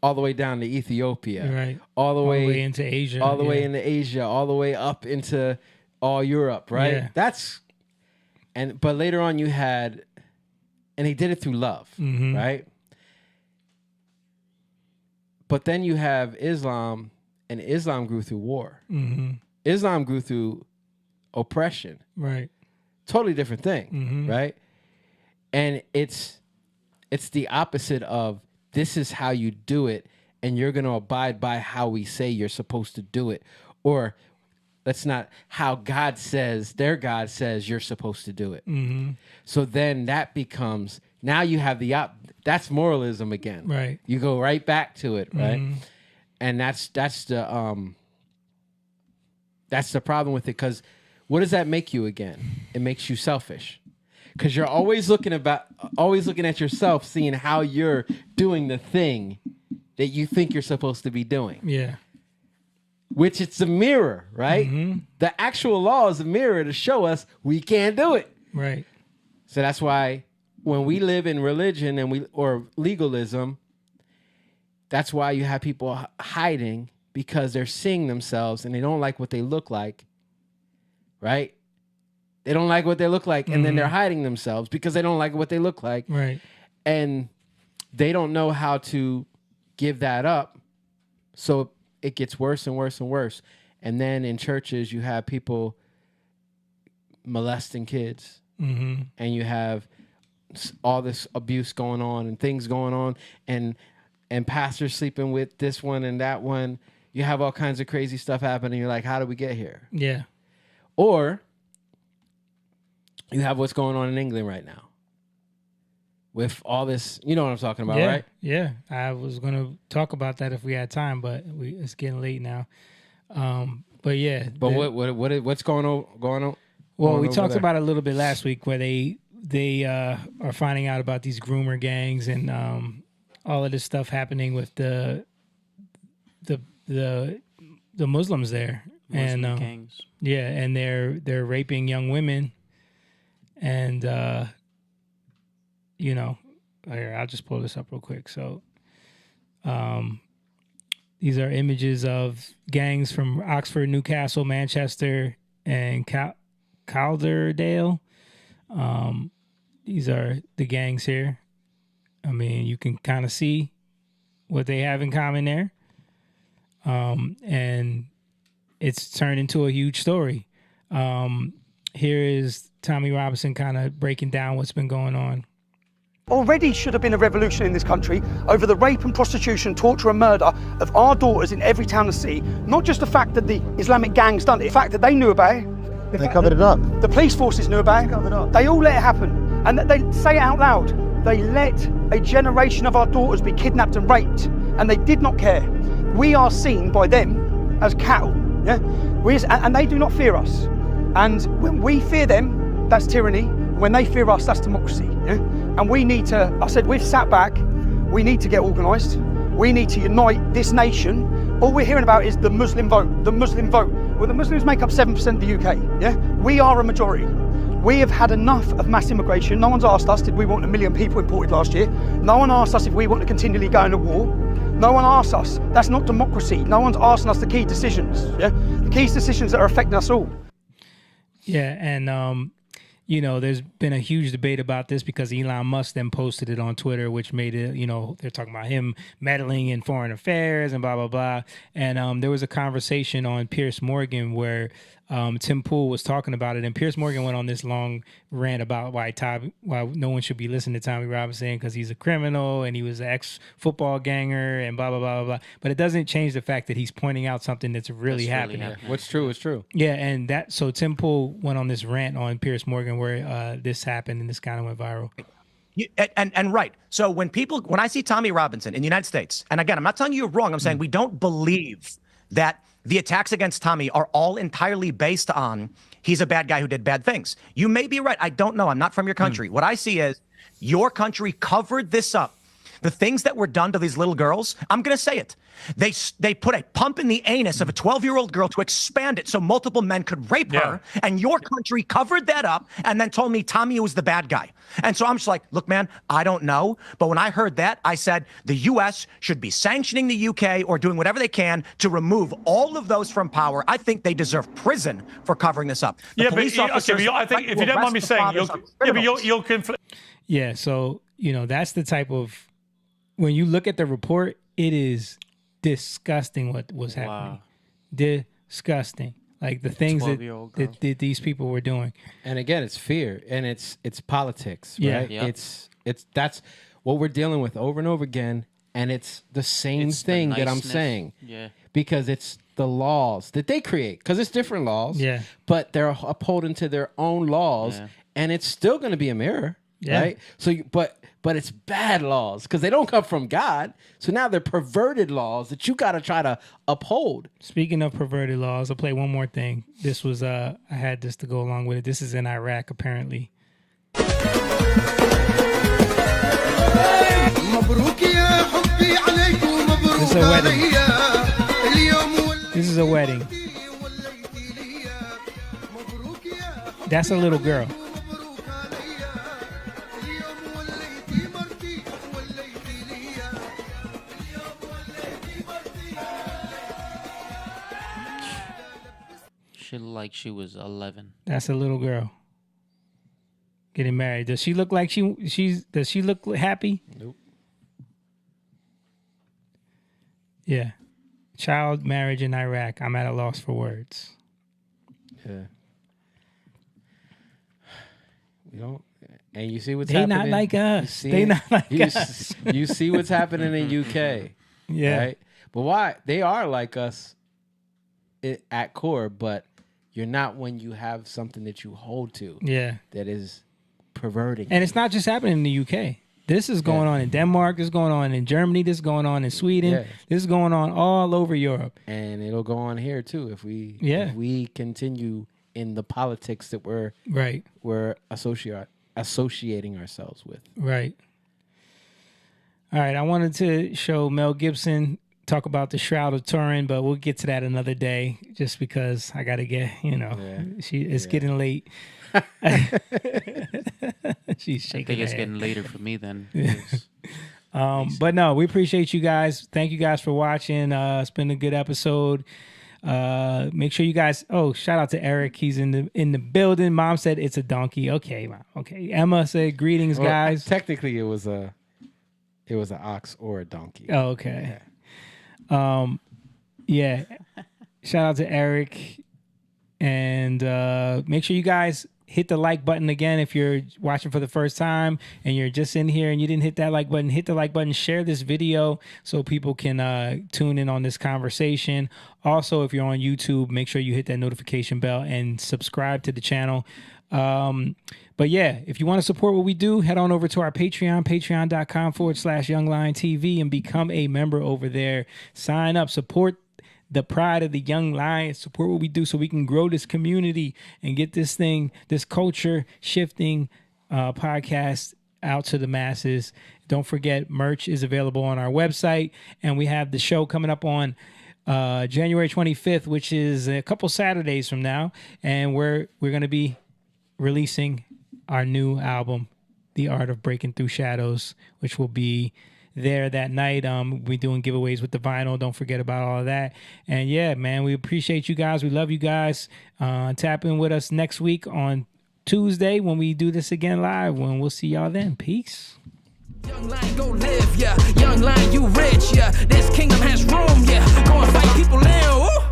all the way down to Ethiopia,
right?
All the way
into Asia,
all the way into Asia, all the way up into all Europe, right?
Yeah.
But later on you had, and he did it through love, right? But then you have Islam, and Islam grew through war.
Mm-hmm.
Islam grew through oppression,
right?
Totally different thing, right? And it's the opposite of this is how you do it, and you're going to abide by how we say you're supposed to do it. Or that's not how God says, their God says you're supposed to do it.
Mm-hmm.
So then that becomes, now you have that's moralism again.
Right.
You go right back to it, right?
Mm-hmm.
And that's the problem with it, because what does that make you again? It makes you selfish. Because you're always looking at yourself, seeing how you're doing the thing that you think you're supposed to be doing.
Yeah.
Which it's a mirror, right?
Mm-hmm.
The actual law is a mirror to show us we can't do it.
Right.
So that's why when we live in religion or legalism, that's why you have people hiding, because they're seeing themselves and they don't like what they look like, right? They don't like what they look like, and then they're hiding themselves because they don't like what they look like.
Right.
And they don't know how to give that up. So it gets worse and worse and worse. And then in churches, you have people molesting kids.
Mm-hmm.
And you have all this abuse going on and things going on, and pastors sleeping with this one and that one. You have all kinds of crazy stuff happening. You're like, how did we get here?
Yeah.
Or you have what's going on in England right now with all this, you know what I'm talking about, right?
Yeah. I was going to talk about that if we had time, but it's getting late now. But yeah.
But what's going on?
Well, we talked about it a little bit last week, where they are finding out about these groomer gangs and all of this stuff happening with the Muslims there.
Muslim gangs.
Yeah, and they're raping young women. And, here, I'll just pull this up real quick. So these are images of gangs from Oxford, Newcastle, Manchester, and Calderdale. These are the gangs here. I mean, you can kind of see what they have in common there. And it's turned into a huge story. Here is Tommy Robinson kind of breaking down what's been going on.
Already should have been a revolution in this country over the rape and prostitution, torture and murder of our daughters in every town and city. Not just the fact that the Islamic gangs done it, the fact that they knew about it.
They covered it up.
The police forces knew about it. They all let it happen. And they say it out loud. They let a generation of our daughters be kidnapped and raped, and they did not care. We are seen by them as cattle, yeah? And they do not fear us. And when we fear them, that's tyranny. When they fear us, that's democracy. Yeah? And we need to, I said, we've sat back, we need to get organised, we need to unite this nation. All we're hearing about is the Muslim vote, the Muslim vote. Well, the Muslims make up 7% of the UK, yeah? We are a majority. We have had enough of mass immigration. No one's asked us, did we want 1 million people imported last year? No one asked us if we want to continually go into war. No one asked us. That's not democracy. No one's asking us the key decisions, yeah? The key decisions that are affecting us all.
Yeah, and you know, there's been a huge debate about this because Elon Musk then posted it on Twitter, which made it, you know, they're talking about him meddling in foreign affairs and blah, blah, blah. And there was a conversation on Piers Morgan where Tim Pool was talking about it, and Piers Morgan went on this long rant about why no one should be listening to Tommy Robinson because he's a criminal and he was an ex-football ganger and blah, blah, blah, blah, blah. But it doesn't change the fact that he's pointing out something that's really happening.
What's true is true.
Yeah, and so Tim Pool went on this rant on Piers Morgan where this happened and this kind of went viral.
And right. So when I see Tommy Robinson in the United States, and again, I'm not telling you you're wrong. I'm saying we don't believe that the attacks against Tommy are all entirely based on he's a bad guy who did bad things. You may be right. I don't know. I'm not from your country. What I see is your country covered this up. The things that were done to these little girls, I'm going to say it. They put a pump in the anus of a 12-year-old girl to expand it so multiple men could rape her, and your country covered that up and then told me Tommy was the bad guy. And so I'm just like, look, man, I don't know. But when I heard that, I said the U.S. should be sanctioning the U.K. or doing whatever they can to remove all of those from power. I think they deserve prison for covering this up. The police officers,
I think if you don't mind me saying, you're conflicting.
Yeah, so, you know, that's the type of, when you look at the report, it is disgusting what was happening. Disgusting. Like the things that these people were doing.
And again, it's fear and it's politics, right?
Yeah.
It's that's what we're dealing with over and over again, and it's the same thing that I'm saying.
Yeah.
Because it's the laws that they create, because it's different laws.
Yeah.
But they're upholding to their own laws, and it's still going to be a mirror, right? So, but it's bad laws because they don't come from God. So now they're perverted laws that you got to try to uphold.
Speaking of perverted laws, I'll play one more thing. This was, I had this to go along with it. This is in Iraq, apparently. This is a wedding. This is a wedding. That's a little girl.
She looked like she was 11.
That's a little girl getting married. Does she look like does she look happy?
Nope.
Yeah. Child marriage in Iraq. I'm at a loss for words.
Yeah. We don't. And you see what's
they
happening.
Not like us. They not like us.
You see what's happening in UK.
Yeah.
Right? But why? They are like us at core, but you're not when you have something that you hold to.
Yeah.
That is perverting.
And it's not just happening in the UK. This is going on in Denmark. This is going on in Germany. This is going on in Sweden.
Yeah.
This is going on all over Europe.
And it'll go on here too if we continue in the politics that we're associating ourselves with.
Right. All right. I wanted to show Mel Gibson talk about the Shroud of Turin, but we'll get to that another day just because I got to get, it's getting late. She's shaking.
I think it's getting later for me then.
But no, we appreciate you guys. Thank you guys for watching. It's been a good episode. Make sure you guys. Oh, shout out to Eric. He's in the building. Mom said it's a donkey. Okay, Mom. Okay. Emma said greetings, guys.
Technically, it was an ox or a donkey.
Oh, okay. Yeah. Shout out to Eric, and make sure you guys hit the like button again if you're watching for the first time and you're just in here and you didn't hit that like button. Hit the like button, share this video so people can tune in on this conversation. Also, if you're on YouTube, make sure you hit that notification bell and subscribe to the channel. But yeah, if you want to support what we do, head on over to our Patreon, patreon.com/youngliontv, and become a member over there. Sign up, support the pride of the young lions, support what we do so we can grow this community and get this culture shifting podcast out to the masses. Don't forget, merch is available on our website, and we have the show coming up on January 25th, which is a couple Saturdays from now, and we're going to be releasing our new album, The Art of Breaking Through Shadows, which will be there that night. We'll be doing giveaways with the vinyl. Don't forget about all of that. And yeah, man, we appreciate you guys. We love you guys. Tap in with us next week on Tuesday when we do this again live. When we'll see y'all then. Peace.
Young lion, go live, yeah. Young lion, you rich, yeah. This kingdom has room, yeah. Go and fight people in, ooh.